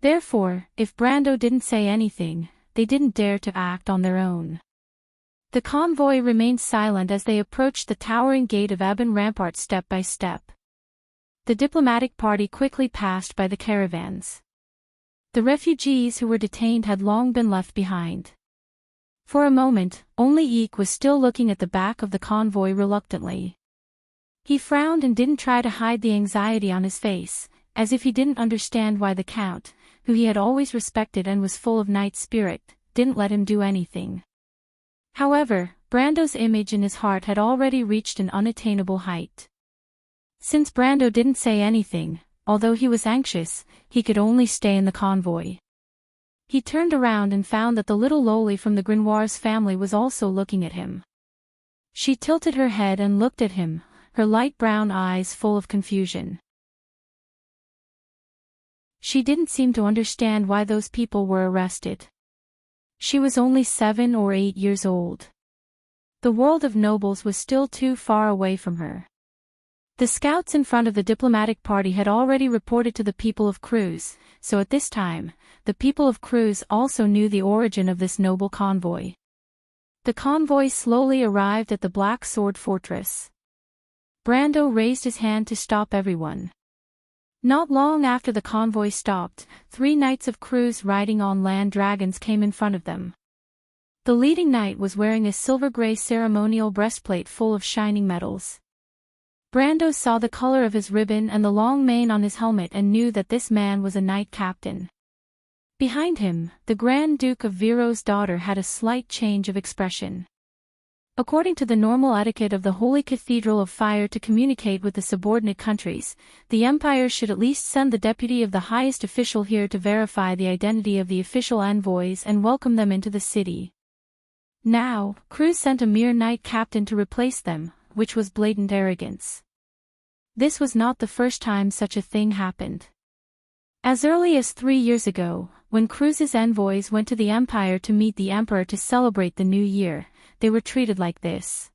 Therefore, if Brando didn't say anything, they didn't dare to act on their own. The convoy remained silent as they approached the towering gate of Ebon Rampart step by step. The diplomatic party quickly passed by the caravans. The refugees who were detained had long been left behind. For a moment, only Eek was still looking at the back of the convoy reluctantly. He frowned and didn't try to hide the anxiety on his face, as if he didn't understand why the Count, who he had always respected and was full of knight spirit, didn't let him do anything. However, Brando's image in his heart had already reached an unattainable height. Since Brando didn't say anything, although he was anxious, he could only stay in the convoy. He turned around and found that the little Loli from the Grenoir's family was also looking at him. She tilted her head and looked at him, her light brown eyes full of confusion. She didn't seem to understand why those people were arrested. She was only 7 or 8 years old. The world of nobles was still too far away from her. The scouts in front of the diplomatic party had already reported to the people of Cruz, so at this time, the people of Cruz also knew the origin of this noble convoy. The convoy slowly arrived at the Black Sword Fortress. Brando raised his hand to stop everyone. Not long after the convoy stopped, 3 knights of Cruz riding on land dragons came in front of them. The leading knight was wearing a silver-gray ceremonial breastplate full of shining metals. Brando saw the color of his ribbon and the long mane on his helmet and knew that this man was a knight captain. Behind him, the Grand Duke of Viro's daughter had a slight change of expression. According to the normal etiquette of the Holy Cathedral of Fire to communicate with the subordinate countries, the Empire should at least send the deputy of the highest official here to verify the identity of the official envoys and welcome them into the city. Now, Cruz sent a mere knight captain to replace them, which was blatant arrogance. This was not the first time such a thing happened. As early as 3 years ago, when Cruz's envoys went to the Empire to meet the Emperor to celebrate the new year, they were treated like this.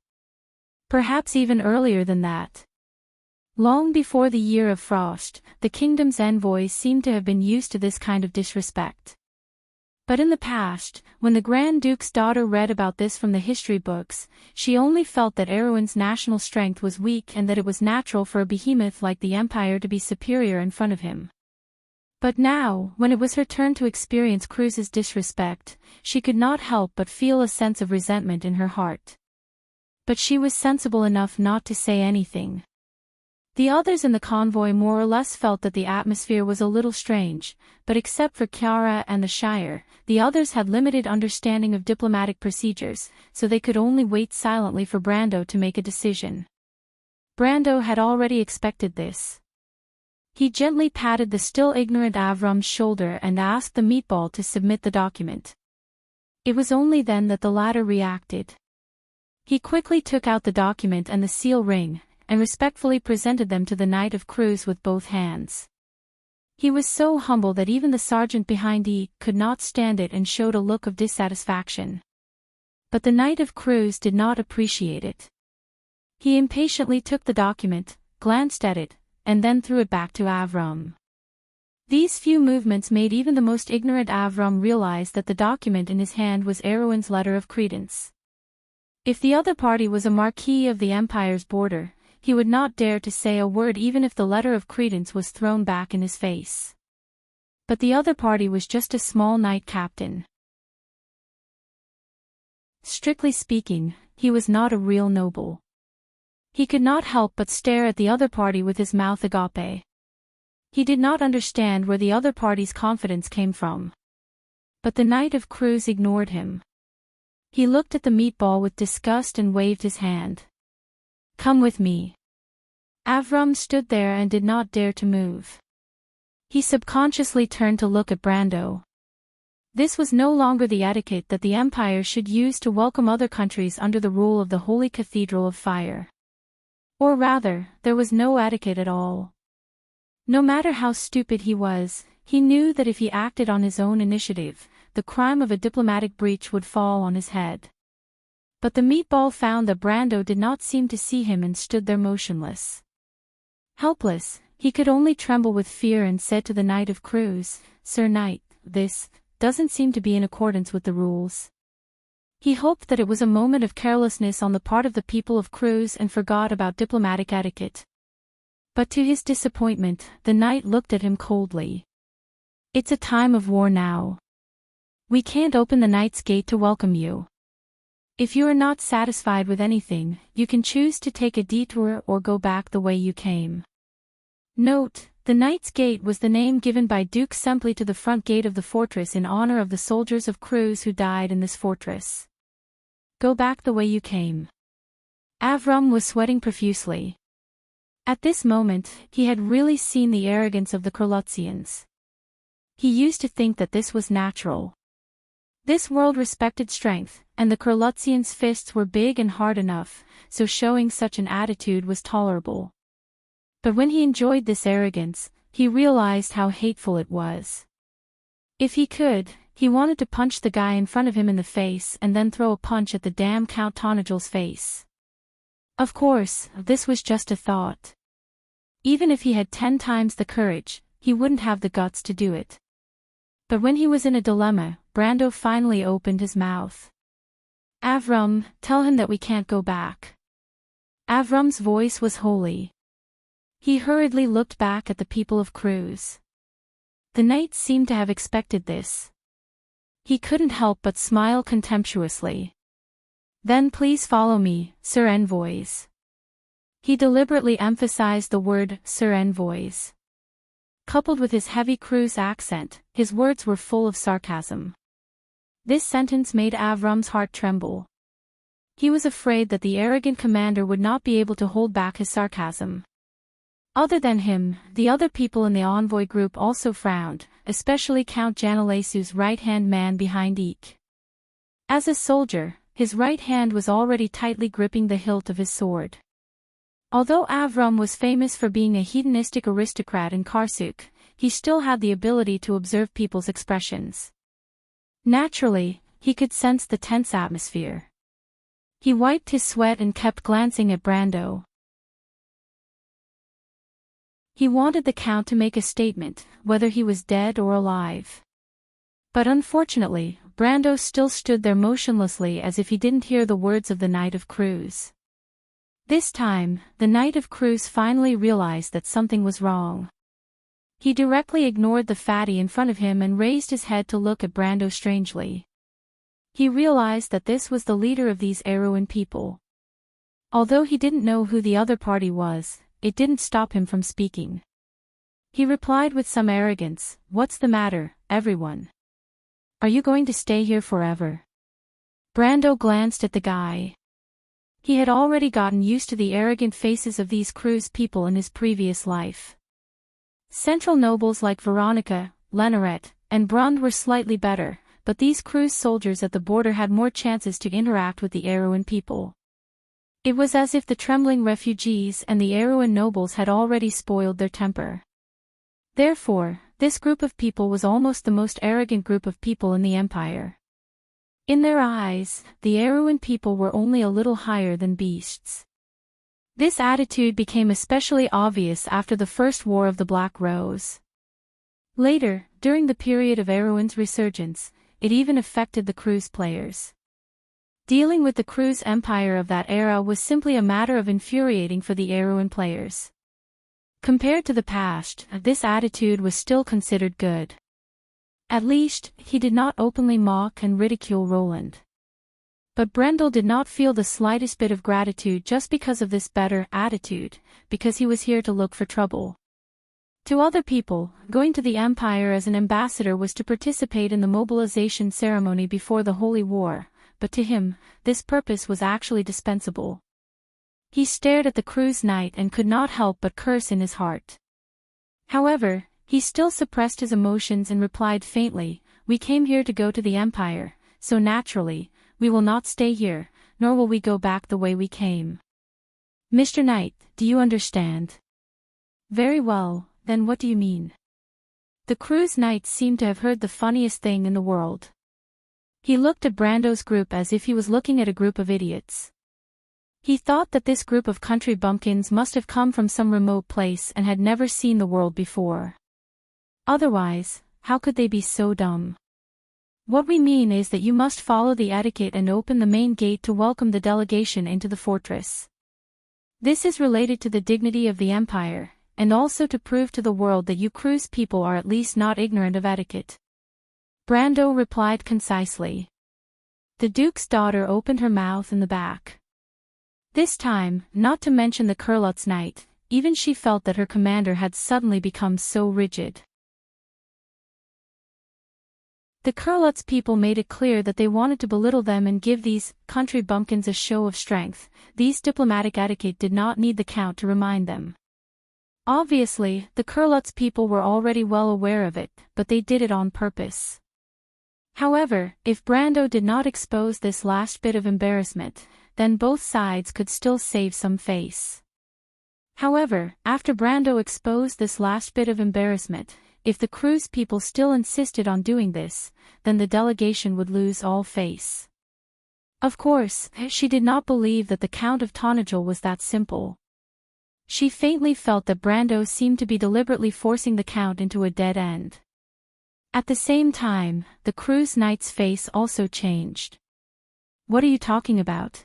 Perhaps even earlier than that. Long before the Year of Frost, the kingdom's envoys seemed to have been used to this kind of disrespect. But in the past, when the Grand Duke's daughter read about this from the history books, she only felt that Erewhon's national strength was weak and that it was natural for a behemoth like the Empire to be superior in front of him. But now, when it was her turn to experience Cruz's disrespect, she could not help but feel a sense of resentment in her heart. But she was sensible enough not to say anything. The others in the convoy more or less felt that the atmosphere was a little strange, but except for Chiara and the Shire, the others had limited understanding of diplomatic procedures, so they could only wait silently for Brando to make a decision. Brando had already expected this. He gently patted the still ignorant Avram's shoulder and asked the meatball to submit the document. It was only then that the latter reacted. He quickly took out the document and the seal ring, and respectfully presented them to the Knight of Cruz with both hands. He was so humble that even the sergeant behind E could not stand it and showed a look of dissatisfaction. But the Knight of Cruz did not appreciate it. He impatiently took the document, glanced at it, and then threw it back to Avram. These few movements made even the most ignorant Avram realize that the document in his hand was Erewhon's letter of credence. If the other party was a marquis of the Empire's border, he would not dare to say a word even if the letter of credence was thrown back in his face. But the other party was just a small knight captain. Strictly speaking, he was not a real noble. He could not help but stare at the other party with his mouth agape. He did not understand where the other party's confidence came from. But the Knight of Cruz ignored him. He looked at the meatball with disgust and waved his hand. "Come with me." Avram stood there and did not dare to move. He subconsciously turned to look at Brando. This was no longer the etiquette that the Empire should use to welcome other countries under the rule of the Holy Cathedral of Fire. Or rather, there was no etiquette at all. No matter how stupid he was, he knew that if he acted on his own initiative, the crime of a diplomatic breach would fall on his head. But the meatball found that Brando did not seem to see him and stood there motionless. Helpless, he could only tremble with fear and said to the Knight of Cruz, "Sir Knight, this doesn't seem to be in accordance with the rules." He hoped that it was a moment of carelessness on the part of the people of Cruz and forgot about diplomatic etiquette. But to his disappointment, the knight looked at him coldly. "It's a time of war now. We can't open the Knight's Gate to welcome you. If you are not satisfied with anything, you can choose to take a detour or go back the way you came." Note: the Knight's Gate was the name given by Duke Semple to the front gate of the fortress in honor of the soldiers of Cruz who died in this fortress. Go back the way you came. Avram was sweating profusely. At this moment, he had really seen the arrogance of the Krolutzians. He used to think that this was natural. This world respected strength, and the Krolutzians' fists were big and hard enough, so showing such an attitude was tolerable. But when he enjoyed this arrogance, he realized how hateful it was. If he could, he wanted to punch the guy in front of him in the face and then throw a punch at the damn Count Tonigel's face. Of course, this was just a thought. Even if he had 10 times the courage, he wouldn't have the guts to do it. But when he was in a dilemma, Brando finally opened his mouth. "Avram, tell him that we can't go back." Avram's voice was holy. He hurriedly looked back at the people of Cruz. The knight seemed to have expected this. He couldn't help but smile contemptuously. "Then please follow me, Sir Envoys." He deliberately emphasized the word, Sir Envoys. Coupled with his heavy Cruz accent, his words were full of sarcasm. This sentence made Avram's heart tremble. He was afraid that the arrogant commander would not be able to hold back his sarcasm. Other than him, the other people in the envoy group also frowned, especially Count Janalesu's right-hand man behind Eek. As a soldier, his right hand was already tightly gripping the hilt of his sword. Although Avram was famous for being a hedonistic aristocrat in Karsuk, he still had the ability to observe people's expressions. Naturally, he could sense the tense atmosphere. He wiped his sweat and kept glancing at Brando. He wanted the Count to make a statement, whether he was dead or alive. But unfortunately, Brando still stood there motionlessly as if he didn't hear the words of the Knight of Cruz. This time, the Knight of Cruz finally realized that something was wrong. He directly ignored the fatty in front of him and raised his head to look at Brando strangely. He realized that this was the leader of these Aruan people. Although he didn't know who the other party was, it didn't stop him from speaking. He replied with some arrogance, "What's the matter, everyone? Are you going to stay here forever?" Brando glanced at the guy. He had already gotten used to the arrogant faces of these Cruz people in his previous life. Central nobles like Veronica, Lenoret, and Brund were slightly better, but these Cruz soldiers at the border had more chances to interact with the Aruan people. It was as if the trembling refugees and the Aruan nobles had already spoiled their temper. Therefore, this group of people was almost the most arrogant group of people in the empire. In their eyes, the Aruan people were only a little higher than beasts. This attitude became especially obvious after the First War of the Black Rose. Later, during the period of Aruan's resurgence, it even affected the Cruz players. Dealing with the Cruz Empire of that era was simply a matter of infuriating for the Aruan players. Compared to the past, this attitude was still considered good. At least, he did not openly mock and ridicule Roland. But Brendel did not feel the slightest bit of gratitude just because of this better attitude, because he was here to look for trouble. To other people, going to the Empire as an ambassador was to participate in the mobilization ceremony before the Holy War, but to him, this purpose was actually dispensable. He stared at the Cruz knight and could not help but curse in his heart. However, he still suppressed his emotions and replied faintly, We came here to go to the Empire, so naturally, we will not stay here, nor will we go back the way we came. Mr. Knight, do you understand? Very well, then what do you mean? The cruise knight seemed to have heard the funniest thing in the world. He looked at Brando's group as if he was looking at a group of idiots. He thought that this group of country bumpkins must have come from some remote place and had never seen the world before. Otherwise, how could they be so dumb? What we mean is that you must follow the etiquette and open the main gate to welcome the delegation into the fortress. This is related to the dignity of the Empire, and also to prove to the world that you cruise people are at least not ignorant of etiquette. Brando replied concisely. The Duke's daughter opened her mouth in the back. This time, not to mention the Curlutz Knight, even she felt that her commander had suddenly become so rigid. The Curlutz people made it clear that they wanted to belittle them and give these country bumpkins a show of strength. These diplomatic etiquette did not need the Count to remind them. Obviously, the Curlutz people were already well aware of it, but they did it on purpose. However, if Brando did not expose this last bit of embarrassment, then both sides could still save some face. However, after Brando exposed this last bit of embarrassment, if the cruise people still insisted on doing this, then the delegation would lose all face. Of course, she did not believe that the Count of Tonnagel was that simple. She faintly felt that Brando seemed to be deliberately forcing the Count into a dead end. At the same time, the cruise knight's face also changed. What are you talking about?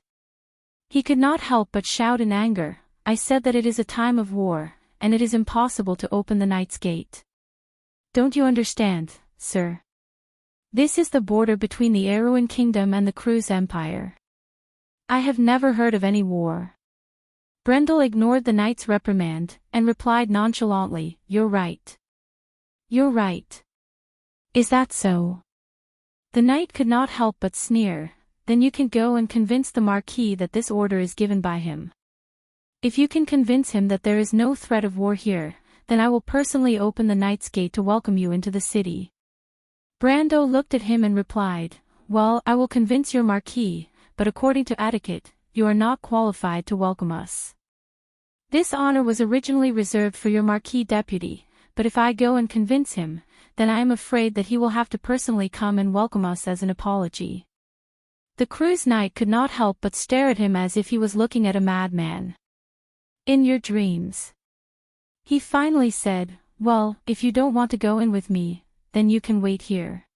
He could not help but shout in anger. I said that it is a time of war, and it is impossible to open the Knight's Gate. Don't you understand, sir? This is the border between the Erewhon Kingdom and the Cruise Empire. I have never heard of any war. Brendel ignored the knight's reprimand, and replied nonchalantly, You're right. You're right. Is that so? The knight could not help but sneer. Then you can go and convince the Marquis that this order is given by him. If you can convince him that there is no threat of war here, then I will personally open the Knight's Gate to welcome you into the city. Brando looked at him and replied, Well, I will convince your Marquis, but according to etiquette, you are not qualified to welcome us. This honor was originally reserved for your Marquis deputy, but if I go and convince him, then I am afraid that he will have to personally come and welcome us as an apology. The cruise knight could not help but stare at him as if he was looking at a madman. In your dreams. He finally said, Well, if you don't want to go in with me, then you can wait here.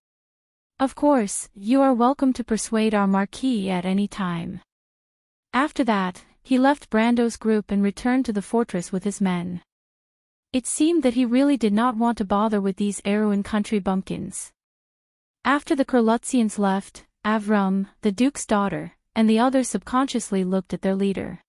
Of course, you are welcome to persuade our Marquis at any time. After that, he left Brando's group and returned to the fortress with his men. It seemed that he really did not want to bother with these Erewhon country bumpkins. After the Curlutzians left, Avram, the Duke's daughter, and the others subconsciously looked at their leader.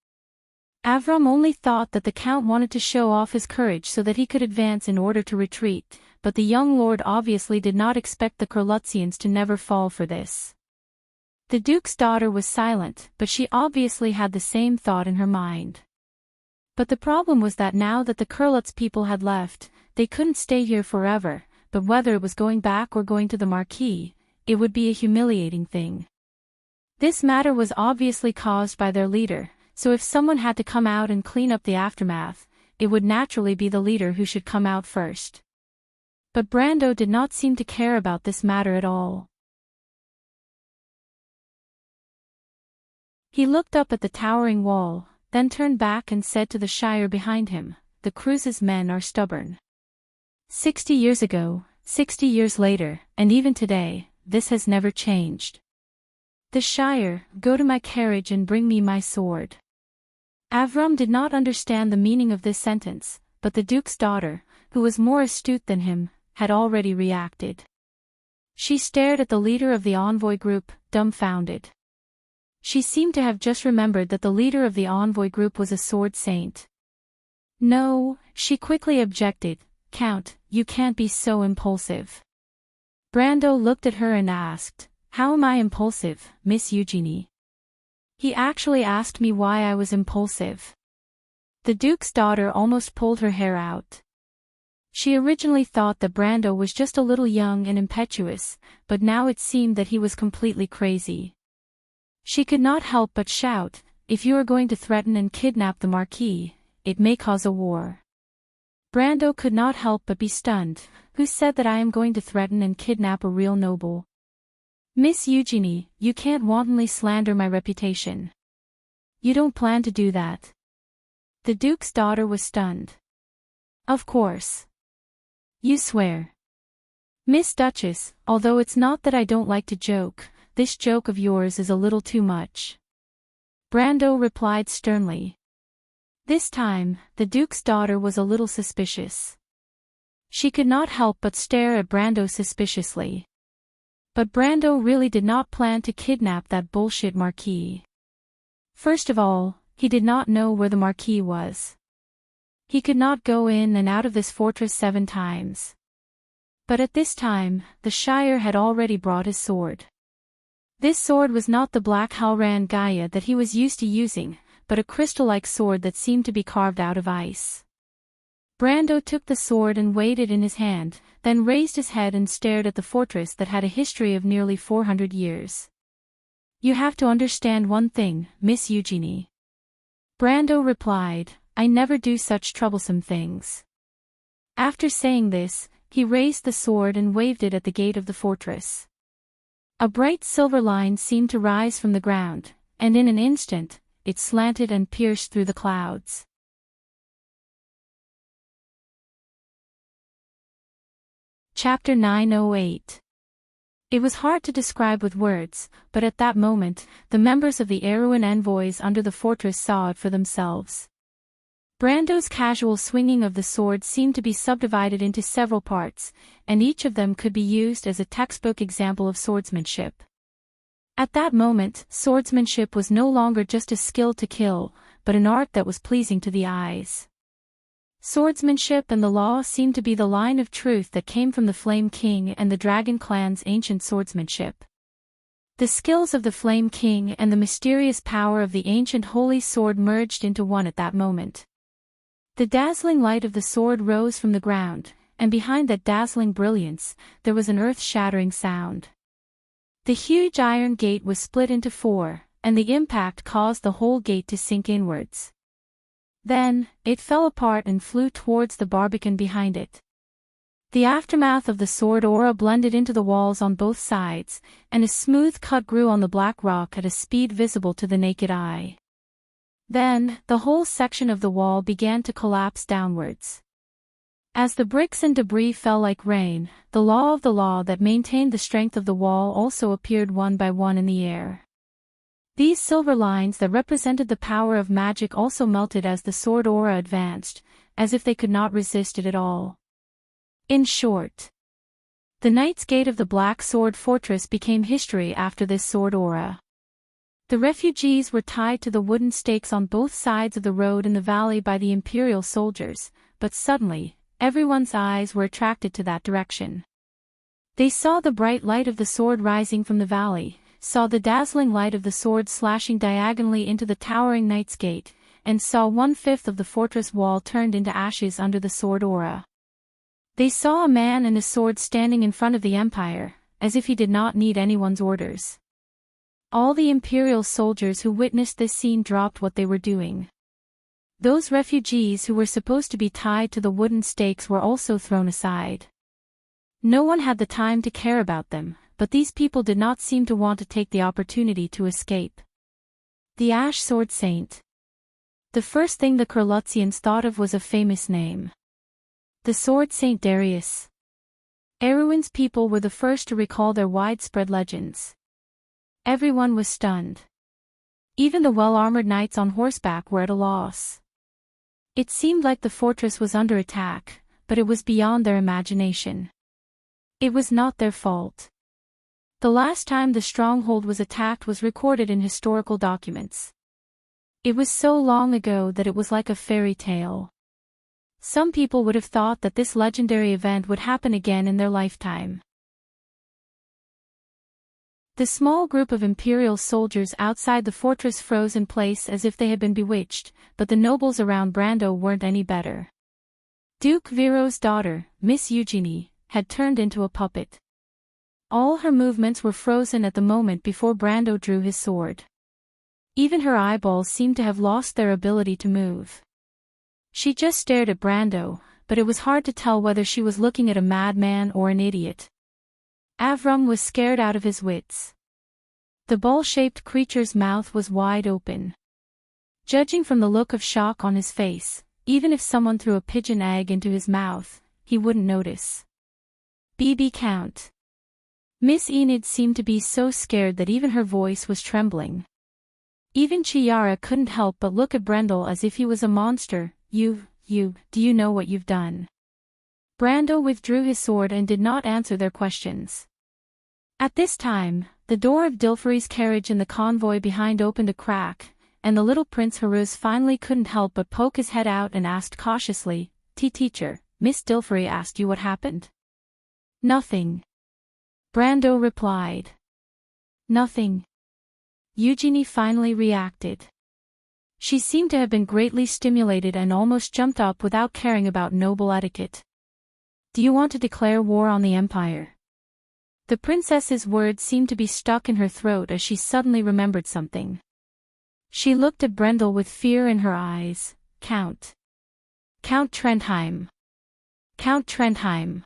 Avram only thought that the Count wanted to show off his courage so that he could advance in order to retreat, but the young lord obviously did not expect the Curlutzians to never fall for this. The Duke's daughter was silent, but she obviously had the same thought in her mind. But the problem was that now that the Curlutz people had left, they couldn't stay here forever, but whether it was going back or going to the Marquis, it would be a humiliating thing. This matter was obviously caused by their leader, so if someone had to come out and clean up the aftermath, it would naturally be the leader who should come out first. But Brando did not seem to care about this matter at all. He looked up at the towering wall, then turned back and said to the Shire behind him, The Cruise's men are stubborn. 60 years ago, 60 years later, and even today, this has never changed. The Shire, go to my carriage and bring me my sword. Avram did not understand the meaning of this sentence, but the Duke's daughter, who was more astute than him, had already reacted. She stared at the leader of the envoy group, dumbfounded. She seemed to have just remembered that the leader of the envoy group was a sword saint. No, she quickly objected, Count, you can't be so impulsive. Brando looked at her and asked, How am I impulsive, Miss Eugenie? He actually asked me why I was impulsive. The Duke's daughter almost pulled her hair out. She originally thought that Brando was just a little young and impetuous, but now it seemed that he was completely crazy. She could not help but shout, "If you are going to threaten and kidnap the Marquis, it may cause a war." Brando could not help but be stunned. "Who said that I am going to threaten and kidnap a real noble? Miss Eugenie, you can't wantonly slander my reputation. You don't plan to do that." The Duke's daughter was stunned. "Of course. You swear?" "Miss Duchess, although it's not that I don't like to joke, this joke of yours is a little too much," Brando replied sternly. This time, the Duke's daughter was a little suspicious. She could not help but stare at Brando suspiciously. But Brando really did not plan to kidnap that bullshit Marquis. First of all, he did not know where the Marquis was. He could not go in and out of this fortress 7 times. But at this time, the Shire had already brought his sword. This sword was not the black Halran Gaia that he was used to using, but a crystal-like sword that seemed to be carved out of ice. Brando took the sword and weighed it in his hand, then raised his head and stared at the fortress that had a history of nearly 400 years. "You have to understand one thing, Miss Eugenie," Brando replied, "I never do such troublesome things." After saying this, he raised the sword and waved it at the gate of the fortress. A bright silver line seemed to rise from the ground, and in an instant, it slanted and pierced through the clouds. Chapter 908. It was hard to describe with words, but at that moment, the members of the Erewhon envoys under the fortress saw it for themselves. Brando's casual swinging of the sword seemed to be subdivided into several parts, and each of them could be used as a textbook example of swordsmanship. At that moment, swordsmanship was no longer just a skill to kill, but an art that was pleasing to the eyes. Swordsmanship and the law seemed to be the line of truth that came from the Flame King and the Dragon Clan's ancient swordsmanship. The skills of the Flame King and the mysterious power of the ancient holy sword merged into one at that moment. The dazzling light of the sword rose from the ground, and behind that dazzling brilliance, there was an earth-shattering sound. The huge iron gate was split into 4, and the impact caused the whole gate to sink inwards. Then, it fell apart and flew towards the barbican behind it. The aftermath of the sword aura blended into the walls on both sides, and a smooth cut grew on the black rock at a speed visible to the naked eye. Then, the whole section of the wall began to collapse downwards. As the bricks and debris fell like rain, the law of the law that maintained the strength of the wall also appeared one by one in the air. These silver lines that represented the power of magic also melted as the sword aura advanced, as if they could not resist it at all. In short, the Knight's Gate of the Black Sword Fortress became history after this sword aura. The refugees were tied to the wooden stakes on both sides of the road in the valley by the Imperial soldiers, but suddenly, everyone's eyes were attracted to that direction. They saw the bright light of the sword rising from the valley, saw the dazzling light of the sword slashing diagonally into the towering Knight's Gate, and saw 1/5 of the fortress wall turned into ashes under the sword aura. They saw a man and a sword standing in front of the Empire, as if he did not need anyone's orders. All the Imperial soldiers who witnessed this scene dropped what they were doing. Those refugees who were supposed to be tied to the wooden stakes were also thrown aside. No one had the time to care about them, but these people did not seem to want to take the opportunity to escape. The Ash Sword Saint. The first thing the Kurlutzians thought of was a famous name. The Sword Saint Darius. Erewhon's people were the first to recall their widespread legends. Everyone was stunned. Even the well-armored knights on horseback were at a loss. It seemed like the fortress was under attack, but it was beyond their imagination. It was not their fault. The last time the stronghold was attacked was recorded in historical documents. It was so long ago that it was like a fairy tale. Some people would have thought that this legendary event would happen again in their lifetime. The small group of Imperial soldiers outside the fortress froze in place as if they had been bewitched, but the nobles around Brando weren't any better. Duke Viro's daughter, Miss Eugenie, had turned into a puppet. All her movements were frozen at the moment before Brando drew his sword. Even her eyeballs seemed to have lost their ability to move. She just stared at Brando, but it was hard to tell whether she was looking at a madman or an idiot. Avram was scared out of his wits. The ball-shaped creature's mouth was wide open. Judging from the look of shock on his face, even if someone threw a pigeon egg into his mouth, he wouldn't notice. BB count. Miss Enid seemed to be so scared that even her voice was trembling. Even Chiara couldn't help but look at Brendel as if he was a monster. Do you know what you've done? Brando withdrew his sword and did not answer their questions. At this time, the door of Dilferi's carriage in the convoy behind opened a crack, and the little Prince Haruz finally couldn't help but poke his head out and asked cautiously, Teacher, Miss Dilferi asked you what happened? Nothing. Brando replied. Nothing. Eugenie finally reacted. She seemed to have been greatly stimulated and almost jumped up without caring about noble etiquette. Do you want to declare war on the Empire? The princess's words seemed to be stuck in her throat as she suddenly remembered something. She looked at Brendel with fear in her eyes. Count Trendheim. Count Trendheim.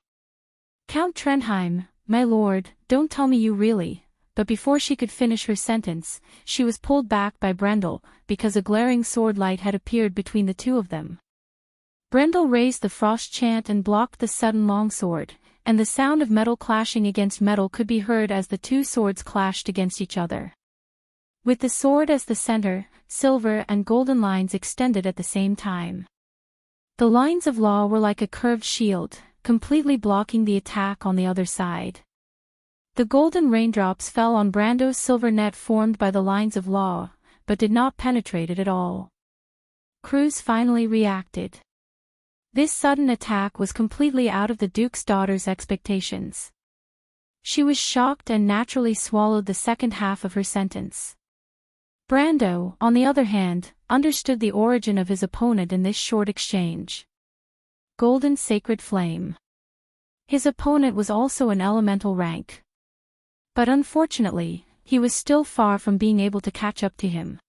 Count Trendheim, my lord, don't tell me you really. But before she could finish her sentence, she was pulled back by Brendel, because a glaring sword light had appeared between the two of them. Brendel raised the frost chant and blocked the sudden longsword, and the sound of metal clashing against metal could be heard as the two swords clashed against each other. With the sword as the center, silver and golden lines extended at the same time. The lines of law were like a curved shield, completely blocking the attack on the other side. The golden raindrops fell on Brando's silver net formed by the lines of law, but did not penetrate it at all. Cruz finally reacted. This sudden attack was completely out of the Duke's daughter's expectations. She was shocked and naturally swallowed the second half of her sentence. Brando, on the other hand, understood the origin of his opponent in this short exchange. Golden Sacred Flame. His opponent was also an elemental rank. But unfortunately, he was still far from being able to catch up to him.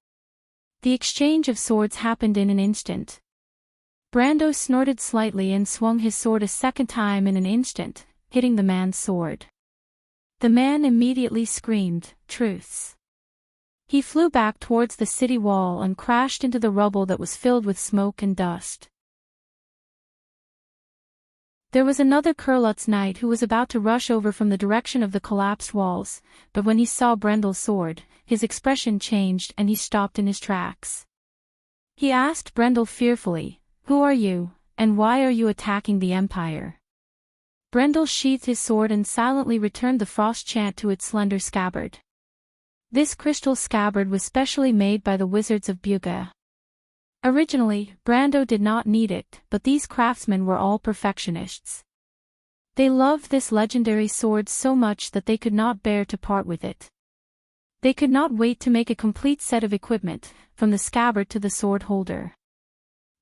The exchange of swords happened in an instant. Brando snorted slightly and swung his sword a second time in an instant, hitting the man's sword. The man immediately screamed, "Truths." He flew back towards the city wall and crashed into the rubble that was filled with smoke and dust. There was another Kurlutz knight who was about to rush over from the direction of the collapsed walls, but when he saw Brendel's sword, his expression changed and he stopped in his tracks. He asked Brendel fearfully, "Who are you, and why are you attacking the Empire?" Brendel sheathed his sword and silently returned the frost chant to its slender scabbard. This crystal scabbard was specially made by the wizards of Buga. Originally, Brando did not need it, but these craftsmen were all perfectionists. They loved this legendary sword so much that they could not bear to part with it. They could not wait to make a complete set of equipment, from the scabbard to the sword holder.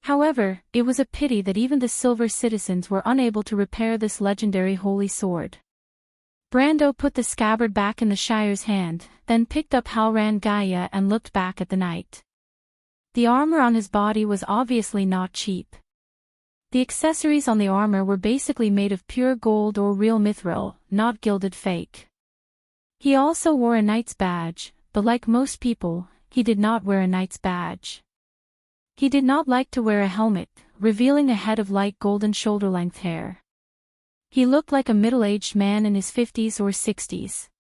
However, it was a pity that even the silver citizens were unable to repair this legendary holy sword. Brando put the scabbard back in the Shire's hand, then picked up Halran Gaia and looked back at the knight. The armor on his body was obviously not cheap. The accessories on the armor were basically made of pure gold or real mithril, not gilded fake. He also wore a knight's badge, but like most people, he did not wear a knight's badge. He did not like to wear a helmet, revealing a head of light golden shoulder-length hair. He looked like a middle-aged man in his 50s or 60s.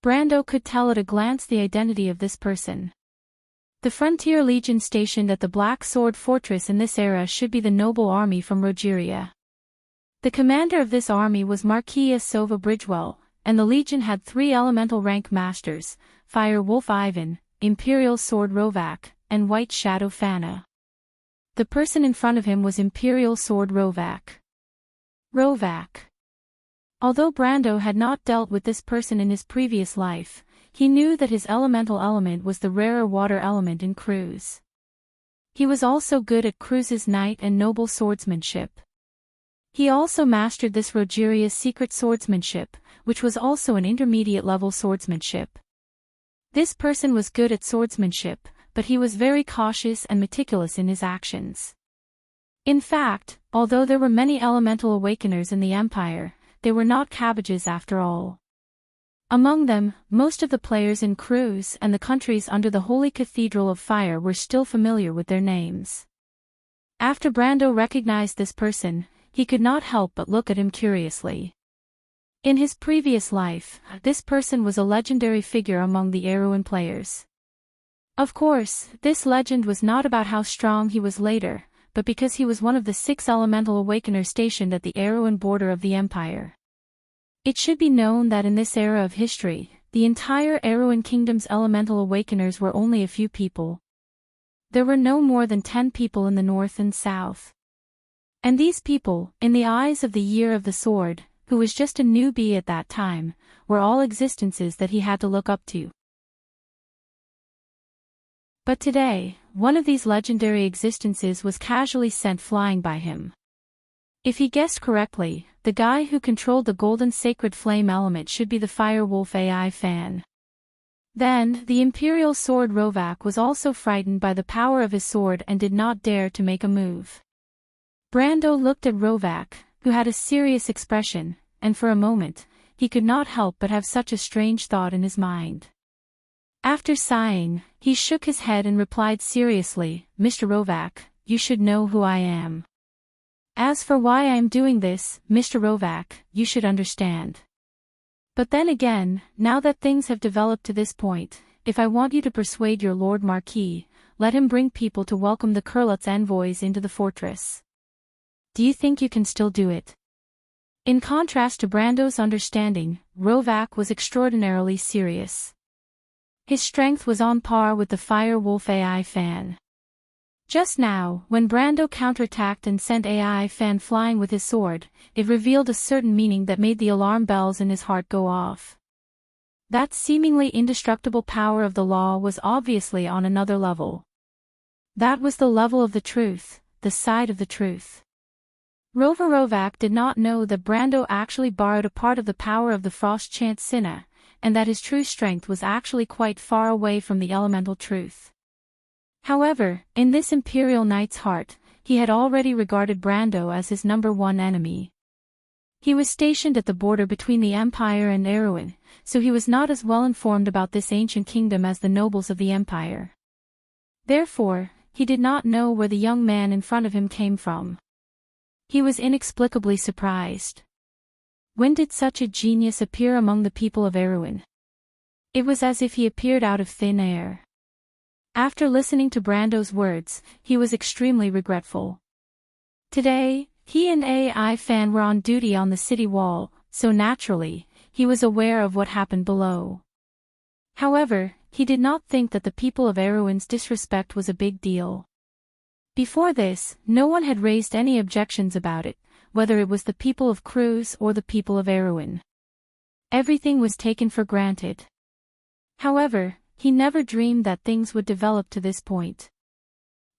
Brando could tell at a glance the identity of this person. The Frontier Legion stationed at the Black Sword Fortress in this era should be the noble army from Rogeria. The commander of this army was Marquis Sova Bridgewell, and the Legion had 3 elemental rank masters, Fire Wolf Ivan, Imperial Sword Rovak, and White Shadow Fana. The person in front of him was Imperial Sword Rovak. Although Brando had not dealt with this person in his previous life, he knew that his elemental element was the rarer water element in Cruz. He was also good at Cruz's knight and noble swordsmanship. He also mastered this Rogeria's secret swordsmanship, which was also an intermediate-level swordsmanship. This person was good at swordsmanship, but he was very cautious and meticulous in his actions. In fact, although there were many elemental awakeners in the Empire, they were not cabbages after all. Among them, most of the players in Cruz and the countries under the Holy Cathedral of Fire were still familiar with their names. After Brando recognized this person, he could not help but look at him curiously. In his previous life, this person was a legendary figure among the Erewhon players. Of course, this legend was not about how strong he was later, but because he was one of the 6 elemental awakeners stationed at the Erewhon border of the Empire. It should be known that in this era of history, the entire Erewhon Kingdom's elemental awakeners were only a few people. There were no more than 10 people in the north and south. And these people, in the eyes of the Year of the Sword, who was just a newbie at that time, were all existences that he had to look up to. But today, one of these legendary existences was casually sent flying by him. If he guessed correctly, the guy who controlled the golden sacred flame element should be the Firewolf AI fan. Then, the Imperial Sword Rovak was also frightened by the power of his sword and did not dare to make a move. Brando looked at Rovak, who had a serious expression, and for a moment, he could not help but have such a strange thought in his mind. After sighing, he shook his head and replied seriously, "Mr. Rovak, you should know who I am. As for why I am doing this, Mr. Rovak, you should understand. But then again, now that things have developed to this point, if I want you to persuade your Lord Marquis, let him bring people to welcome the Kurlut's envoys into the fortress. Do you think you can still do it?" In contrast to Brando's understanding, Rovak was extraordinarily serious. His strength was on par with the Firewolf AI fan. Just now, when Brando counterattacked and sent AI fan flying with his sword, it revealed a certain meaning that made the alarm bells in his heart go off. That seemingly indestructible power of the law was obviously on another level. That was the level of the truth, the side of the truth. Rovak did not know that Brando actually borrowed a part of the power of the Frost Chant Sinna, and that his true strength was actually quite far away from the elemental truth. However, in this Imperial Knight's heart, he had already regarded Brando as his #1 enemy. He was stationed at the border between the Empire and Erewhon, so he was not as well informed about this ancient kingdom as the nobles of the Empire. Therefore, he did not know where the young man in front of him came from. He was inexplicably surprised. When did such a genius appear among the people of Erewhon? It was as if he appeared out of thin air. After listening to Brando's words, he was extremely regretful. Today, he and AI fan were on duty on the city wall, so naturally, he was aware of what happened below. However, he did not think that the people of Erewhon's disrespect was a big deal. Before this, no one had raised any objections about it, whether it was the people of Cruz or the people of Erewhon. Everything was taken for granted. However, he never dreamed that things would develop to this point.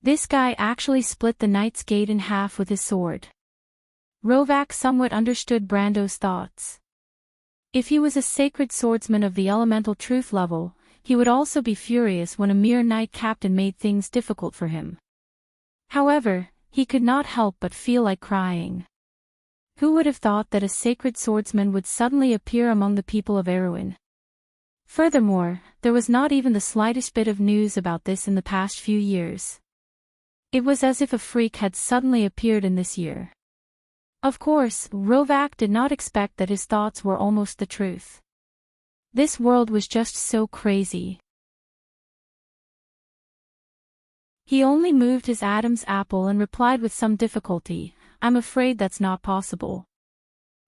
This guy actually split the Knight's Gate in half with his sword. Rovak somewhat understood Brando's thoughts. If he was a sacred swordsman of the elemental truth level, he would also be furious when a mere knight captain made things difficult for him. However, he could not help but feel like crying. Who would have thought that a sacred swordsman would suddenly appear among the people of Erewhon? Furthermore, there was not even the slightest bit of news about this in the past few years. It was as if a freak had suddenly appeared in this year. Of course, Rovak did not expect that his thoughts were almost the truth. This world was just so crazy. He only moved his Adam's apple and replied with some difficulty, "I'm afraid that's not possible."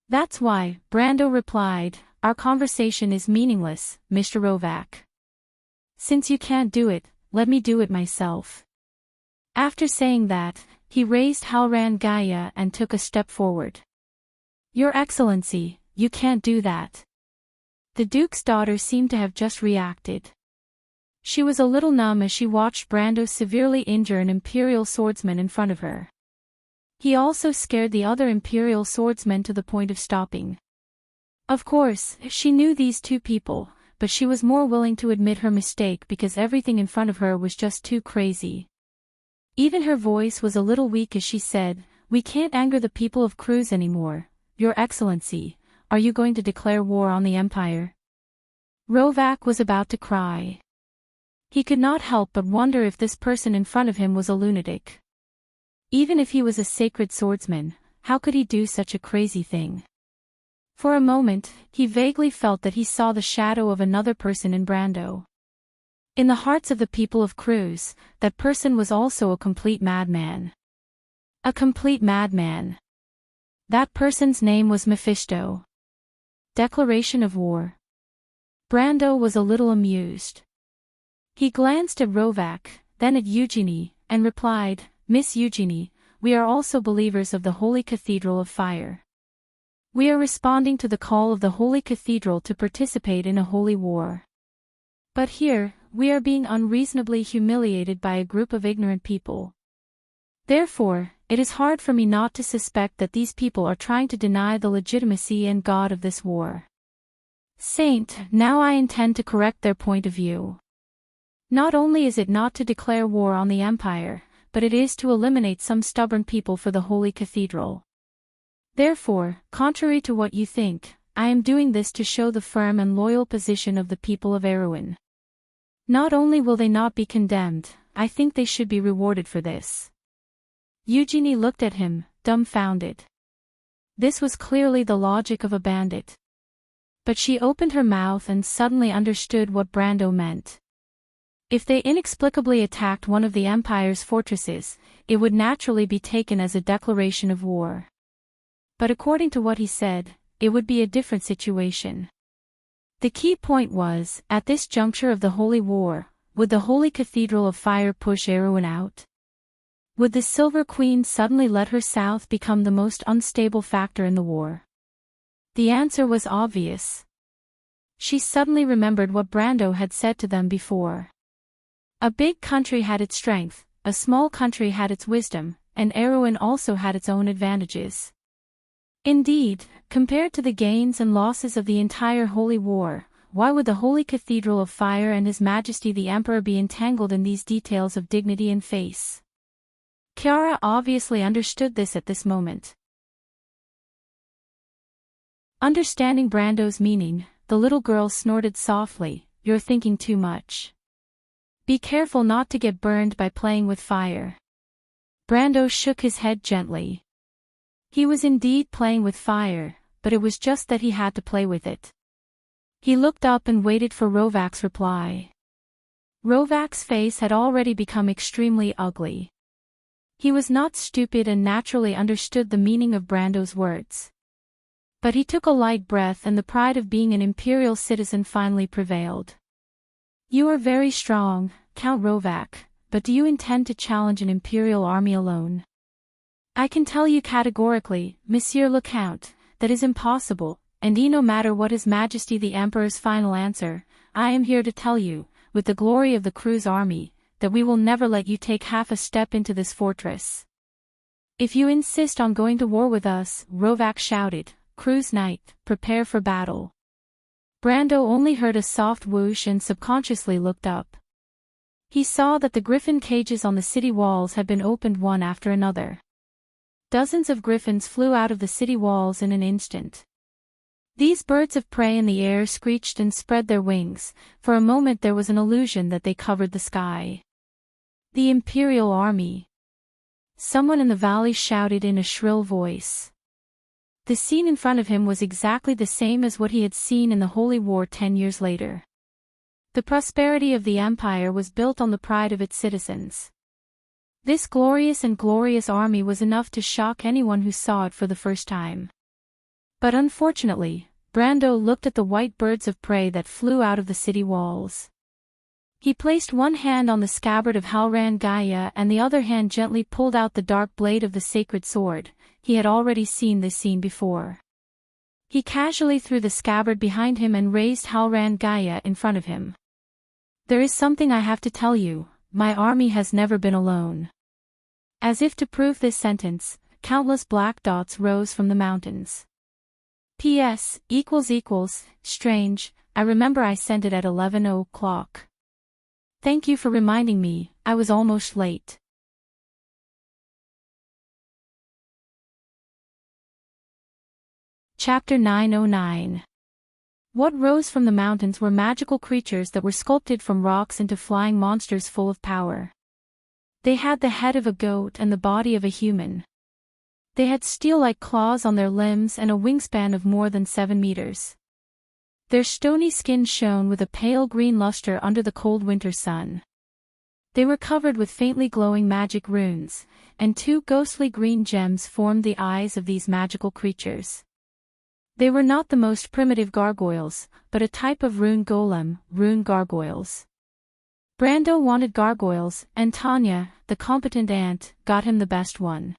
"That's why," Brando replied, "our conversation is meaningless, Mr. Rovak. Since you can't do it, let me do it myself." After saying that, he raised Halran Gaia and took a step forward. "Your Excellency, you can't do that." The Duke's daughter seemed to have just reacted. She was a little numb as she watched Brando severely injure an Imperial swordsman in front of her. He also scared the other Imperial swordsmen to the point of stopping. Of course, she knew these two people, but she was more willing to admit her mistake because everything in front of her was just too crazy. Even her voice was a little weak as she said, "We can't anger the people of Cruz anymore. Your Excellency, are you going to declare war on the Empire?" Rovak was about to cry. He could not help but wonder if this person in front of him was a lunatic. Even if he was a sacred swordsman, how could he do such a crazy thing? For a moment, he vaguely felt that he saw the shadow of another person in Brando. In the hearts of the people of Cruz, that person was also a complete madman. A complete madman. That person's name was Mephisto. Declaration of war. Brando was a little amused. He glanced at Rovak, then at Eugenie, and replied, "Miss Eugenie, we are also believers of the Holy Cathedral of Fire. We are responding to the call of the Holy Cathedral to participate in a holy war. But here, we are being unreasonably humiliated by a group of ignorant people. Therefore, it is hard for me not to suspect that these people are trying to deny the legitimacy and God of this war. Saint, now I intend to correct their point of view. Not only is it not to declare war on the Empire, but it is to eliminate some stubborn people for the Holy Cathedral. Therefore, contrary to what you think, I am doing this to show the firm and loyal position of the people of Erewhon. Not only will they not be condemned, I think they should be rewarded for this." Eugenie looked at him, dumbfounded. This was clearly the logic of a bandit. But she opened her mouth and suddenly understood what Brando meant. If they inexplicably attacked one of the Empire's fortresses, it would naturally be taken as a declaration of war. But according to what he said, it would be a different situation. The key point was, at this juncture of the Holy War, would the Holy Cathedral of Fire push Erewhon out? Would the Silver Queen suddenly let her south become the most unstable factor in the war? The answer was obvious. She suddenly remembered what Brando had said to them before. A big country had its strength, a small country had its wisdom, and Erewhon also had its own advantages. Indeed, compared to the gains and losses of the entire Holy War, why would the Holy Cathedral of Fire and His Majesty the Emperor be entangled in these details of dignity and face? Chiara obviously understood this at this moment. Understanding Brando's meaning, the little girl snorted softly, "You're thinking too much. Be careful not to get burned by playing with fire." Brando shook his head gently. He was indeed playing with fire, but it was just that he had to play with it. He looked up and waited for Rovak's reply. Rovak's face had already become extremely ugly. He was not stupid and naturally understood the meaning of Brando's words. But he took a light breath and the pride of being an imperial citizen finally prevailed. "You are very strong, Count Rovak, but do you intend to challenge an imperial army alone?" "I can tell you categorically, Monsieur le Count, that is impossible, and no matter what His Majesty the Emperor's final answer, I am here to tell you, with the glory of the Cruz army, that we will never let you take half a step into this fortress." "If you insist on going to war with us," Rovak shouted, "Cruz Knight, prepare for battle." Brando only heard a soft whoosh and subconsciously looked up. He saw that the griffin cages on the city walls had been opened one after another. Dozens of griffins flew out of the city walls in an instant. These birds of prey in the air screeched and spread their wings. For a moment there was an illusion that they covered the sky. "The Imperial Army!" Someone in the valley shouted in a shrill voice. The scene in front of him was exactly the same as what he had seen in the Holy War 10 years later. The prosperity of the Empire was built on the pride of its citizens. This glorious army was enough to shock anyone who saw it for the first time. But unfortunately, Brando looked at the white birds of prey that flew out of the city walls. He placed one hand on the scabbard of Halran Gaia and the other hand gently pulled out the dark blade of the sacred sword. He had already seen this scene before. He casually threw the scabbard behind him and raised Halran Gaia in front of him. "There is something I have to tell you, my army has never been alone." As if to prove this sentence, countless black dots rose from the mountains. P.S. Strange, I remember I sent it at 11 o'clock. Thank you for reminding me, I was almost late. Chapter 909. What rose from the mountains were magical creatures that were sculpted from rocks into flying monsters full of power. They had the head of a goat and the body of a human. They had steel-like claws on their limbs and a wingspan of more than 7 meters. Their stony skin shone with a pale green luster under the cold winter sun. They were covered with faintly glowing magic runes, and 2 ghostly green gems formed the eyes of these magical creatures. They were not the most primitive gargoyles, but a type of rune golem, rune gargoyles. Brando wanted gargoyles, and Tanya, the competent aunt, got him the best one.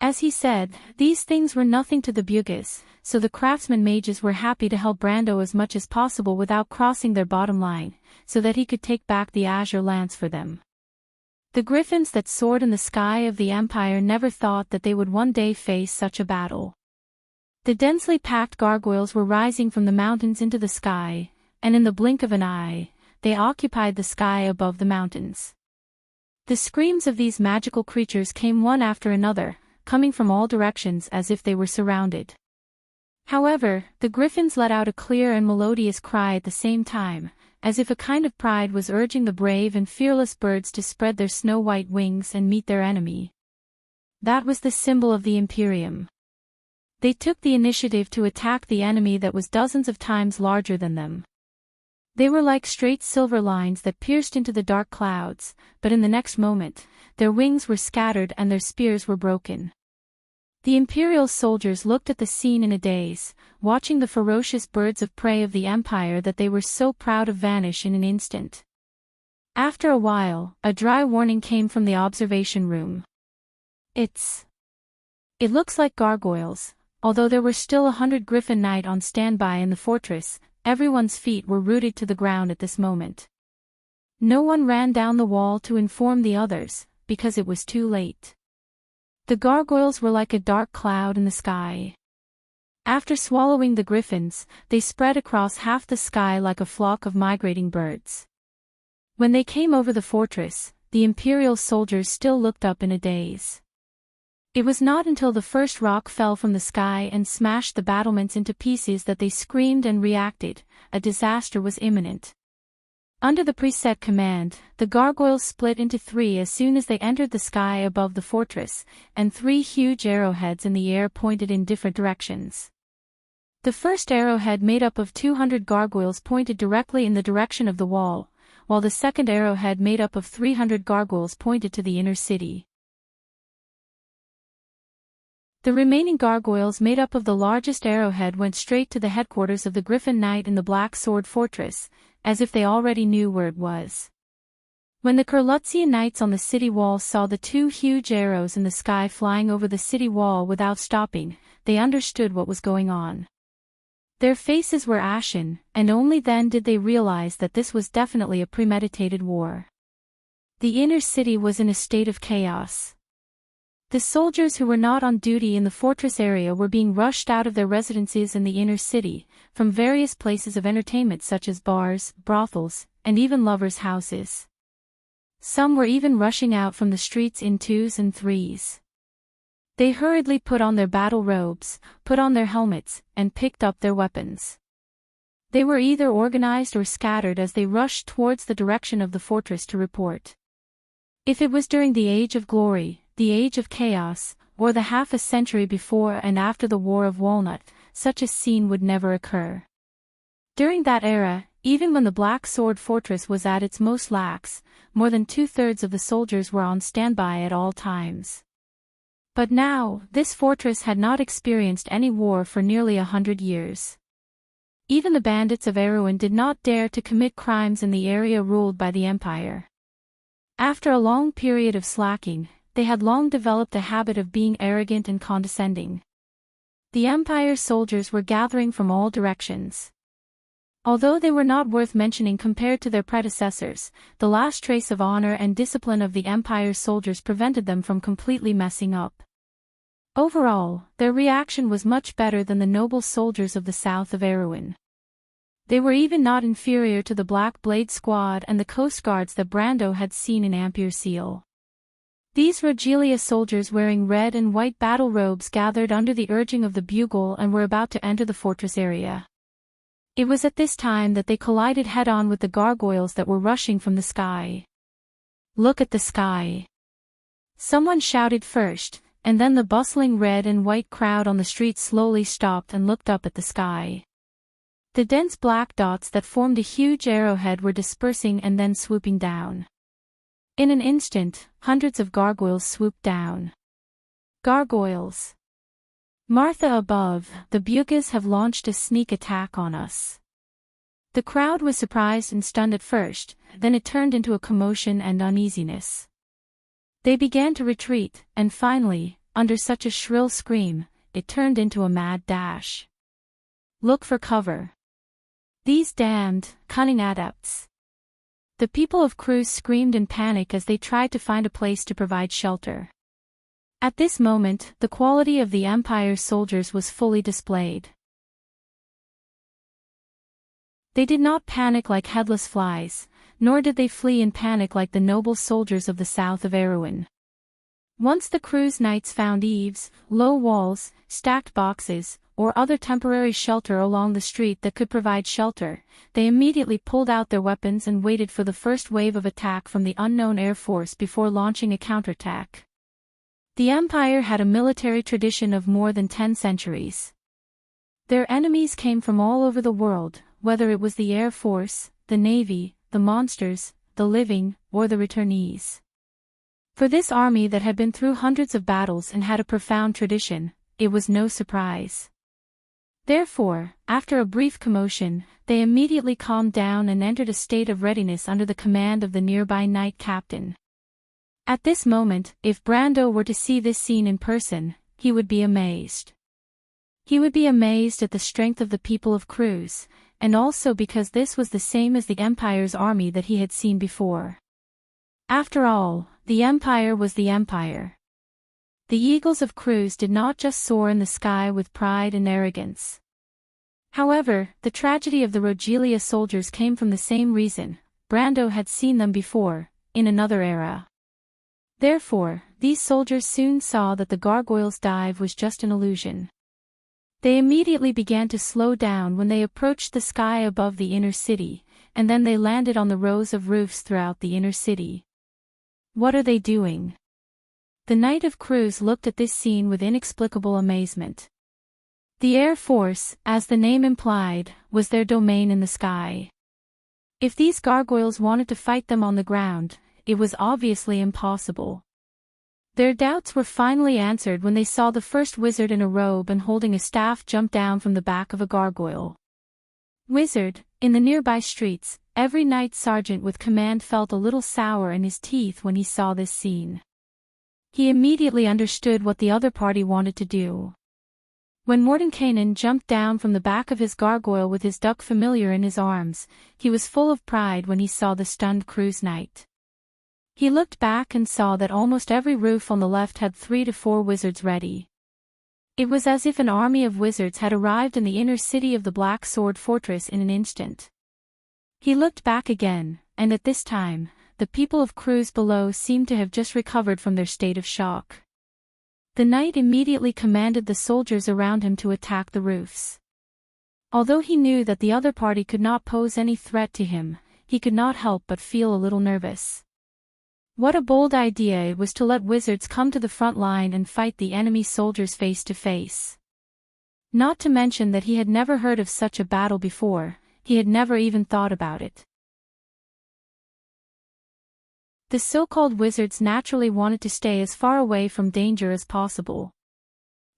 As he said, these things were nothing to the Bugas, so the craftsman mages were happy to help Brando as much as possible without crossing their bottom line, so that he could take back the azure lance for them. The griffins that soared in the sky of the Empire never thought that they would one day face such a battle. The densely packed gargoyles were rising from the mountains into the sky, and in the blink of an eye, they occupied the sky above the mountains. The screams of these magical creatures came one after another, coming from all directions as if they were surrounded. However, the griffins let out a clear and melodious cry at the same time, as if a kind of pride was urging the brave and fearless birds to spread their snow-white wings and meet their enemy. That was the symbol of the Imperium. They took the initiative to attack the enemy that was dozens of times larger than them. They were like straight silver lines that pierced into the dark clouds, but in the next moment, their wings were scattered and their spears were broken. The Imperial soldiers looked at the scene in a daze, watching the ferocious birds of prey of the Empire that they were so proud of vanish in an instant. After a while, a dry warning came from the observation room. It looks like gargoyles. Although there were still 100 Griffin Knight on standby in the fortress, everyone's feet were rooted to the ground at this moment. No one ran down the wall to inform the others, because it was too late. The gargoyles were like a dark cloud in the sky. After swallowing the griffins, they spread across half the sky like a flock of migrating birds. When they came over the fortress, the Imperial soldiers still looked up in a daze. It was not until the first rock fell from the sky and smashed the battlements into pieces that they screamed and reacted. A disaster was imminent. Under the preset command, the gargoyles split into 3 as soon as they entered the sky above the fortress, and 3 huge arrowheads in the air pointed in different directions. The first arrowhead made up of 200 gargoyles pointed directly in the direction of the wall, while the second arrowhead made up of 300 gargoyles pointed to the inner city. The remaining gargoyles made up of the largest arrowhead went straight to the headquarters of the Griffin Knight in the Black Sword Fortress, as if they already knew where it was. When the Kurlutzian knights on the city wall saw the 2 huge arrows in the sky flying over the city wall without stopping, they understood what was going on. Their faces were ashen, and only then did they realize that this was definitely a premeditated war. The inner city was in a state of chaos. The soldiers who were not on duty in the fortress area were being rushed out of their residences in the inner city, from various places of entertainment such as bars, brothels, and even lovers' houses. Some were even rushing out from the streets in 2s and 3s. They hurriedly put on their battle robes, put on their helmets, and picked up their weapons. They were either organized or scattered as they rushed towards the direction of the fortress to report. If it was during the Age of Glory, the Age of Chaos, or the half a century before and after the War of Walnut, such a scene would never occur. During that era, even when the Black Sword Fortress was at its most lax, more than 2/3 of the soldiers were on standby at all times. But now, this fortress had not experienced any war for nearly 100 years. Even the bandits of Erewhon did not dare to commit crimes in the area ruled by the Empire. After a long period of slacking, they had long developed a habit of being arrogant and condescending. The Empire's soldiers were gathering from all directions. Although they were not worth mentioning compared to their predecessors, the last trace of honor and discipline of the Empire's soldiers prevented them from completely messing up. Overall, their reaction was much better than the noble soldiers of the south of Erewhon. They were even not inferior to the Black Blade Squad and the Coast Guards that Brando had seen in Ampere Seal. These Rogelia soldiers wearing red and white battle robes gathered under the urging of the bugle and were about to enter the fortress area. It was at this time that they collided head-on with the gargoyles that were rushing from the sky. "Look at the sky!" someone shouted first, and then the bustling red and white crowd on the street slowly stopped and looked up at the sky. The dense black dots that formed a huge arrowhead were dispersing and then swooping down. In an instant, hundreds of gargoyles swooped down. Gargoyles! "Martha above, the Bugas have launched a sneak attack on us." The crowd was surprised and stunned at first, then it turned into a commotion and uneasiness. They began to retreat, and finally, under such a shrill scream, it turned into a mad dash. "Look for cover. These damned, cunning adepts." The people of Cruz screamed in panic as they tried to find a place to provide shelter. At this moment, the quality of the Empire's soldiers was fully displayed. They did not panic like headless flies, nor did they flee in panic like the noble soldiers of the south of Erewhon. Once the Cruz knights found eaves, low walls, stacked boxes, or other temporary shelter along the street that could provide shelter, they immediately pulled out their weapons and waited for the first wave of attack from the unknown air force before launching a counterattack. The Empire had a military tradition of more than 10 centuries. Their enemies came from all over the world, whether it was the Air Force, the Navy, the monsters, the living, or the returnees. For this army that had been through hundreds of battles and had a profound tradition, it was no surprise. Therefore, after a brief commotion, they immediately calmed down and entered a state of readiness under the command of the nearby knight captain. At this moment, if Brando were to see this scene in person, he would be amazed. He would be amazed at the strength of the people of Cruz, and also because this was the same as the Empire's army that he had seen before. After all, the Empire was the Empire. The eagles of Cruz did not just soar in the sky with pride and arrogance. However, the tragedy of the Rogelia soldiers came from the same reason. Brando had seen them before, in another era. Therefore, these soldiers soon saw that the gargoyles' dive was just an illusion. They immediately began to slow down when they approached the sky above the inner city, and then they landed on the rows of roofs throughout the inner city. "What are they doing?" The Knight of Cruz looked at this scene with inexplicable amazement. The Air Force, as the name implied, was their domain in the sky. If these gargoyles wanted to fight them on the ground, it was obviously impossible. Their doubts were finally answered when they saw the first wizard in a robe and holding a staff jump down from the back of a gargoyle. Wizard, in the nearby streets, every knight sergeant with command felt a little sour in his teeth when he saw this scene. He immediately understood what the other party wanted to do. When Mordenkainen jumped down from the back of his gargoyle with his duck familiar in his arms, he was full of pride when he saw the stunned Cruz knight. He looked back and saw that almost every roof on the left had 3 to 4 wizards ready. It was as if an army of wizards had arrived in the inner city of the Black Sword Fortress in an instant. He looked back again, and at this time, the people of Cruz below seemed to have just recovered from their state of shock. The knight immediately commanded the soldiers around him to attack the roofs. Although he knew that the other party could not pose any threat to him, he could not help but feel a little nervous. What a bold idea it was to let wizards come to the front line and fight the enemy soldiers face to face. Not to mention that he had never heard of such a battle before, he had never even thought about it. The so-called wizards naturally wanted to stay as far away from danger as possible.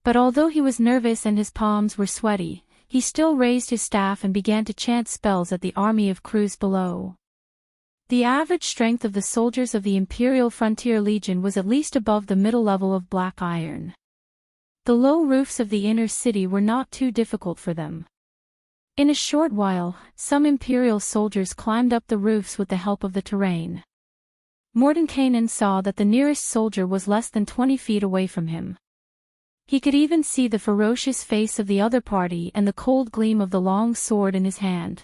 But although he was nervous and his palms were sweaty, he still raised his staff and began to chant spells at the army of Cruz below. The average strength of the soldiers of the Imperial Frontier Legion was at least above the middle level of black iron. The low roofs of the inner city were not too difficult for them. In a short while, some Imperial soldiers climbed up the roofs with the help of the terrain. Mordenkainen saw that the nearest soldier was less than 20 feet away from him. He could even see the ferocious face of the other party and the cold gleam of the long sword in his hand.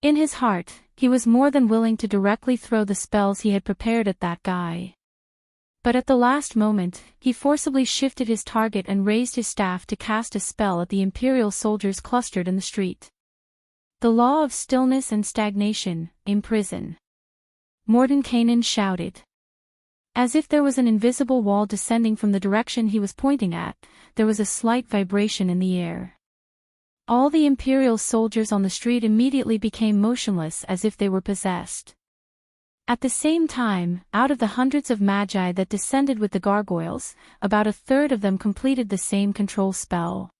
In his heart, he was more than willing to directly throw the spells he had prepared at that guy. But at the last moment, he forcibly shifted his target and raised his staff to cast a spell at the Imperial soldiers clustered in the street. The law of stillness and stagnation, imprison. Mordenkainen shouted. As if there was an invisible wall descending from the direction he was pointing at, there was a slight vibration in the air. All the Imperial soldiers on the street immediately became motionless as if they were possessed. At the same time, out of the hundreds of magi that descended with the gargoyles, about a third of them completed the same control spell.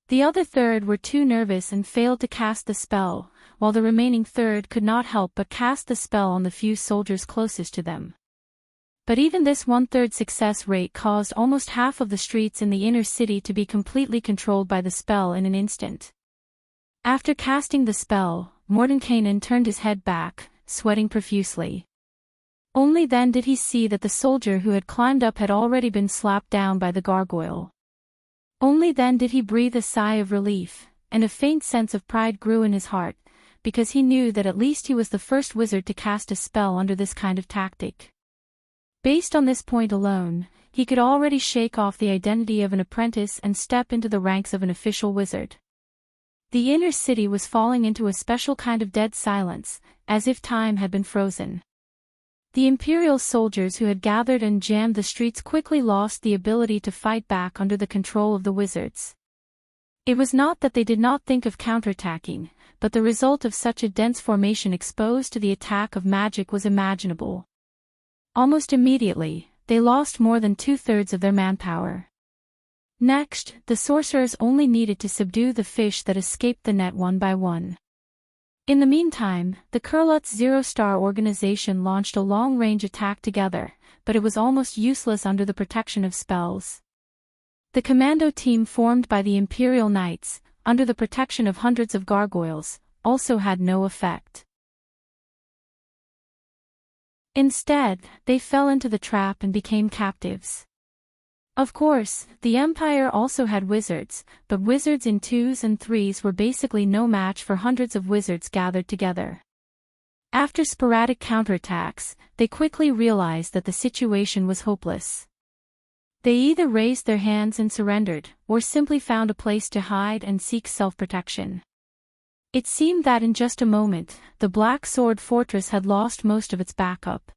The other third were too nervous and failed to cast the spell, while the remaining third could not help but cast the spell on the few soldiers closest to them. But even this one-third success rate caused almost half of the streets in the inner city to be completely controlled by the spell in an instant. After casting the spell, Mordenkainen turned his head back, sweating profusely. Only then did he see that the soldier who had climbed up had already been slapped down by the gargoyle. Only then did he breathe a sigh of relief, and a faint sense of pride grew in his heart, because he knew that at least he was the first wizard to cast a spell under this kind of tactic. Based on this point alone, he could already shake off the identity of an apprentice and step into the ranks of an official wizard. The inner city was falling into a special kind of dead silence, as if time had been frozen. The Imperial soldiers who had gathered and jammed the streets quickly lost the ability to fight back under the control of the wizards. It was not that they did not think of counterattacking, but the result of such a dense formation exposed to the attack of magic was imaginable. Almost immediately, they lost more than two-thirds of their manpower. Next, the sorcerers only needed to subdue the fish that escaped the net one by one. In the meantime, the Kurlutz Zero-Star organization launched a long-range attack together, but it was almost useless under the protection of spells. The commando team formed by the Imperial Knights, under the protection of hundreds of gargoyles, also had no effect. Instead, they fell into the trap and became captives. Of course, the Empire also had wizards, but wizards in 2s and 3s were basically no match for hundreds of wizards gathered together. After sporadic counterattacks, they quickly realized that the situation was hopeless. They either raised their hands and surrendered, or simply found a place to hide and seek self-protection. It seemed that in just a moment, the Black Sword Fortress had lost most of its backup.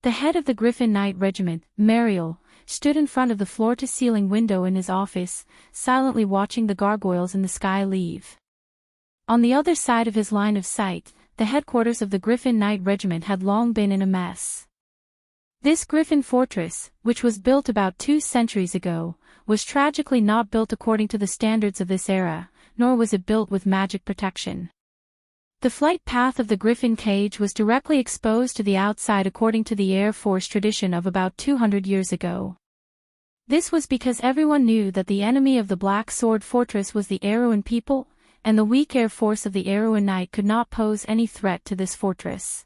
The head of the Griffin Knight Regiment, Mariel, stood in front of the floor-to-ceiling window in his office, silently watching the gargoyles in the sky leave. On the other side of his line of sight, the headquarters of the Griffin Knight Regiment had long been in a mess. This Griffin Fortress, which was built about 2 centuries ago, was tragically not built according to the standards of this era, nor was it built with magic protection. The flight path of the Griffin cage was directly exposed to the outside according to the Air Force tradition of about 200 years ago. This was because everyone knew that the enemy of the Black Sword Fortress was the Erewhon people, and the weak air force of the Erewhon Knight could not pose any threat to this fortress.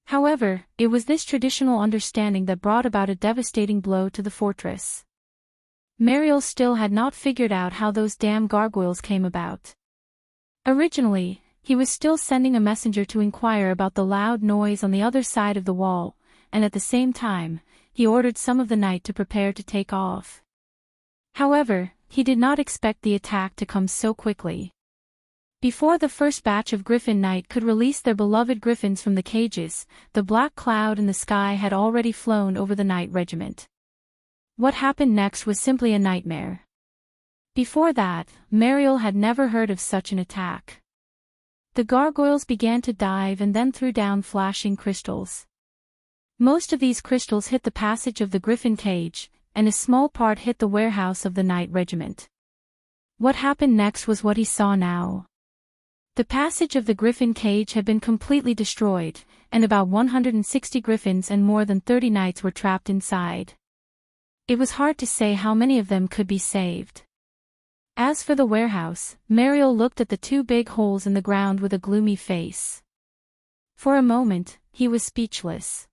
However, it was this traditional understanding that brought about a devastating blow to the fortress. Mariel still had not figured out how those damn gargoyles came about. Originally, he was still sending a messenger to inquire about the loud noise on the other side of the wall, and at the same time, he ordered some of the night to prepare to take off. However, he did not expect the attack to come so quickly. Before the first batch of Griffin Knight could release their beloved griffins from the cages, the black cloud in the sky had already flown over the Knight Regiment. What happened next was simply a nightmare. Before that, Mariel had never heard of such an attack. The gargoyles began to dive and then threw down flashing crystals. Most of these crystals hit the passage of the Griffin cage, and a small part hit the warehouse of the Knight Regiment. What happened next was what he saw now. The passage of the Griffin cage had been completely destroyed, and about 160 griffins and more than 30 knights were trapped inside. It was hard to say how many of them could be saved. As for the warehouse, Mariel looked at the 2 big holes in the ground with a gloomy face. For a moment, he was speechless.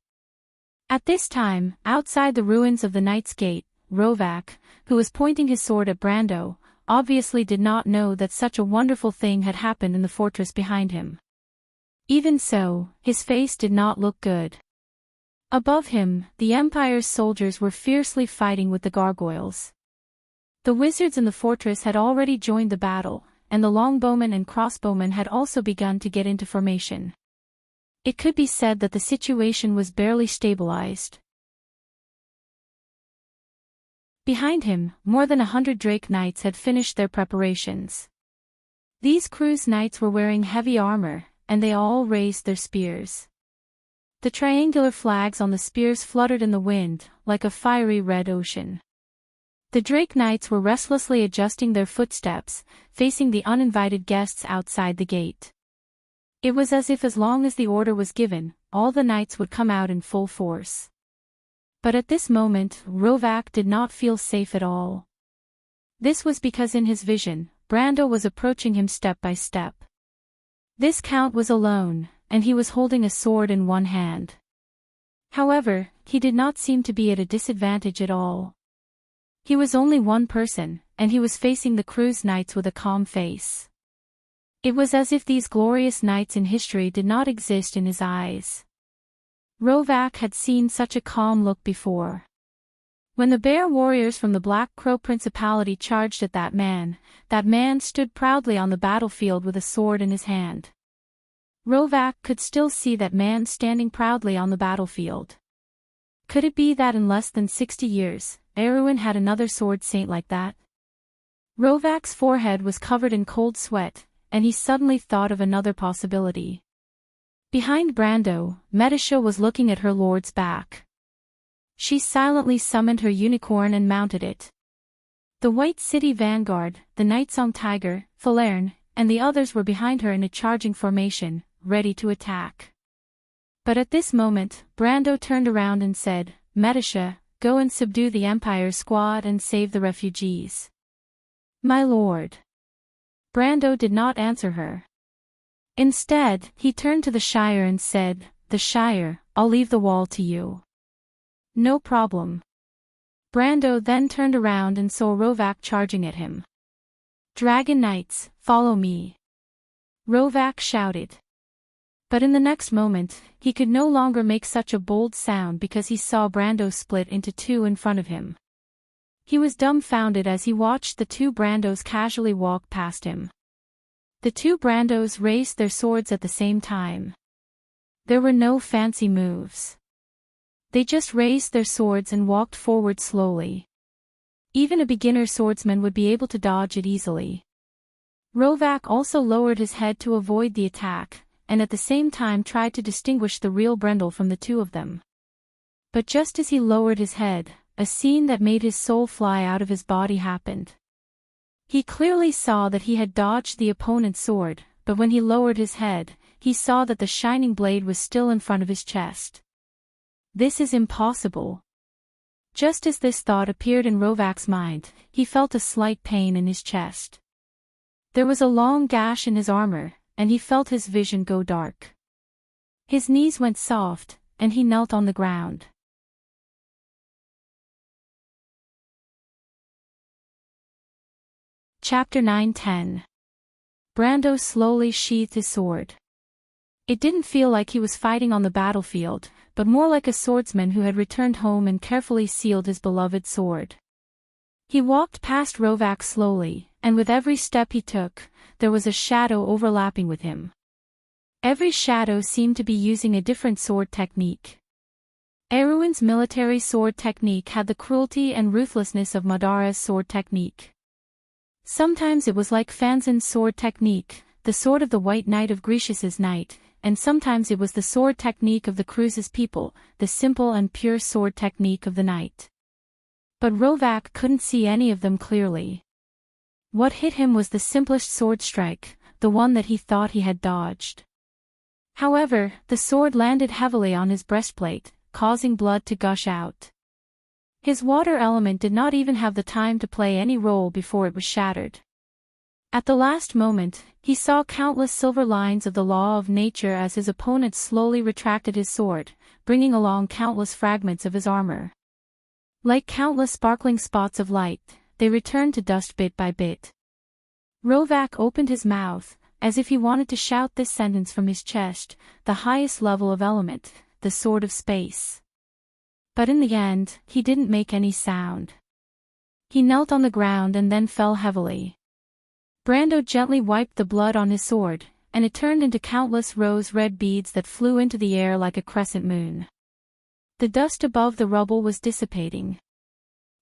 At this time, outside the ruins of the Knight's Gate, Rovak, who was pointing his sword at Brando, obviously did not know that such a wonderful thing had happened in the fortress behind him. Even so, his face did not look good. Above him, the Empire's soldiers were fiercely fighting with the gargoyles. The wizards in the fortress had already joined the battle, and the longbowmen and crossbowmen had also begun to get into formation. It could be said that the situation was barely stabilized. Behind him, more than 100 Drake Knights had finished their preparations. These cruise knights were wearing heavy armor, and they all raised their spears. The triangular flags on the spears fluttered in the wind, like a fiery red ocean. The Drake Knights were restlessly adjusting their footsteps, facing the uninvited guests outside the gate. It was as if as long as the order was given, all the knights would come out in full force. But at this moment, Rovak did not feel safe at all. This was because in his vision, Brando was approaching him step by step. This count was alone, and he was holding a sword in one hand. However, he did not seem to be at a disadvantage at all. He was only one person, and he was facing the cruise knights with a calm face. It was as if these glorious knights in history did not exist in his eyes. Rovak had seen such a calm look before. When the bear warriors from the Black Crow Principality charged at that man stood proudly on the battlefield with a sword in his hand. Rovak could still see that man standing proudly on the battlefield. Could it be that in less than 60 years, Erwin had another sword saint like that? Rovak's forehead was covered in cold sweat, and he suddenly thought of another possibility. Behind Brando, Medisha was looking at her lord's back. She silently summoned her unicorn and mounted it. The White City Vanguard, the Nightsong Tiger, Falerne, and the others were behind her in a charging formation, ready to attack. But at this moment, Brando turned around and said, "Medisha, go and subdue the Empire's squad and save the refugees." "My lord." Brando did not answer her. Instead, he turned to the Shire and said, "The Shire, I'll leave the wall to you." "No problem." Brando then turned around and saw Rovak charging at him. "Dragon Knights, follow me!" Rovak shouted. But in the next moment, he could no longer make such a bold sound because he saw Brando split into two in front of him. He was dumbfounded as he watched the two Brandos casually walk past him. The two Brandos raised their swords at the same time. There were no fancy moves. They just raised their swords and walked forward slowly. Even a beginner swordsman would be able to dodge it easily. Rovak also lowered his head to avoid the attack, and at the same time tried to distinguish the real Brendel from the two of them. But just as he lowered his head, a scene that made his soul fly out of his body happened. He clearly saw that he had dodged the opponent's sword, but when he lowered his head, he saw that the shining blade was still in front of his chest. This is impossible. Just as this thought appeared in Rovak's mind, he felt a slight pain in his chest. There was a long gash in his armor, and he felt his vision go dark. His knees went soft, and he knelt on the ground. Chapter 9-10. Brando slowly sheathed his sword. It didn't feel like he was fighting on the battlefield, but more like a swordsman who had returned home and carefully sealed his beloved sword. He walked past Rovak slowly, and with every step he took, there was a shadow overlapping with him. Every shadow seemed to be using a different sword technique. Erwin's military sword technique had the cruelty and ruthlessness of Madara's sword technique. Sometimes it was like Fanzin's sword technique, the sword of the White Knight of Grecius's knight, and sometimes it was the sword technique of the Cruz's people, the simple and pure sword technique of the knight. But Rovak couldn't see any of them clearly. What hit him was the simplest sword strike, the one that he thought he had dodged. However, the sword landed heavily on his breastplate, causing blood to gush out. His water element did not even have the time to play any role before it was shattered. At the last moment, he saw countless silver lines of the law of nature as his opponent slowly retracted his sword, bringing along countless fragments of his armor. Like countless sparkling spots of light, they returned to dust bit by bit. Rovak opened his mouth, as if he wanted to shout this sentence from his chest, the highest level of element, the sword of space. But in the end, he didn't make any sound. He knelt on the ground and then fell heavily. Brando gently wiped the blood on his sword, and it turned into countless rose-red beads that flew into the air like a crescent moon. The dust above the rubble was dissipating.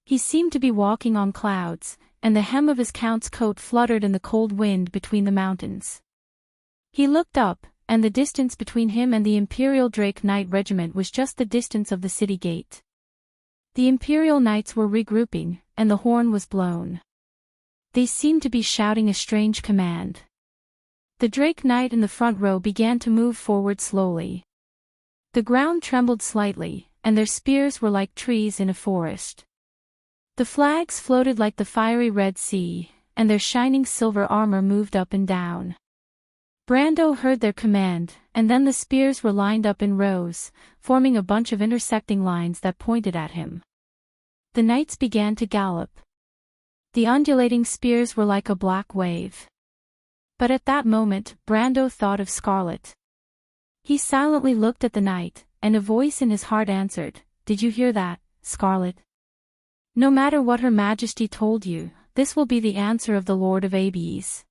He seemed to be walking on clouds, and the hem of his count's coat fluttered in the cold wind between the mountains. He looked up, and the distance between him and the Imperial Drake Knight Regiment was just the distance of the city gate. The Imperial Knights were regrouping, and the horn was blown. They seemed to be shouting a strange command. The Drake Knight in the front row began to move forward slowly. The ground trembled slightly, and their spears were like trees in a forest. The flags floated like the fiery Red Sea, and their shining silver armor moved up and down. Brando heard their command, and then the spears were lined up in rows, forming a bunch of intersecting lines that pointed at him. The knights began to gallop. The undulating spears were like a black wave. But at that moment, Brando thought of Scarlet. He silently looked at the knight, and a voice in his heart answered, "Did you hear that, Scarlet? No matter what Her Majesty told you, this will be the answer of the Lord of Abes."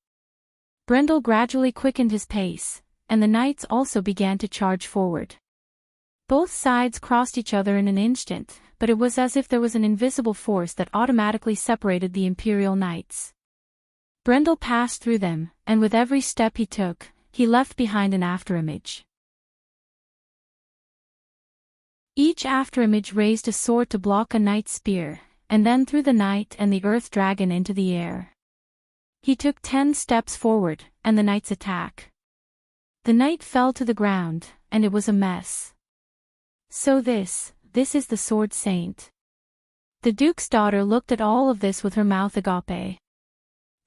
Brendel gradually quickened his pace, and the knights also began to charge forward. Both sides crossed each other in an instant, but it was as if there was an invisible force that automatically separated the Imperial Knights. Brendel passed through them, and with every step he took, he left behind an afterimage. Each afterimage raised a sword to block a knight's spear, and then threw the knight and the earth dragon into the air. He took 10 steps forward, and the knight's attack. The knight fell to the ground, and it was a mess. So this is the Sword Saint. The Duke's daughter looked at all of this with her mouth agape.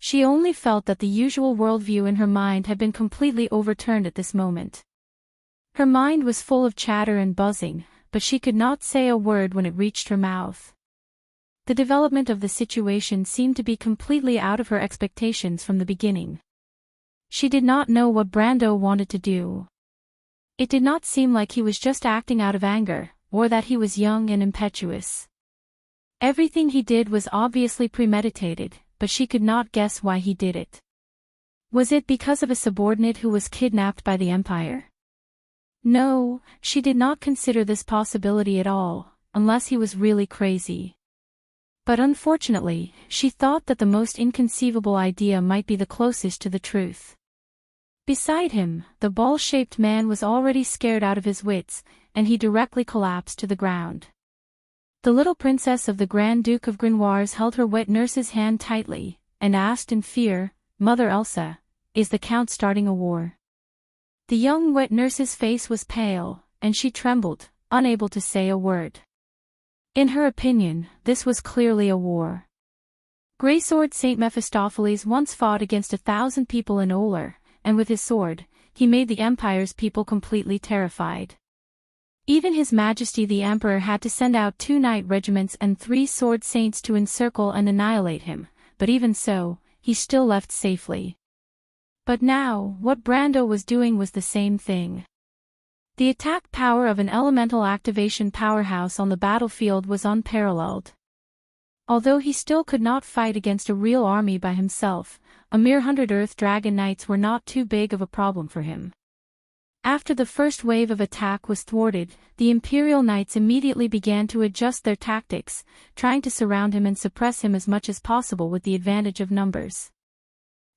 She only felt that the usual worldview in her mind had been completely overturned at this moment. Her mind was full of chatter and buzzing, but she could not say a word when it reached her mouth. The development of the situation seemed to be completely out of her expectations from the beginning. She did not know what Brando wanted to do. It did not seem like he was just acting out of anger, or that he was young and impetuous. Everything he did was obviously premeditated, but she could not guess why he did it. Was it because of a subordinate who was kidnapped by the Empire? No, she did not consider this possibility at all, unless he was really crazy. But unfortunately, she thought that the most inconceivable idea might be the closest to the truth. Beside him, the ball-shaped man was already scared out of his wits, and he directly collapsed to the ground. The little princess of the Grand Duke of Grenoires held her wet nurse's hand tightly, and asked in fear, "Mother Elsa, is the Count starting a war?" The young wet nurse's face was pale, and she trembled, unable to say a word. In her opinion, this was clearly a war. Greysword Saint Mephistopheles once fought against 1,000 people in Oler, and with his sword, he made the Empire's people completely terrified. Even His Majesty the Emperor had to send out 2 knight regiments and 3 sword saints to encircle and annihilate him, but even so, he still left safely. But now, what Brando was doing was the same thing. The attack power of an elemental activation powerhouse on the battlefield was unparalleled. Although he still could not fight against a real army by himself, a mere 100 Earth Dragon Knights were not too big of a problem for him. After the first wave of attack was thwarted, the Imperial Knights immediately began to adjust their tactics, trying to surround him and suppress him as much as possible with the advantage of numbers.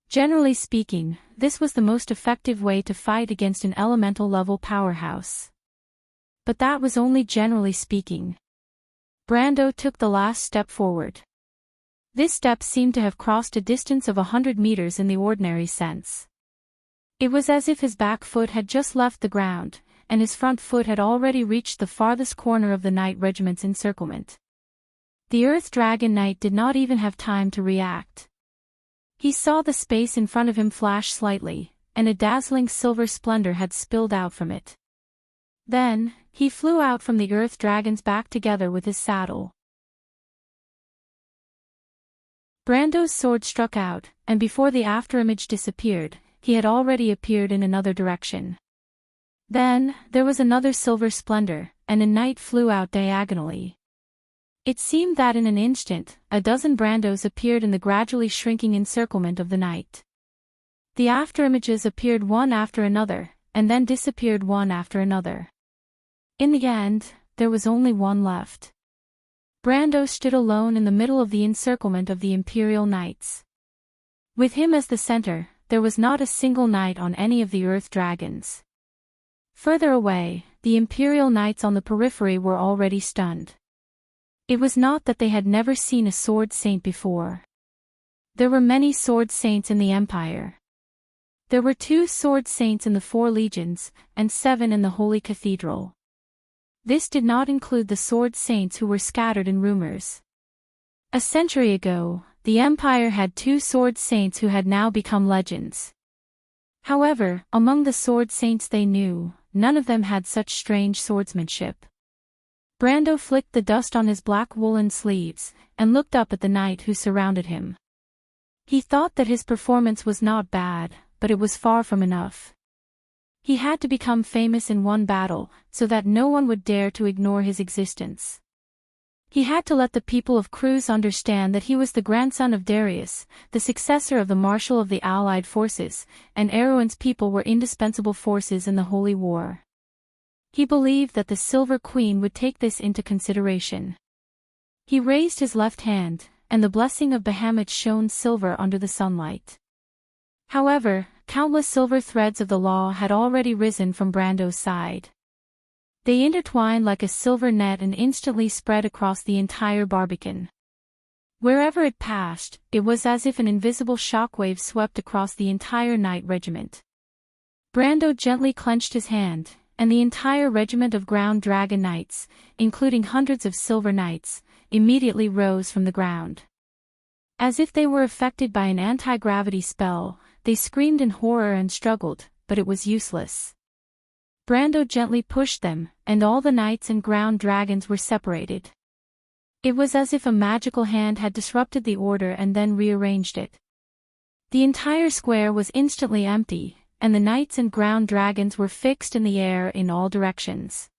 Generally speaking, this was the most effective way to fight against an elemental-level powerhouse. But that was only generally speaking. Brando took the last step forward. This step seemed to have crossed a distance of 100 meters in the ordinary sense. It was as if his back foot had just left the ground, and his front foot had already reached the farthest corner of the Knight Regiment's encirclement. The Earth Dragon Knight did not even have time to react. He saw the space in front of him flash slightly, and a dazzling silver splendor had spilled out from it. Then, he flew out from the Earth Dragon's back together with his saddle. Brando's sword struck out, and before the afterimage disappeared, he had already appeared in another direction. Then, there was another silver splendor, and a knight flew out diagonally. It seemed that in an instant, a dozen Brandos appeared in the gradually shrinking encirclement of the night. The afterimages appeared one after another, and then disappeared one after another. In the end, there was only one left. Brando stood alone in the middle of the encirclement of the Imperial Knights. With him as the center, there was not a single knight on any of the Earth Dragons. Further away, the Imperial Knights on the periphery were already stunned. It was not that they had never seen a sword saint before. There were many sword saints in the Empire. There were 2 sword saints in the 4 legions, and 7 in the Holy Cathedral. This did not include the sword saints who were scattered in rumors. A century ago, the Empire had 2 sword saints who had now become legends. However, among the sword saints they knew, none of them had such strange swordsmanship. Brando flicked the dust on his black woolen sleeves, and looked up at the knight who surrounded him. He thought that his performance was not bad, but it was far from enough. He had to become famous in one battle, so that no one would dare to ignore his existence. He had to let the people of Cruz understand that he was the grandson of Darius, the successor of the Marshal of the Allied forces, and Erewhon's people were indispensable forces in the Holy War. He believed that the Silver Queen would take this into consideration. He raised his left hand, and the blessing of Bahamut shone silver under the sunlight. However, countless silver threads of the law had already risen from Brando's side. They intertwined like a silver net and instantly spread across the entire barbican. Wherever it passed, it was as if an invisible shockwave swept across the entire knight regiment. Brando gently clenched his hand, and the entire regiment of ground dragon knights, including hundreds of silver knights, immediately rose from the ground. As if they were affected by an anti-gravity spell, they screamed in horror and struggled, but it was useless. Brando gently pushed them, and all the knights and ground dragons were separated. It was as if a magical hand had disrupted the order and then rearranged it. The entire square was instantly empty, and the knights and ground dragons were fixed in the air in all directions.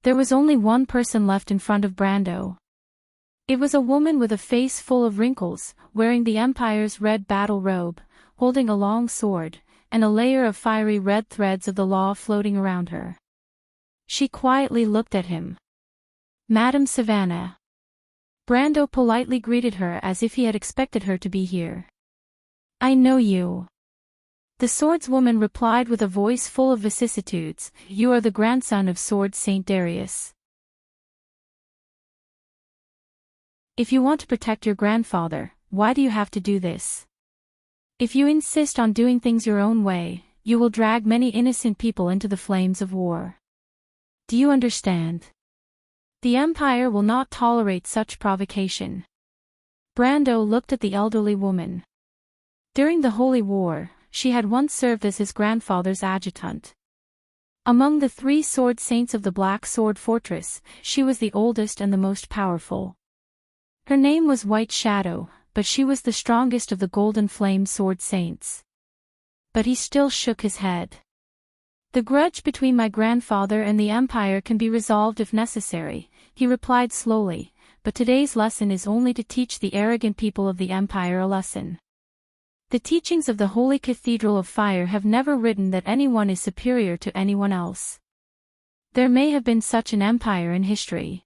There was only one person left in front of Brando. It was a woman with a face full of wrinkles, wearing the Empire's red battle robe, holding a long sword, and a layer of fiery red threads of the law floating around her. She quietly looked at him. Madame Savannah. Brando politely greeted her as if he had expected her to be here. I know you. The swordswoman replied with a voice full of vicissitudes, You are the grandson of Sword Saint Darius. If you want to protect your grandfather, why do you have to do this? If you insist on doing things your own way, you will drag many innocent people into the flames of war. Do you understand? The Empire will not tolerate such provocation. Brando looked at the elderly woman. During the Holy War, she had once served as his grandfather's adjutant. Among the 3 sword saints of the Black Sword Fortress, she was the oldest and the most powerful. Her name was White Shadow, but she was the strongest of the Golden Flame sword saints. But he still shook his head. The grudge between my grandfather and the Empire can be resolved if necessary, he replied slowly, but today's lesson is only to teach the arrogant people of the Empire a lesson. The teachings of the Holy Cathedral of Fire have never written that anyone is superior to anyone else. There may have been such an empire in history.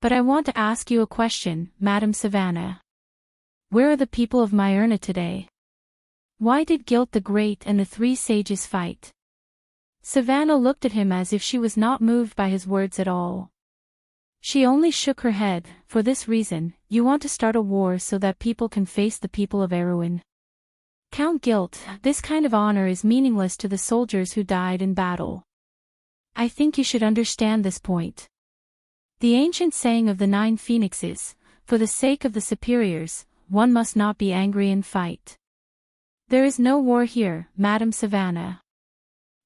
But I want to ask you a question, Madame Savannah. Where are the people of Myrna today? Why did Guilt the Great and the 3 sages fight? Savannah looked at him as if she was not moved by his words at all. She only shook her head. For this reason, you want to start a war so that people can face the people of Erewhon. Count Guilt, this kind of honor is meaningless to the soldiers who died in battle. I think you should understand this point. The ancient saying of the 9 phoenixes, for the sake of the superiors, one must not be angry and fight. There is no war here, Madame Savannah.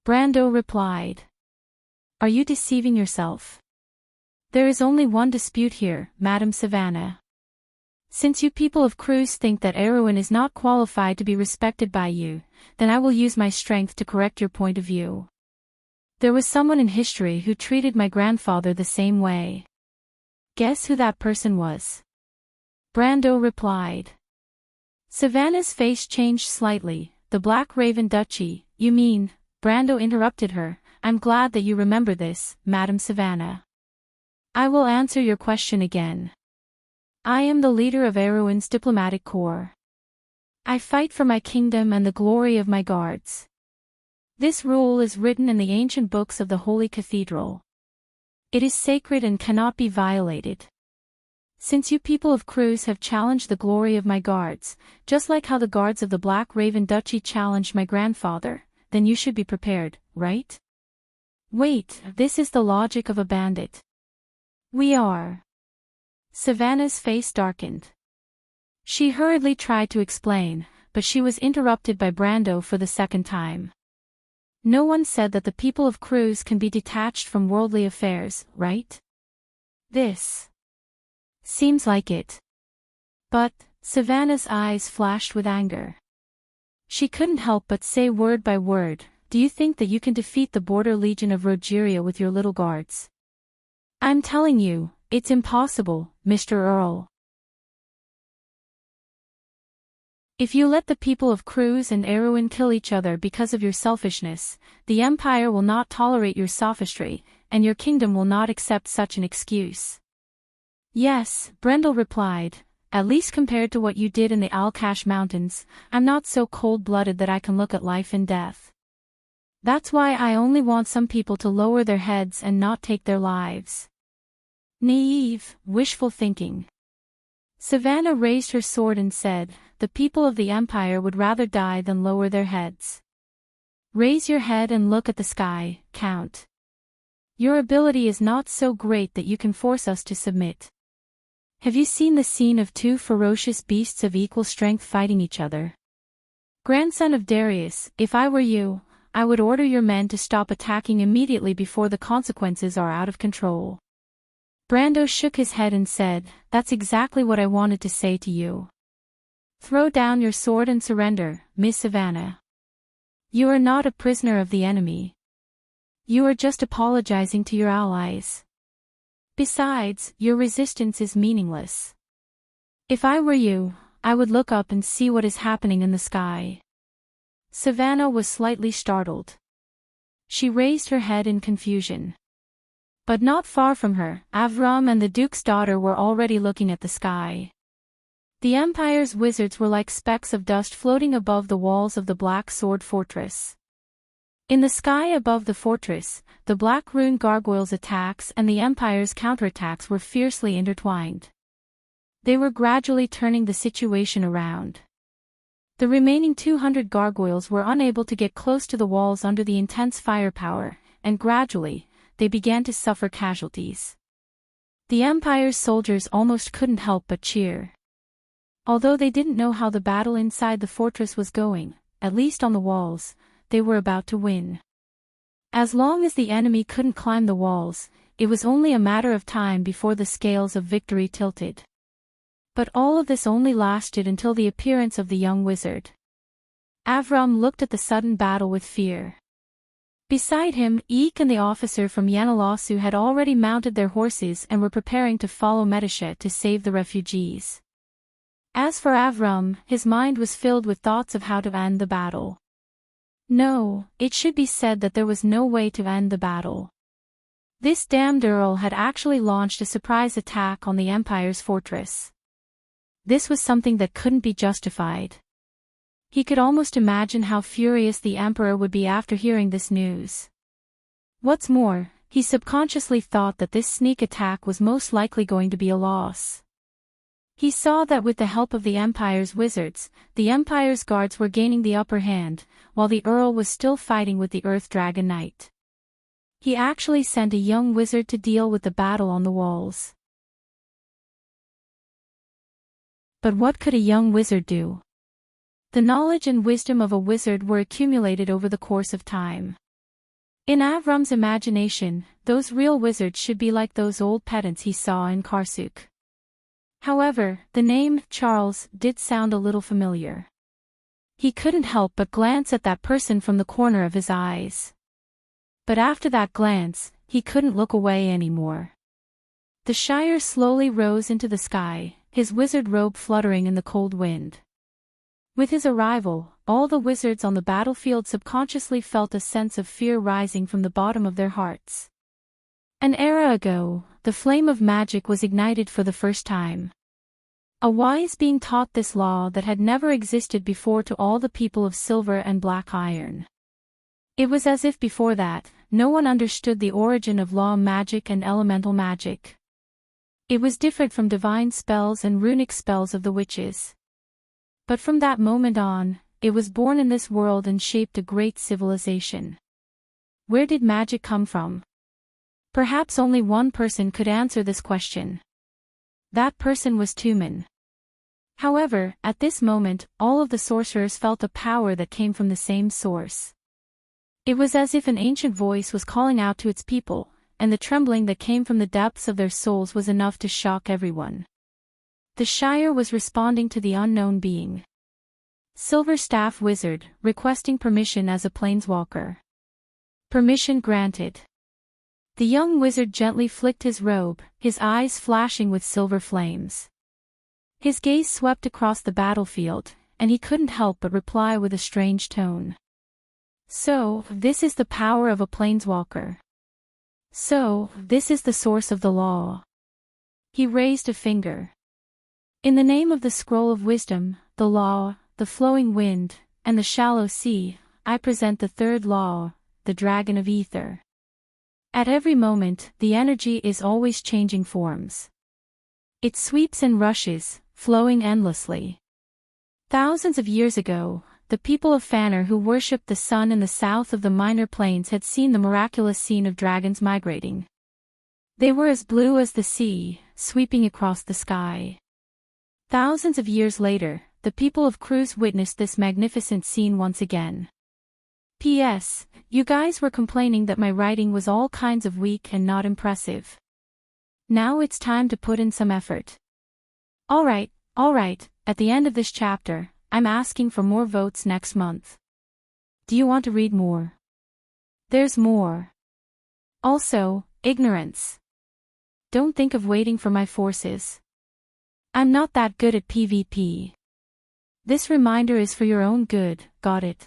Brando replied. Are you deceiving yourself? There is only one dispute here, Madame Savannah. Since you people of Cruz think that Erwin is not qualified to be respected by you, then I will use my strength to correct your point of view. There was someone in history who treated my grandfather the same way. Guess who that person was? Brando replied. Savannah's face changed slightly. The Black Raven Duchy, you mean? Brando interrupted her. I'm glad that you remember this, Madam Savannah. I will answer your question again. I am the leader of Erwin's diplomatic corps. I fight for my kingdom and the glory of my guards. This rule is written in the ancient books of the Holy Cathedral. It is sacred and cannot be violated. Since you people of Cruz have challenged the glory of my guards, just like how the guards of the Black Raven Duchy challenged my grandfather, then you should be prepared, right? Wait, this is the logic of a bandit. We are. Savannah's face darkened. She hurriedly tried to explain, but she was interrupted by Brando for the second time. No one said that the people of Cruz can be detached from worldly affairs, right? This seems like it. But, Savannah's eyes flashed with anger. She couldn't help but say word by word, do you think that you can defeat the Border Legion of Rogeria with your little guards? I'm telling you, it's impossible, Mr. Earl. If you let the people of Cruz and Erwin kill each other because of your selfishness, the Empire will not tolerate your sophistry, and your kingdom will not accept such an excuse. Yes, Brendel replied, at least compared to what you did in the Alcash Mountains, I'm not so cold-blooded that I can look at life and death. That's why I only want some people to lower their heads and not take their lives. Naive, wishful thinking. Savannah raised her sword and said, the people of the Empire would rather die than lower their heads. Raise your head and look at the sky, Count. Your ability is not so great that you can force us to submit. Have you seen the scene of two ferocious beasts of equal strength fighting each other? Grandson of Darius, if I were you, I would order your men to stop attacking immediately before the consequences are out of control. Brando shook his head and said, that's exactly what I wanted to say to you. Throw down your sword and surrender, Miss Savannah. You are not a prisoner of the enemy. You are just apologizing to your allies. Besides, your resistance is meaningless. If I were you, I would look up and see what is happening in the sky. Savannah was slightly startled. She raised her head in confusion. But not far from her, Avram and the Duke's daughter were already looking at the sky. The Empire's wizards were like specks of dust floating above the walls of the Black Sword Fortress. In the sky above the fortress, the Black Rune Gargoyles' attacks and the Empire's counterattacks were fiercely intertwined. They were gradually turning the situation around. The remaining 200 gargoyles were unable to get close to the walls under the intense firepower, and gradually, they began to suffer casualties. The Empire's soldiers almost couldn't help but cheer. Although they didn't know how the battle inside the fortress was going, at least on the walls, they were about to win. As long as the enemy couldn't climb the walls, it was only a matter of time before the scales of victory tilted. But all of this only lasted until the appearance of the young wizard. Avram looked at the sudden battle with fear. Beside him, Eek and the officer from Yanalasu had already mounted their horses and were preparing to follow Metashet to save the refugees. As for Avram, his mind was filled with thoughts of how to end the battle. No, it should be said that there was no way to end the battle. This damned Earl had actually launched a surprise attack on the Empire's fortress. This was something that couldn't be justified. He could almost imagine how furious the Emperor would be after hearing this news. What's more, he subconsciously thought that this sneak attack was most likely going to be a loss. He saw that with the help of the Empire's wizards, the Empire's guards were gaining the upper hand, while the Earl was still fighting with the Earth Dragon Knight. He actually sent a young wizard to deal with the battle on the walls. But what could a young wizard do? The knowledge and wisdom of a wizard were accumulated over the course of time. In Avram's imagination, those real wizards should be like those old pedants he saw in Karsuk. However, the name, Charles, did sound a little familiar. He couldn't help but glance at that person from the corner of his eyes. But after that glance, he couldn't look away anymore. The Shire slowly rose into the sky, his wizard robe fluttering in the cold wind. With his arrival, all the wizards on the battlefield subconsciously felt a sense of fear rising from the bottom of their hearts. An era ago, the flame of magic was ignited for the first time. A wise being taught this law that had never existed before to all the people of Silver and Black Iron. It was as if before that, no one understood the origin of law magic and elemental magic. It was different from divine spells and runic spells of the witches. But from that moment on, it was born in this world and shaped a great civilization. Where did magic come from? Perhaps only one person could answer this question. That person was Tumen. However, at this moment, all of the sorcerers felt a power that came from the same source. It was as if an ancient voice was calling out to its people, and the trembling that came from the depths of their souls was enough to shock everyone. The Shire was responding to the unknown being. Silver Staff Wizard, requesting permission as a planeswalker. Permission granted. The young wizard gently flicked his robe, his eyes flashing with silver flames. His gaze swept across the battlefield, and he couldn't help but reply with a strange tone. So, this is the power of a planeswalker. So, this is the source of the law. He raised a finger. In the name of the Scroll of Wisdom, the law, the flowing wind, and the shallow sea, I present the third law, the Dragon of Ether. At every moment, the energy is always changing forms. It sweeps and rushes, flowing endlessly. Thousands of years ago, the people of Fanner who worshipped the sun in the south of the Minor Plains had seen the miraculous scene of dragons migrating. They were as blue as the sea, sweeping across the sky. Thousands of years later, the people of Cruz witnessed this magnificent scene once again. P.S. You guys were complaining that my writing was all kinds of weak and not impressive. Now it's time to put in some effort. Alright, at the end of this chapter, I'm asking for more votes next month. Do you want to read more? There's more. Also, ignorance. Don't think of waiting for my forces. I'm not that good at PvP. This reminder is for your own good, got it?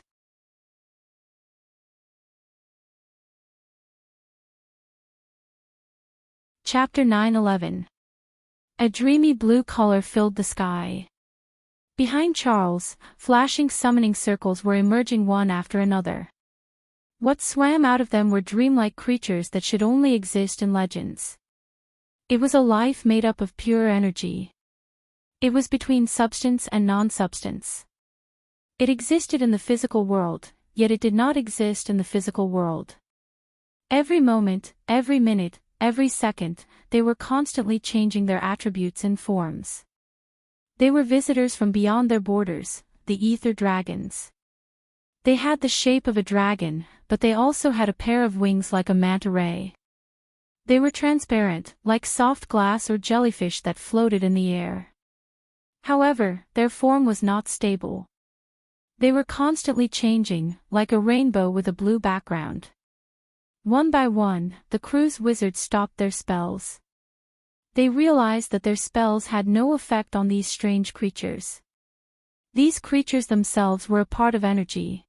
Chapter 9-11. A dreamy blue color filled the sky. Behind Charles, flashing summoning circles were emerging one after another. What swam out of them were dreamlike creatures that should only exist in legends. It was a life made up of pure energy. It was between substance and non-substance. It existed in the physical world, yet it did not exist in the physical world. Every moment, every minute, every second, they were constantly changing their attributes and forms. They were visitors from beyond their borders, the ether dragons. They had the shape of a dragon, but they also had a pair of wings like a manta ray. They were transparent, like soft glass or jellyfish that floated in the air. However, their form was not stable. They were constantly changing, like a rainbow with a blue background. One by one, the Cruz wizards stopped their spells. They realized that their spells had no effect on these strange creatures. These creatures themselves were a part of energy.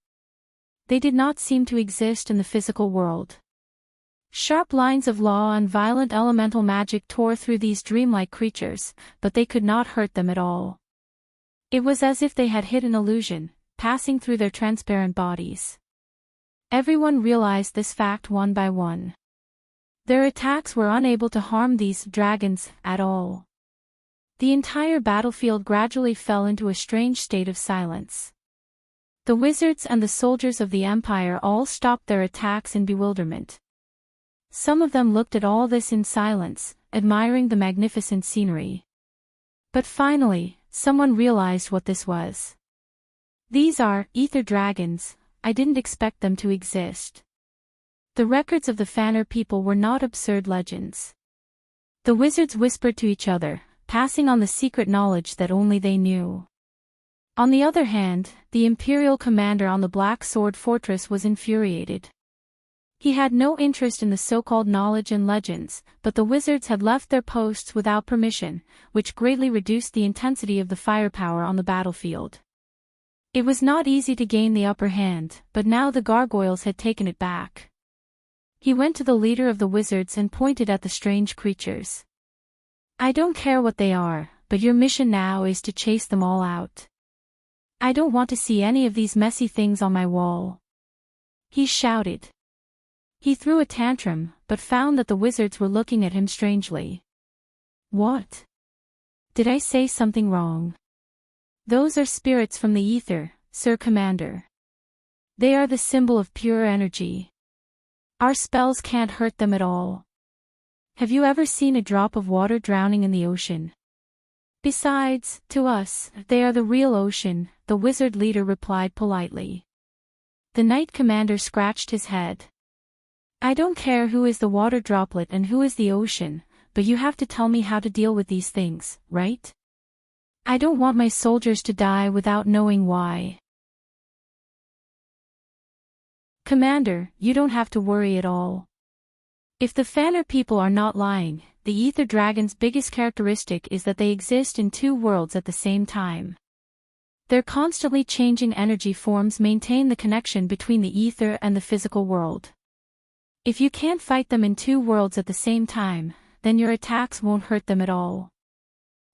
They did not seem to exist in the physical world. Sharp lines of law and violent elemental magic tore through these dreamlike creatures, but they could not hurt them at all. It was as if they had hit an illusion, passing through their transparent bodies. Everyone realized this fact one by one. Their attacks were unable to harm these dragons at all. The entire battlefield gradually fell into a strange state of silence. The wizards and the soldiers of the Empire all stopped their attacks in bewilderment. Some of them looked at all this in silence, admiring the magnificent scenery. But finally, someone realized what this was. These are ether dragons. I didn't expect them to exist. The records of the Fanner people were not absurd legends. The wizards whispered to each other, passing on the secret knowledge that only they knew. On the other hand, the Imperial commander on the Black Sword Fortress was infuriated. He had no interest in the so-called knowledge and legends, but the wizards had left their posts without permission, which greatly reduced the intensity of the firepower on the battlefield. It was not easy to gain the upper hand, but now the gargoyles had taken it back. He went to the leader of the wizards and pointed at the strange creatures. "I don't care what they are, but your mission now is to chase them all out. I don't want to see any of these messy things on my wall," he shouted. He threw a tantrum, but found that the wizards were looking at him strangely. "What? Did I say something wrong?" "Those are spirits from the ether, Sir Commander. They are the symbol of pure energy. Our spells can't hurt them at all. Have you ever seen a drop of water drowning in the ocean? Besides, to us, they are the real ocean," the wizard leader replied politely. The Knight Commander scratched his head. "I don't care who is the water droplet and who is the ocean, but you have to tell me how to deal with these things, right? I don't want my soldiers to die without knowing why." "Commander, you don't have to worry at all. If the Fanner people are not lying, the Ether Dragon's biggest characteristic is that they exist in two worlds at the same time. Their constantly changing energy forms maintain the connection between the ether and the physical world. If you can't fight them in two worlds at the same time, then your attacks won't hurt them at all."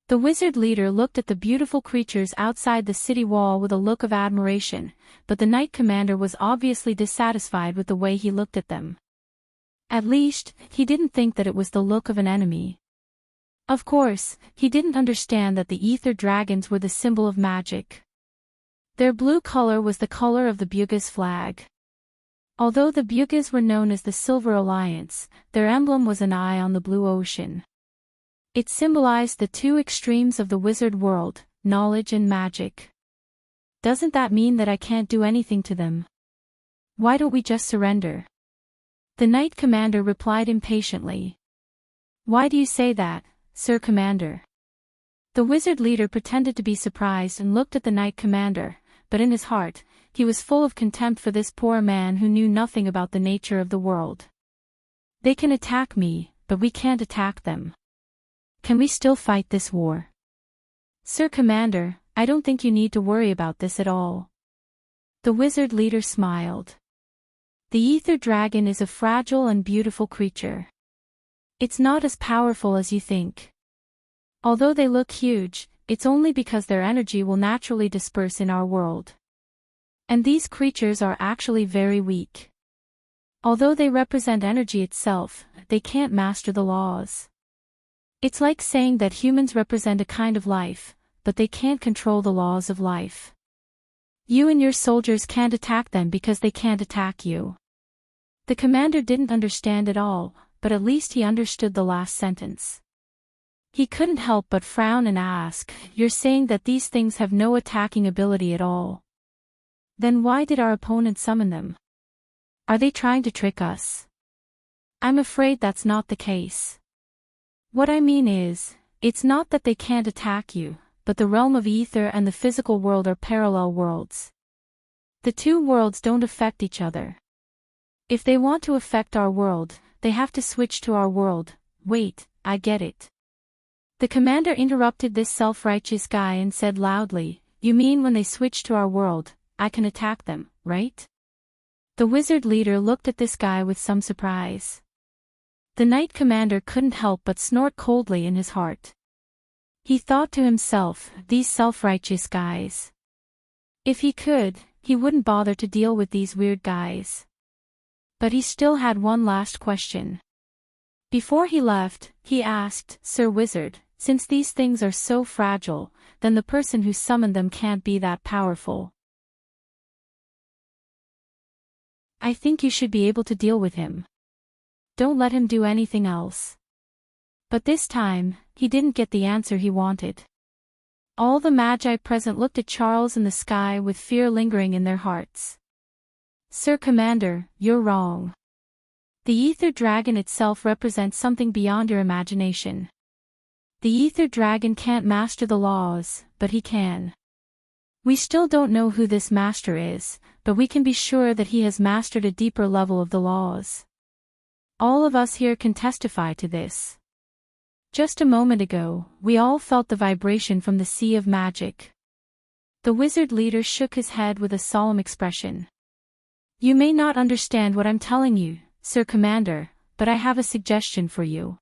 The wizard leader looked at the beautiful creatures outside the city wall with a look of admiration, but the Knight Commander was obviously dissatisfied with the way he looked at them. At least, he didn't think that it was the look of an enemy. Of course, he didn't understand that the ether dragons were the symbol of magic. Their blue color was the color of the Bugha's flag. Although the Bughas were known as the Silver Alliance, their emblem was an eye on the blue ocean. It symbolized the two extremes of the wizard world, knowledge and magic. "Doesn't that mean that I can't do anything to them? Why don't we just surrender?" The Knight Commander replied impatiently. "Why do you say that, Sir Commander?" The wizard leader pretended to be surprised and looked at the Knight Commander, but in his heart, he was full of contempt for this poor man who knew nothing about the nature of the world. "They can attack me, but we can't attack them. Can we still fight this war?" "Sir Commander, I don't think you need to worry about this at all." The wizard leader smiled. "The Ether Dragon is a fragile and beautiful creature. It's not as powerful as you think. Although they look huge, it's only because their energy will naturally disperse in our world. And these creatures are actually very weak. Although they represent energy itself, they can't master the laws. It's like saying that humans represent a kind of life, but they can't control the laws of life. You and your soldiers can't attack them because they can't attack you." The commander didn't understand at all, but at least he understood the last sentence. He couldn't help but frown and ask, "You're saying that these things have no attacking ability at all? Then why did our opponent summon them? Are they trying to trick us?" "I'm afraid that's not the case. What I mean is, it's not that they can't attack you, but the realm of ether and the physical world are parallel worlds. The two worlds don't affect each other. If they want to affect our world, they have to switch to our world." "Wait, I get it." The commander interrupted this self-righteous guy and said loudly, "You mean when they switch to our world, I can attack them, right?" The wizard leader looked at this guy with some surprise. The Knight Commander couldn't help but snort coldly in his heart. He thought to himself, "These self-righteous guys. If he could, he wouldn't bother to deal with these weird guys." But he still had one last question. Before he left, he asked, "Sir Wizard, since these things are so fragile, then the person who summoned them can't be that powerful. I think you should be able to deal with him. Don't let him do anything else." But this time, he didn't get the answer he wanted. All the Magi present looked at Charles in the sky with fear lingering in their hearts. "Sir Commander, you're wrong. The Ether Dragon itself represents something beyond your imagination. The ether dragon can't master the laws, but he can. We still don't know who this master is, but we can be sure that he has mastered a deeper level of the laws. All of us here can testify to this. Just a moment ago, we all felt the vibration from the sea of magic. The wizard leader shook his head with a solemn expression. You may not understand what I'm telling you, Sir Commander, but I have a suggestion for you.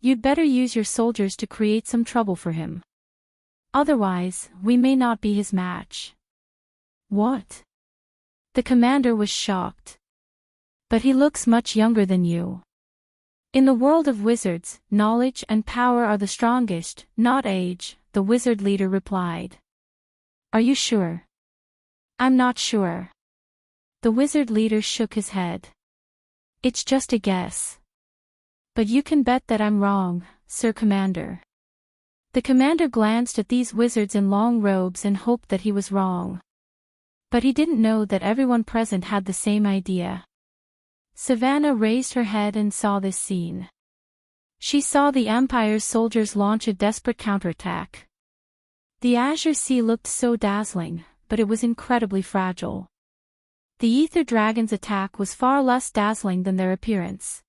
You'd better use your soldiers to create some trouble for him. Otherwise, we may not be his match. What? The commander was shocked. But he looks much younger than you. In the world of wizards, knowledge and power are the strongest, not age, the wizard leader replied. Are you sure? I'm not sure. The wizard leader shook his head. It's just a guess. But you can bet that I'm wrong, Sir Commander. The commander glanced at these wizards in long robes and hoped that he was wrong. But he didn't know that everyone present had the same idea. Savannah raised her head and saw this scene. She saw the Empire's soldiers launch a desperate counterattack. The azure sea looked so dazzling, but it was incredibly fragile. The ether dragon's attack was far less dazzling than their appearance.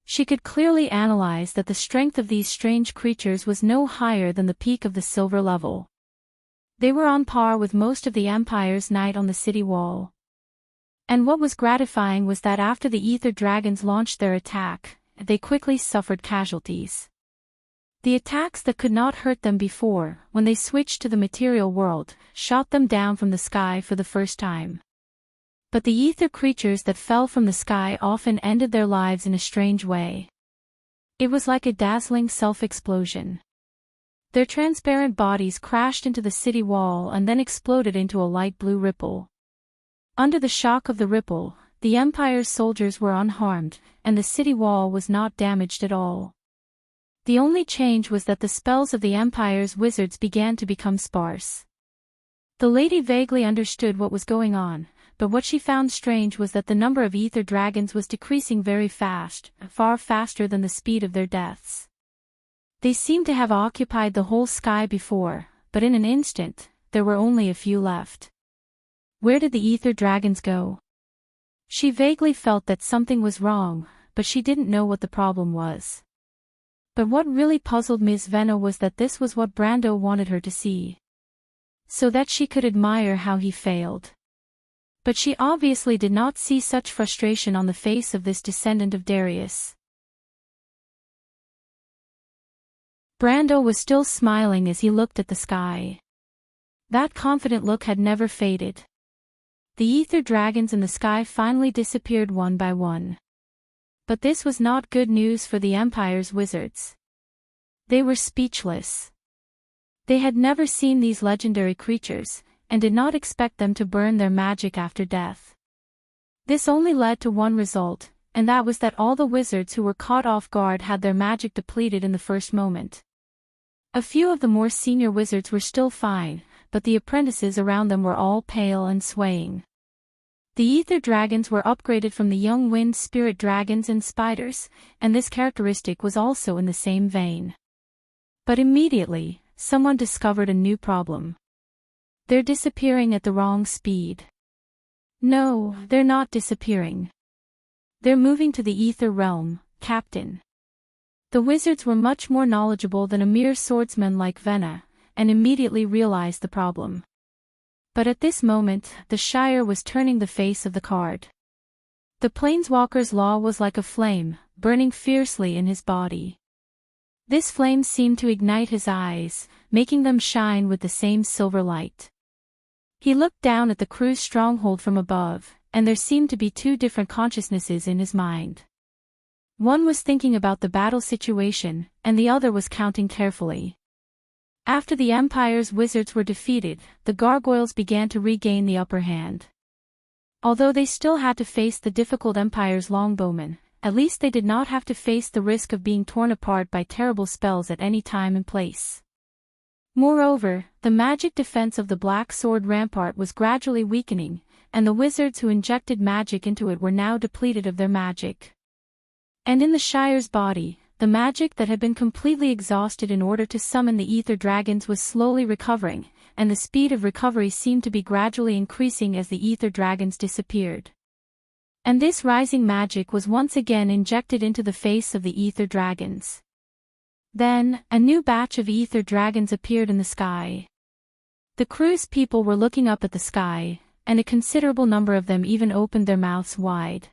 She could clearly analyze that the strength of these strange creatures was no higher than the peak of the silver level. They were on par with most of the Empire's knights on the city wall. And what was gratifying was that after the ether dragons launched their attack, they quickly suffered casualties. The attacks that could not hurt them before, when they switched to the material world, shot them down from the sky for the first time. But the ether creatures that fell from the sky often ended their lives in a strange way. It was like a dazzling self-explosion. Their transparent bodies crashed into the city wall and then exploded into a light blue ripple. Under the shock of the ripple, the Empire's soldiers were unharmed, and the city wall was not damaged at all. The only change was that the spells of the Empire's wizards began to become sparse. The lady vaguely understood what was going on, but what she found strange was that the number of ether dragons was decreasing very fast, far faster than the speed of their deaths. They seemed to have occupied the whole sky before, but in an instant, there were only a few left. Where did the ether dragons go? She vaguely felt that something was wrong, but she didn't know what the problem was. But what really puzzled Ms. Venna was that this was what Brando wanted her to see. So that she could admire how he failed. But she obviously did not see such frustration on the face of this descendant of Darius. Brando was still smiling as he looked at the sky. That confident look had never faded. The ether dragons in the sky finally disappeared one by one. But this was not good news for the Empire's wizards. They were speechless. They had never seen these legendary creatures, and did not expect them to burn their magic after death. This only led to one result, and that was that all the wizards who were caught off guard had their magic depleted in the first moment. A few of the more senior wizards were still fine, but the apprentices around them were all pale and swaying. The ether dragons were upgraded from the young wind spirit dragons and spiders, and this characteristic was also in the same vein. But immediately, someone discovered a new problem. They're disappearing at the wrong speed. No, they're not disappearing. They're moving to the ether realm, Captain. The wizards were much more knowledgeable than a mere swordsman like Venna, and immediately realized the problem. But at this moment, the Shire was turning the face of the card. The Planeswalker's law was like a flame, burning fiercely in his body. This flame seemed to ignite his eyes, making them shine with the same silver light. He looked down at the crew's stronghold from above, and there seemed to be two different consciousnesses in his mind. One was thinking about the battle situation, and the other was counting carefully. After the Empire's wizards were defeated, the gargoyles began to regain the upper hand. Although they still had to face the difficult Empire's longbowmen, at least they did not have to face the risk of being torn apart by terrible spells at any time and place. Moreover, the magic defense of the Black Sword Rampart was gradually weakening, and the wizards who injected magic into it were now depleted of their magic. And in the Shire's body, the magic that had been completely exhausted in order to summon the ether dragons was slowly recovering, and the speed of recovery seemed to be gradually increasing as the ether dragons disappeared. And this rising magic was once again injected into the face of the ether dragons. Then, a new batch of ether dragons appeared in the sky. The crew's people were looking up at the sky, and a considerable number of them even opened their mouths wide.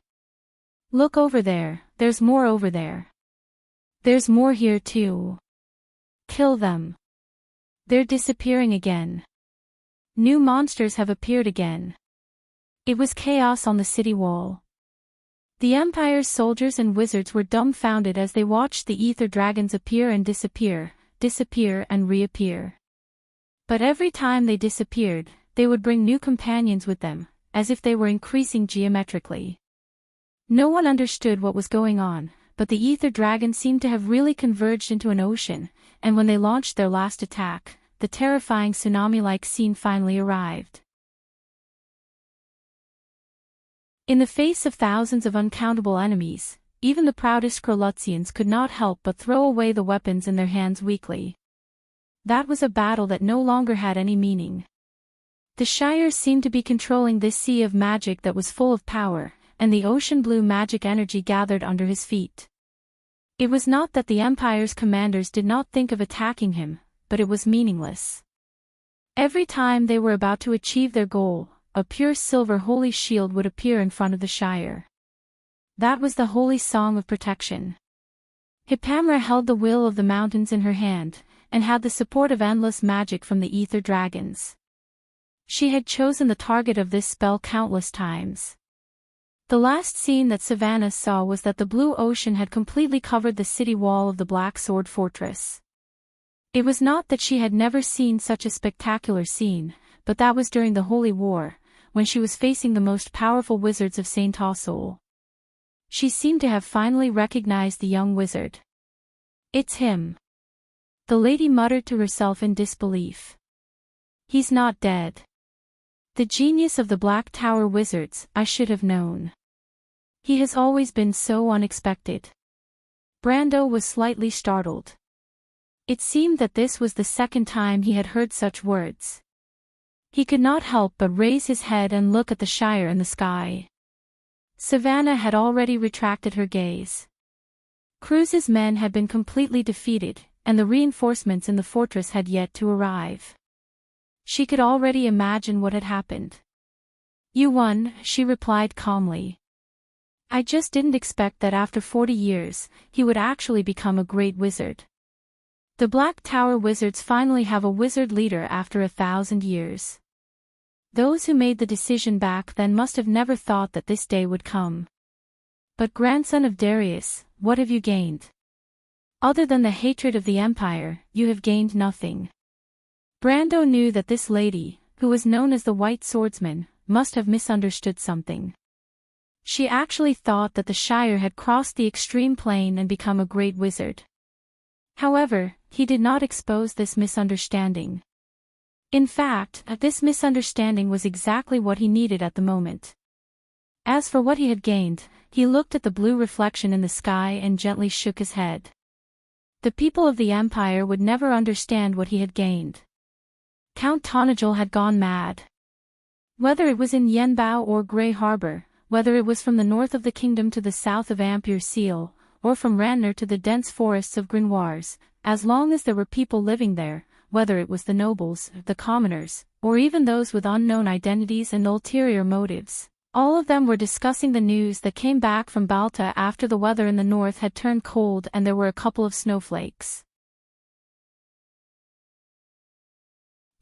"Look over there, there's more over there. There's more here too. Kill them. They're disappearing again. New monsters have appeared again." It was chaos on the city wall. The Empire's soldiers and wizards were dumbfounded as they watched the ether dragons appear and disappear, disappear and reappear. But every time they disappeared, they would bring new companions with them, as if they were increasing geometrically. No one understood what was going on, but the ether dragons seemed to have really converged into an ocean, and when they launched their last attack, the terrifying tsunami-like scene finally arrived. In the face of thousands of uncountable enemies, even the proudest Krolutzians could not help but throw away the weapons in their hands weakly. That was a battle that no longer had any meaning. The Shire seemed to be controlling this sea of magic that was full of power, and the ocean blue magic energy gathered under his feet. It was not that the Empire's commanders did not think of attacking him, but it was meaningless. Every time they were about to achieve their goal, a pure silver holy shield would appear in front of the Shire. That was the holy song of protection. Hippamra held the will of the mountains in her hand, and had the support of endless magic from the ether dragons. She had chosen the target of this spell countless times. The last scene that Savannah saw was that the blue ocean had completely covered the city wall of the Black Sword Fortress. It was not that she had never seen such a spectacular scene, but that was during the Holy War, when she was facing the most powerful wizards of St. Tassel. She seemed to have finally recognized the young wizard. "It's him," the lady muttered to herself in disbelief. "He's not dead. The genius of the Black Tower wizards, I should have known. He has always been so unexpected." Brando was slightly startled. It seemed that this was the second time he had heard such words. He could not help but raise his head and look at the Shire in the sky. Savannah had already retracted her gaze. Cruz's men had been completely defeated, and the reinforcements in the fortress had yet to arrive. She could already imagine what had happened. "You won," she replied calmly. "I just didn't expect that after 40 years, he would actually become a great wizard. The Black Tower wizards finally have a wizard leader after 1,000 years. Those who made the decision back then must have never thought that this day would come. But grandson of Darius, what have you gained? Other than the hatred of the Empire, you have gained nothing." Brando knew that this lady, who was known as the White Swordsman, must have misunderstood something. She actually thought that the Shire had crossed the extreme plane and become a great wizard. However, he did not expose this misunderstanding. In fact, this misunderstanding was exactly what he needed at the moment. As for what he had gained, he looked at the blue reflection in the sky and gently shook his head. The people of the Empire would never understand what he had gained. Count Tonagel had gone mad. Whether it was in Yenbao or Grey Harbor, whether it was from the north of the kingdom to the south of Ampere Seal, or from Ranner to the dense forests of Grinoires, as long as there were people living there, whether it was the nobles, the commoners, or even those with unknown identities and ulterior motives, all of them were discussing the news that came back from Balta after the weather in the north had turned cold and there were a couple of snowflakes.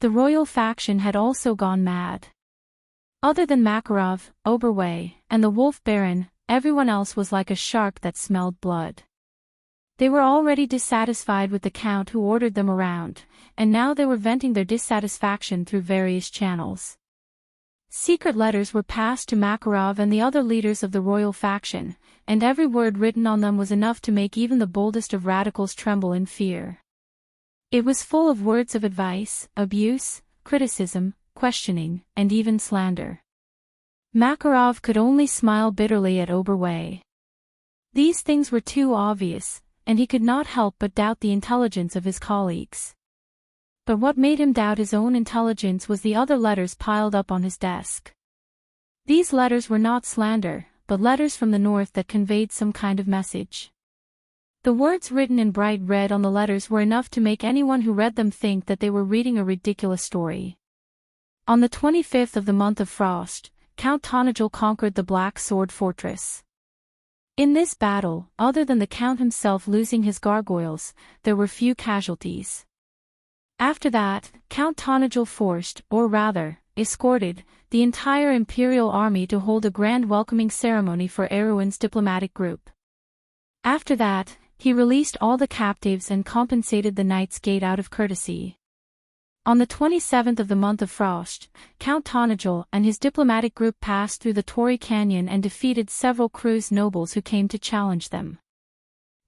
The royal faction had also gone mad. Other than Makarov, Oberway, and the Wolf Baron, everyone else was like a shark that smelled blood. They were already dissatisfied with the Count who ordered them around, and now they were venting their dissatisfaction through various channels. Secret letters were passed to Makarov and the other leaders of the royal faction, and every word written on them was enough to make even the boldest of radicals tremble in fear. It was full of words of advice, abuse, criticism, questioning, and even slander. Makarov could only smile bitterly at Oberway. These things were too obvious, and he could not help but doubt the intelligence of his colleagues. But what made him doubt his own intelligence was the other letters piled up on his desk. These letters were not slander, but letters from the north that conveyed some kind of message. The words written in bright red on the letters were enough to make anyone who read them think that they were reading a ridiculous story. On the 25th of the month of Frost, Count Tonagel conquered the Black Sword Fortress. In this battle, other than the Count himself losing his gargoyles, there were few casualties. After that, Count Tonagel forced, or rather, escorted, the entire imperial army to hold a grand welcoming ceremony for Erwin's diplomatic group. After that, he released all the captives and compensated the Knight's Gate out of courtesy. On the 27th of the month of Frost, Count Tonagel and his diplomatic group passed through the Tory Canyon and defeated several Cruz nobles who came to challenge them.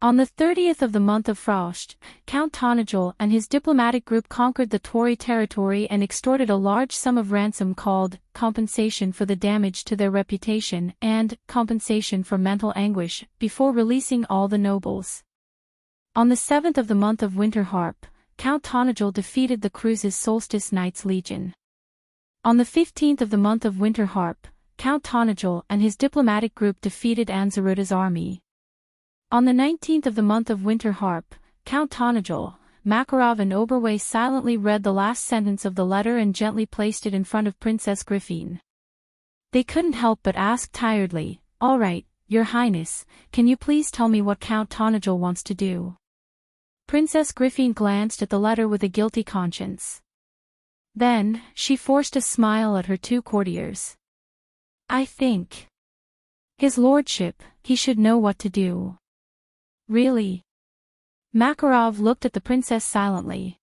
On the 30th of the month of Frost, Count Tonagel and his diplomatic group conquered the Tory territory and extorted a large sum of ransom called compensation for the damage to their reputation and compensation for mental anguish before releasing all the nobles. On the 7th of the month of Winterharp, Count Tonagel defeated the Cruz's Solstice Knights Legion. On the 15th of the month of Winterharp, Count Tonagel and his diplomatic group defeated Anzaruta's army. On the 19th of the month of Winterharp, Count Tonagel, Makarov and Oberway silently read the last sentence of the letter and gently placed it in front of Princess Griffine. They couldn't help but ask tiredly, "All right, Your Highness, can you please tell me what Count Tonagel wants to do?" Princess Griffine glanced at the letter with a guilty conscience. Then, she forced a smile at her two courtiers. "I think His Lordship, he should know what to do." "Really?" Makarov looked at the princess silently.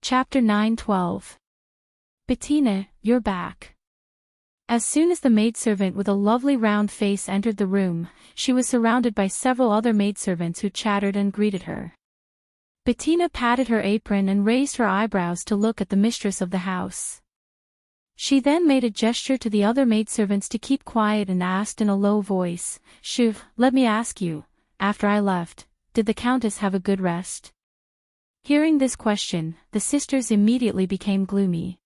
Chapter 9:12. Bettina, you're back. As soon as the maidservant with a lovely round face entered the room, she was surrounded by several other maidservants who chattered and greeted her. Bettina patted her apron and raised her eyebrows to look at the mistress of the house. She then made a gesture to the other maidservants to keep quiet and asked in a low voice, "Shuv, let me ask you, after I left, did the Countess have a good rest?" Hearing this question, the sisters immediately became gloomy.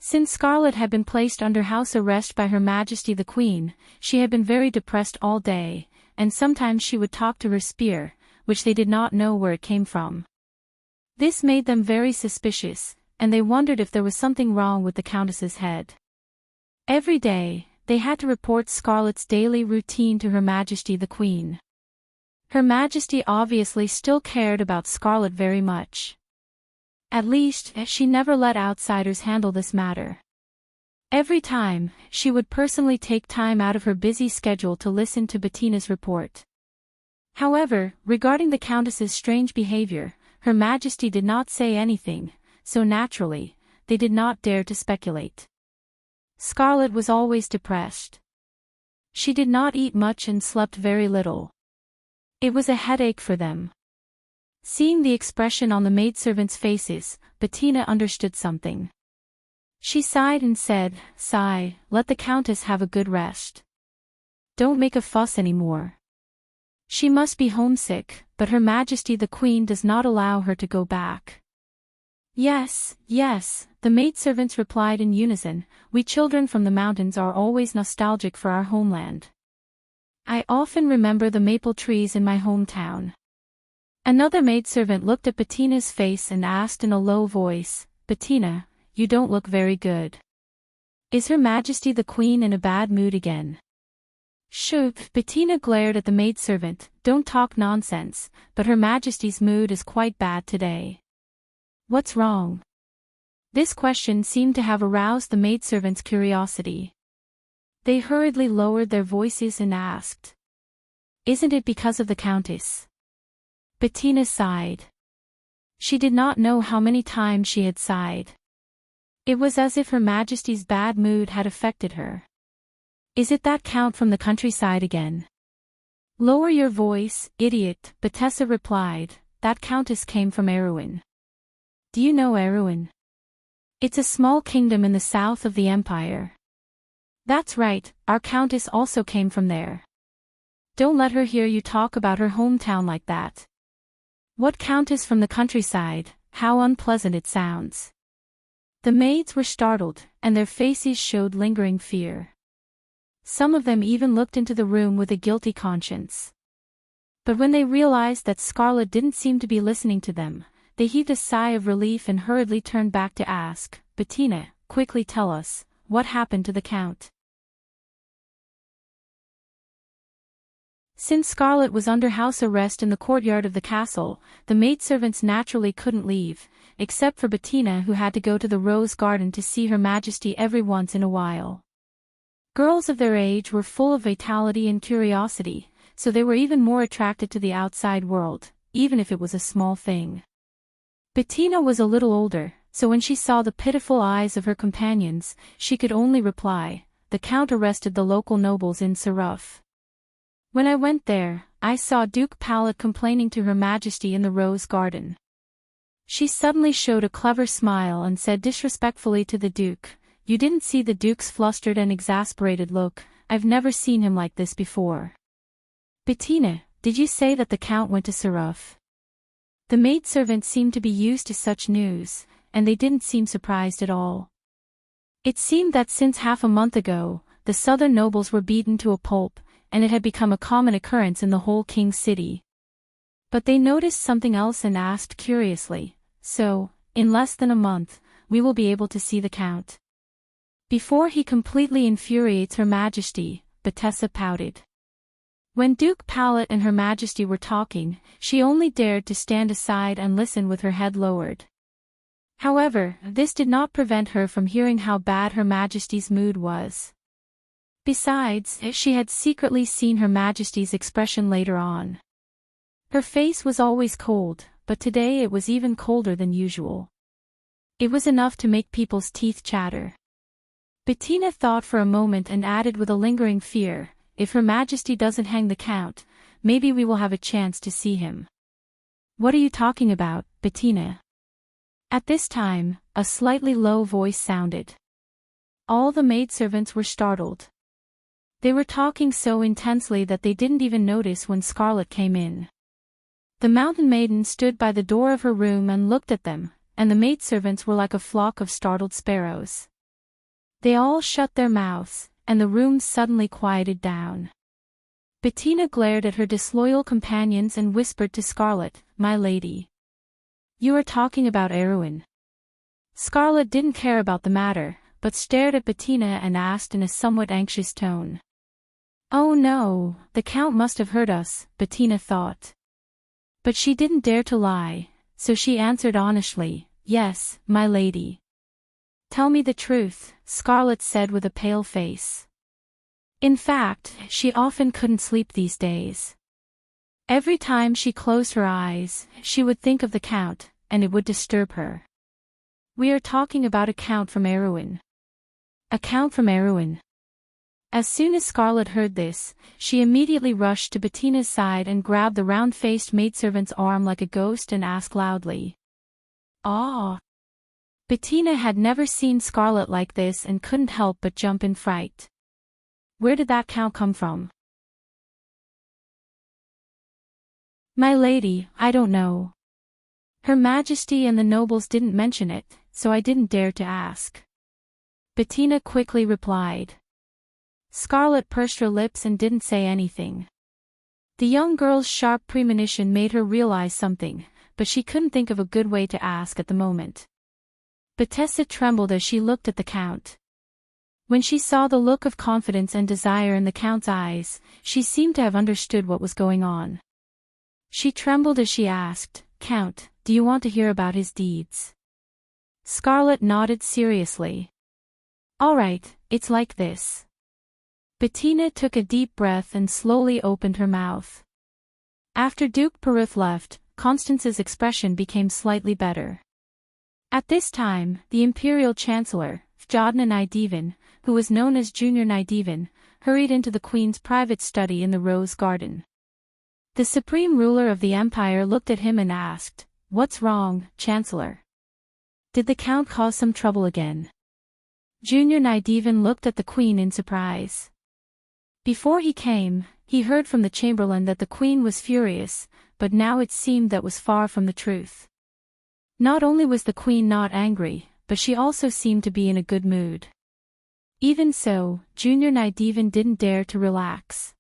Since Scarlet had been placed under house arrest by Her Majesty the Queen, she had been very depressed all day, and sometimes she would talk to her spear, which they did not know where it came from. This made them very suspicious, and they wondered if there was something wrong with the Countess's head. Every day, they had to report Scarlet's daily routine to Her Majesty the Queen. Her Majesty obviously still cared about Scarlet very much. At least, she never let outsiders handle this matter. Every time, she would personally take time out of her busy schedule to listen to Bettina's report. However, regarding the Countess's strange behavior, Her Majesty did not say anything, so naturally, they did not dare to speculate. Scarlet was always depressed. She did not eat much and slept very little. It was a headache for them. Seeing the expression on the maidservants' faces, Bettina understood something. She sighed and said, "Sigh, let the Countess have a good rest. Don't make a fuss anymore. She must be homesick, but Her Majesty the Queen does not allow her to go back." "Yes, yes," the maidservants replied in unison, "we children from the mountains are always nostalgic for our homeland. I often remember the maple trees in my hometown." Another maidservant looked at Bettina's face and asked in a low voice, "Bettina, you don't look very good. Is Her Majesty the Queen in a bad mood again?" "Shh," Bettina glared at the maidservant, "don't talk nonsense, but Her Majesty's mood is quite bad today." "What's wrong?" This question seemed to have aroused the maidservants' curiosity. They hurriedly lowered their voices and asked, "Isn't it because of the Countess?" Bettina sighed. She did not know how many times she had sighed. It was as if Her Majesty's bad mood had affected her. "Is it that Count from the countryside again?" "Lower your voice, idiot," Betessa replied, "that Countess came from Erwin." "Do you know Erwin?" "It's a small kingdom in the south of the empire." That's right, our countess also came from there. Don't let her hear you talk about her hometown like that. What countess from the countryside? How unpleasant it sounds. The maids were startled, and their faces showed lingering fear. Some of them even looked into the room with a guilty conscience. But when they realized that Scarlet didn't seem to be listening to them, they heaved a sigh of relief and hurriedly turned back to ask, "Bettina, quickly tell us, what happened to the Count?" Since Scarlet was under house arrest in the courtyard of the castle, the maidservants naturally couldn't leave, except for Bettina, who had to go to the rose garden to see Her Majesty every once in a while. Girls of their age were full of vitality and curiosity, so they were even more attracted to the outside world, even if it was a small thing. Bettina was a little older, so when she saw the pitiful eyes of her companions, she could only reply, "The Count arrested the local nobles in Saruf. When I went there, I saw Duke Pallet complaining to Her Majesty in the rose garden." She suddenly showed a clever smile and said disrespectfully to the Duke, "You didn't see the Duke's flustered and exasperated look. I've never seen him like this before." "Bettina, did you say that the Count went to Saruf?" The maidservants seemed to be used to such news, and they didn't seem surprised at all. It seemed that since half a month ago, the southern nobles were beaten to a pulp, and it had become a common occurrence in the whole king's city. But they noticed something else and asked curiously, "So, in less than a month, we will be able to see the Count?" "Before he completely infuriates Her Majesty," Betessa pouted. When Duke Pallet and Her Majesty were talking, she only dared to stand aside and listen with her head lowered. However, this did not prevent her from hearing how bad Her Majesty's mood was. Besides, she had secretly seen Her Majesty's expression later on. Her face was always cold, but today it was even colder than usual. It was enough to make people's teeth chatter. Bettina thought for a moment and added with a lingering fear, "If Her Majesty doesn't hang the Count, maybe we will have a chance to see him." "What are you talking about, Bettina?" At this time, a slightly low voice sounded. All the maidservants were startled. They were talking so intensely that they didn't even notice when Scarlet came in. The mountain maiden stood by the door of her room and looked at them, and the maidservants were like a flock of startled sparrows. They all shut their mouths, and the room suddenly quieted down. Bettina glared at her disloyal companions and whispered to Scarlet, "My lady. You are talking about Erwin." Scarlet didn't care about the matter, but stared at Bettina and asked in a somewhat anxious tone. "Oh no, the Count must have heard us," Bettina thought. But she didn't dare to lie, so she answered honestly, "Yes, my lady." "Tell me the truth," Scarlet said with a pale face. In fact, she often couldn't sleep these days. Every time she closed her eyes, she would think of the Count, and it would disturb her. "We are talking about a Count from Erwin." "A Count from Erwin." As soon as Scarlet heard this, she immediately rushed to Bettina's side and grabbed the round-faced maidservant's arm like a ghost and asked loudly, "Ah!" Bettina had never seen Scarlet like this and couldn't help but jump in fright. "Where did that Count come from?" "My lady, I don't know. Her Majesty and the nobles didn't mention it, so I didn't dare to ask," Bettina quickly replied. Scarlet pursed her lips and didn't say anything. The young girl's sharp premonition made her realize something, but she couldn't think of a good way to ask at the moment. Betessa trembled as she looked at the Count. When she saw the look of confidence and desire in the Count's eyes, she seemed to have understood what was going on. She trembled as she asked, "Count, do you want to hear about his deeds?" Scarlet nodded seriously. "All right, it's like this." Bettina took a deep breath and slowly opened her mouth. After Duke Peruth left, Constance's expression became slightly better. At this time, the Imperial Chancellor, Fjodna Nydivan, who was known as Junior Nydivan, hurried into the Queen's private study in the Rose Garden. The supreme ruler of the Empire looked at him and asked, "What's wrong, Chancellor? Did the Count cause some trouble again?" Junior Nydivan looked at the queen in surprise. Before he came, he heard from the chamberlain that the queen was furious, but now it seemed that was far from the truth. Not only was the queen not angry, but she also seemed to be in a good mood. Even so, Junior Nydivan didn't dare to relax.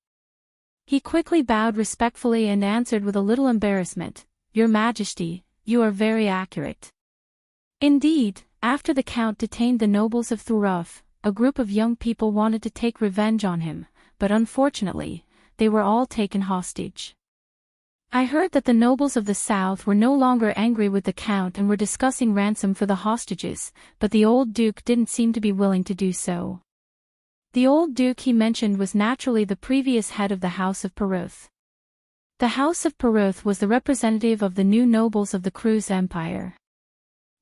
He quickly bowed respectfully and answered with a little embarrassment, "Your Majesty, you are very accurate." Indeed, after the count detained the nobles of Thurov, a group of young people wanted to take revenge on him, but unfortunately, they were all taken hostage. I heard that the nobles of the south were no longer angry with the count and were discussing ransom for the hostages, but the old duke didn't seem to be willing to do so. The old duke he mentioned was naturally the previous head of the House of Peruth. The House of Peruth was the representative of the new nobles of the Cruz Empire.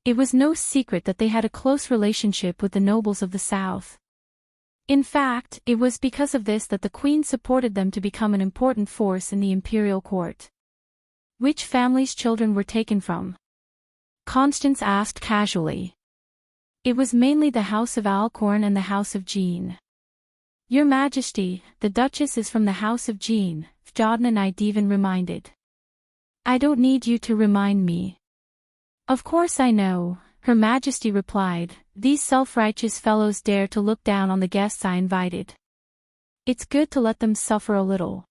It was no secret that they had a close relationship with the nobles of the south. In fact, it was because of this that the queen supported them to become an important force in the imperial court. Which family's children were taken from? Constance asked casually. It was mainly the House of Alcorn and the House of Jean. Your Majesty, the Duchess is from the House of Jean, Fjodna Nydivan reminded. I don't need you to remind me. Of course I know, Her Majesty replied, these self-righteous fellows dare to look down on the guests I invited. It's good to let them suffer a little.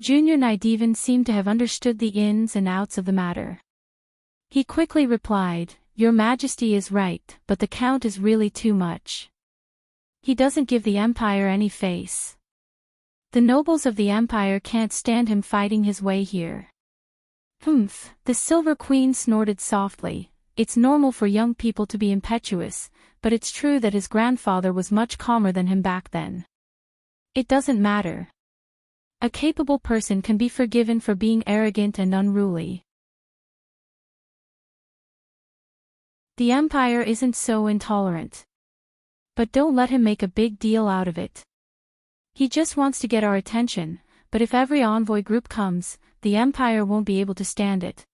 Junior Nydivan seemed to have understood the ins and outs of the matter. He quickly replied, Your Majesty is right, but the Count is really too much. He doesn't give the Empire any face. The nobles of the Empire can't stand him fighting his way here. Humph, the Silver Queen snorted softly. It's normal for young people to be impetuous, but it's true that his grandfather was much calmer than him back then. It doesn't matter. A capable person can be forgiven for being arrogant and unruly. The Empire isn't so intolerant. But don't let him make a big deal out of it. He just wants to get our attention, but if every envoy group comes, the Empire won't be able to stand it.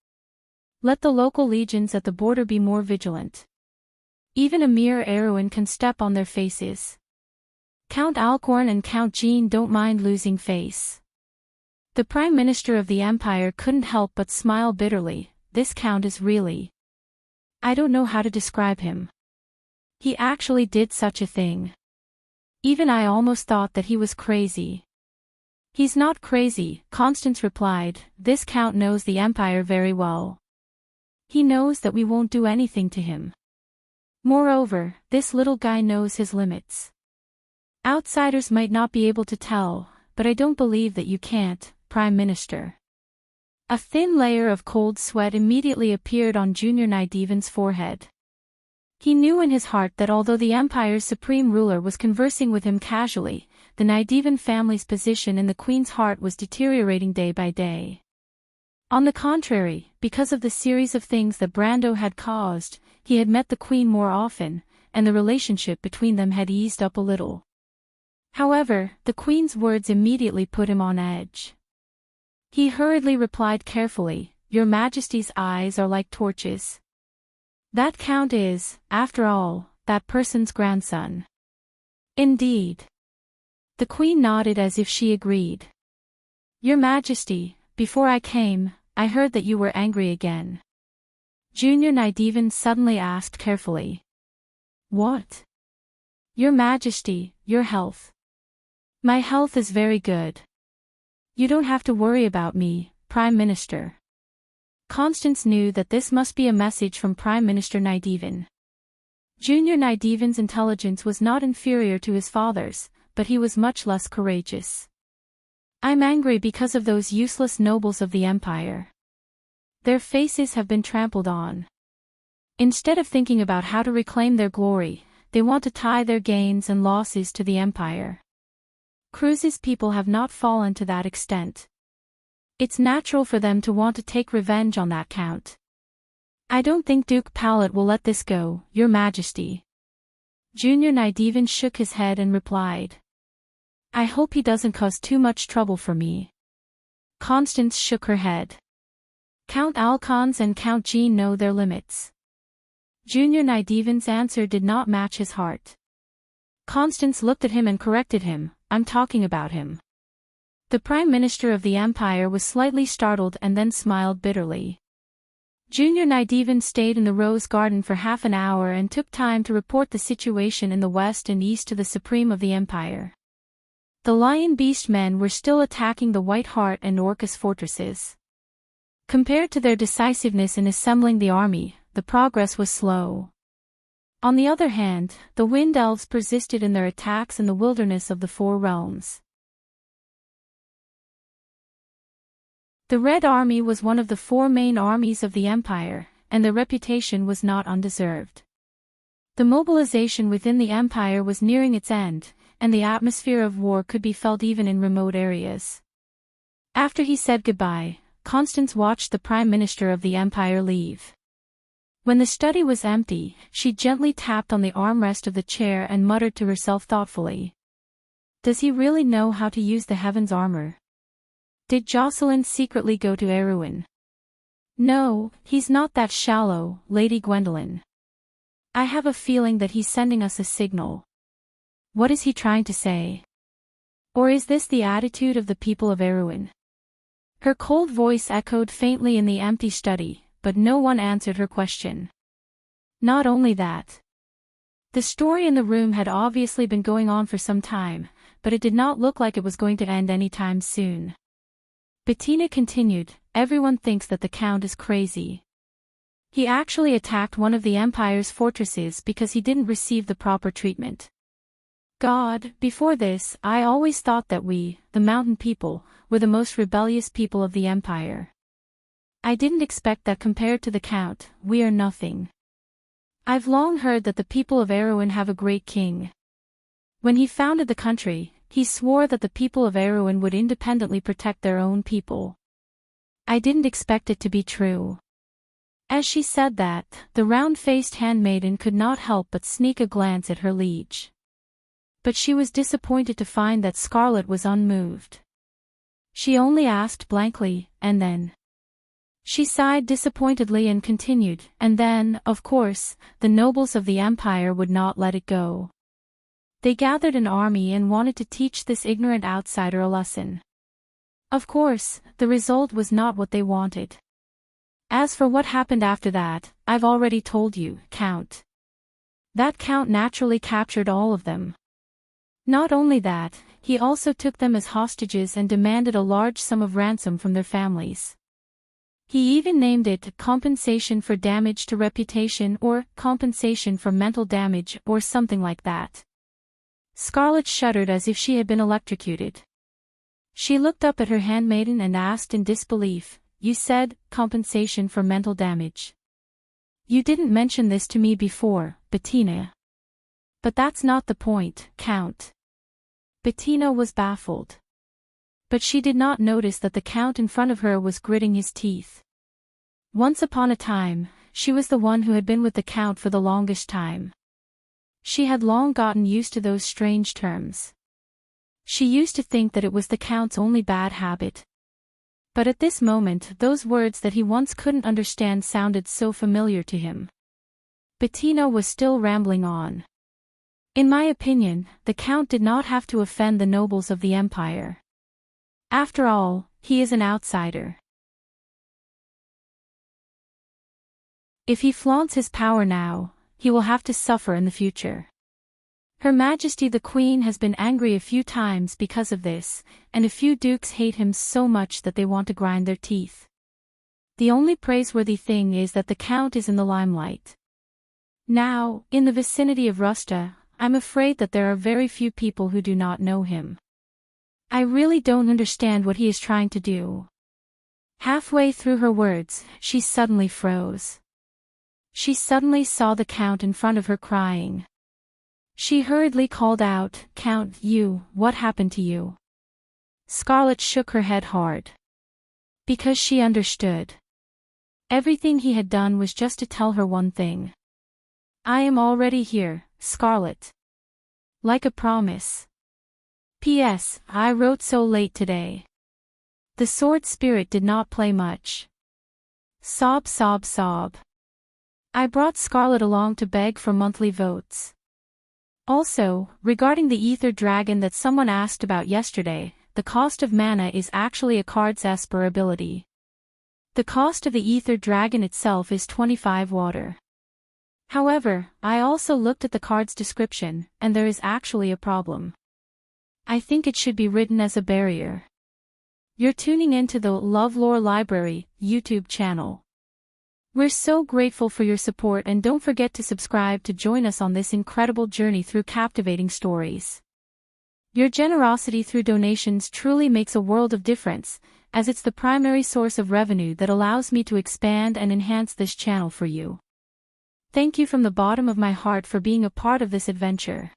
Let the local legions at the border be more vigilant. Even a mere Erewhon can step on their faces. Count Alcorn and Count Jean don't mind losing face. The Prime Minister of the Empire couldn't help but smile bitterly. This Count is really... I don't know how to describe him. He actually did such a thing. Even I almost thought that he was crazy. He's not crazy, Constance replied. This Count knows the Empire very well. He knows that we won't do anything to him. Moreover, this little guy knows his limits. Outsiders might not be able to tell, but I don't believe that you can't, Prime Minister. A thin layer of cold sweat immediately appeared on Junior Nydivan's forehead. He knew in his heart that although the Empire's supreme ruler was conversing with him casually, the Nydivan family's position in the Queen's heart was deteriorating day by day. On the contrary, because of the series of things that Brando had caused, he had met the Queen more often, and the relationship between them had eased up a little. However, the Queen's words immediately put him on edge. He hurriedly replied carefully, Your Majesty's eyes are like torches. That Count is, after all, that person's grandson. Indeed. The Queen nodded as if she agreed. Your Majesty, before I came, I heard that you were angry again. Junior Nydivan suddenly asked carefully. What? Your Majesty, your health. My health is very good. You don't have to worry about me, Prime Minister. Constance knew that this must be a message from Prime Minister Nydivan. Junior Nydivan's intelligence was not inferior to his father's, but he was much less courageous. I'm angry because of those useless nobles of the Empire. Their faces have been trampled on. Instead of thinking about how to reclaim their glory, they want to tie their gains and losses to the Empire. Cruz's people have not fallen to that extent. It's natural for them to want to take revenge on that Count. I don't think Duke Palat will let this go, Your Majesty. Junior Nydivan shook his head and replied. I hope he doesn't cause too much trouble for me. Constance shook her head. Count Alcons and Count Jean know their limits. Junior Nydiven's answer did not match his heart. Constance looked at him and corrected him, "I'm talking about him." The Prime Minister of the Empire was slightly startled and then smiled bitterly. Junior Nydiven stayed in the Rose Garden for half an hour and took time to report the situation in the west and east to the Supreme of the Empire. The Lion Beast men were still attacking the White Hart and Orcus fortresses. Compared to their decisiveness in assembling the army, the progress was slow. On the other hand, the Wind Elves persisted in their attacks in the wilderness of the Four Realms. The Red Army was one of the four main armies of the Empire, and their reputation was not undeserved. The mobilization within the Empire was nearing its end, and the atmosphere of war could be felt even in remote areas. After he said goodbye, Constance watched the Prime Minister of the Empire leave. When the study was empty, she gently tapped on the armrest of the chair and muttered to herself thoughtfully. Does he really know how to use the Heaven's armor? Did Jocelyn secretly go to Erewhon? No, he's not that shallow, Lady Gwendolen. I have a feeling that he's sending us a signal. What is he trying to say? Or is this the attitude of the people of Erewhon? Her cold voice echoed faintly in the empty study, but no one answered her question. Not only that. The story in the room had obviously been going on for some time, but it did not look like it was going to end anytime soon. Bettina continued, "Everyone thinks that the Count is crazy. He actually attacked one of the Empire's fortresses because he didn't receive the proper treatment. God, before this, I always thought that we, the mountain people, were the most rebellious people of the Empire. I didn't expect that compared to the Count, we are nothing. I've long heard that the people of Erewhon have a great king. When he founded the country, he swore that the people of Erewhon would independently protect their own people. I didn't expect it to be true." As she said that, the round-faced handmaiden could not help but sneak a glance at her liege. But she was disappointed to find that Scarlet was unmoved. She only asked blankly, "And then?" She sighed disappointedly and continued, "And then, of course, the nobles of the Empire would not let it go. They gathered an army and wanted to teach this ignorant outsider a lesson. Of course, the result was not what they wanted. As for what happened after that, I've already told you, Count. That Count naturally captured all of them. Not only that, he also took them as hostages and demanded a large sum of ransom from their families. He even named it compensation for damage to reputation or compensation for mental damage or something like that." Scarlet shuddered as if she had been electrocuted. She looked up at her handmaiden and asked in disbelief, "You said, compensation for mental damage. You didn't mention this to me before, Bettina." "But that's not the point, Count." Bettina was baffled. But she did not notice that the Count in front of her was gritting his teeth. Once upon a time, she was the one who had been with the Count for the longest time. She had long gotten used to those strange terms. She used to think that it was the Count's only bad habit. But at this moment those words that he once couldn't understand sounded so familiar to him. Bettina was still rambling on. "In my opinion, the Count did not have to offend the nobles of the Empire. After all, he is an outsider. If he flaunts his power now, he will have to suffer in the future. Her Majesty the Queen has been angry a few times because of this, and a few dukes hate him so much that they want to grind their teeth. The only praiseworthy thing is that the Count is in the limelight. Now, in the vicinity of Rusta, I'm afraid that there are very few people who do not know him. I really don't understand what he is trying to do." Halfway through her words, she suddenly froze. She suddenly saw the Count in front of her crying. She hurriedly called out, "Count, what happened to you?" Scarlet shook her head hard. Because she understood. Everything he had done was just to tell her one thing. "I am already here, Scarlet. Like a promise. P.S. I wrote so late today." The sword spirit did not play much. Sob, sob, sob. I brought Scarlet along to beg for monthly votes. Also, regarding the Ether Dragon that someone asked about yesterday, the cost of mana is actually a card's Esper ability. The cost of the Ether Dragon itself is 25 water. However, I also looked at the card's description, and there is actually a problem. I think it should be written as a barrier. You're tuning into the LoveLore Library YouTube channel. We're so grateful for your support, and don't forget to subscribe to join us on this incredible journey through captivating stories. Your generosity through donations truly makes a world of difference, as it's the primary source of revenue that allows me to expand and enhance this channel for you. Thank you from the bottom of my heart for being a part of this adventure.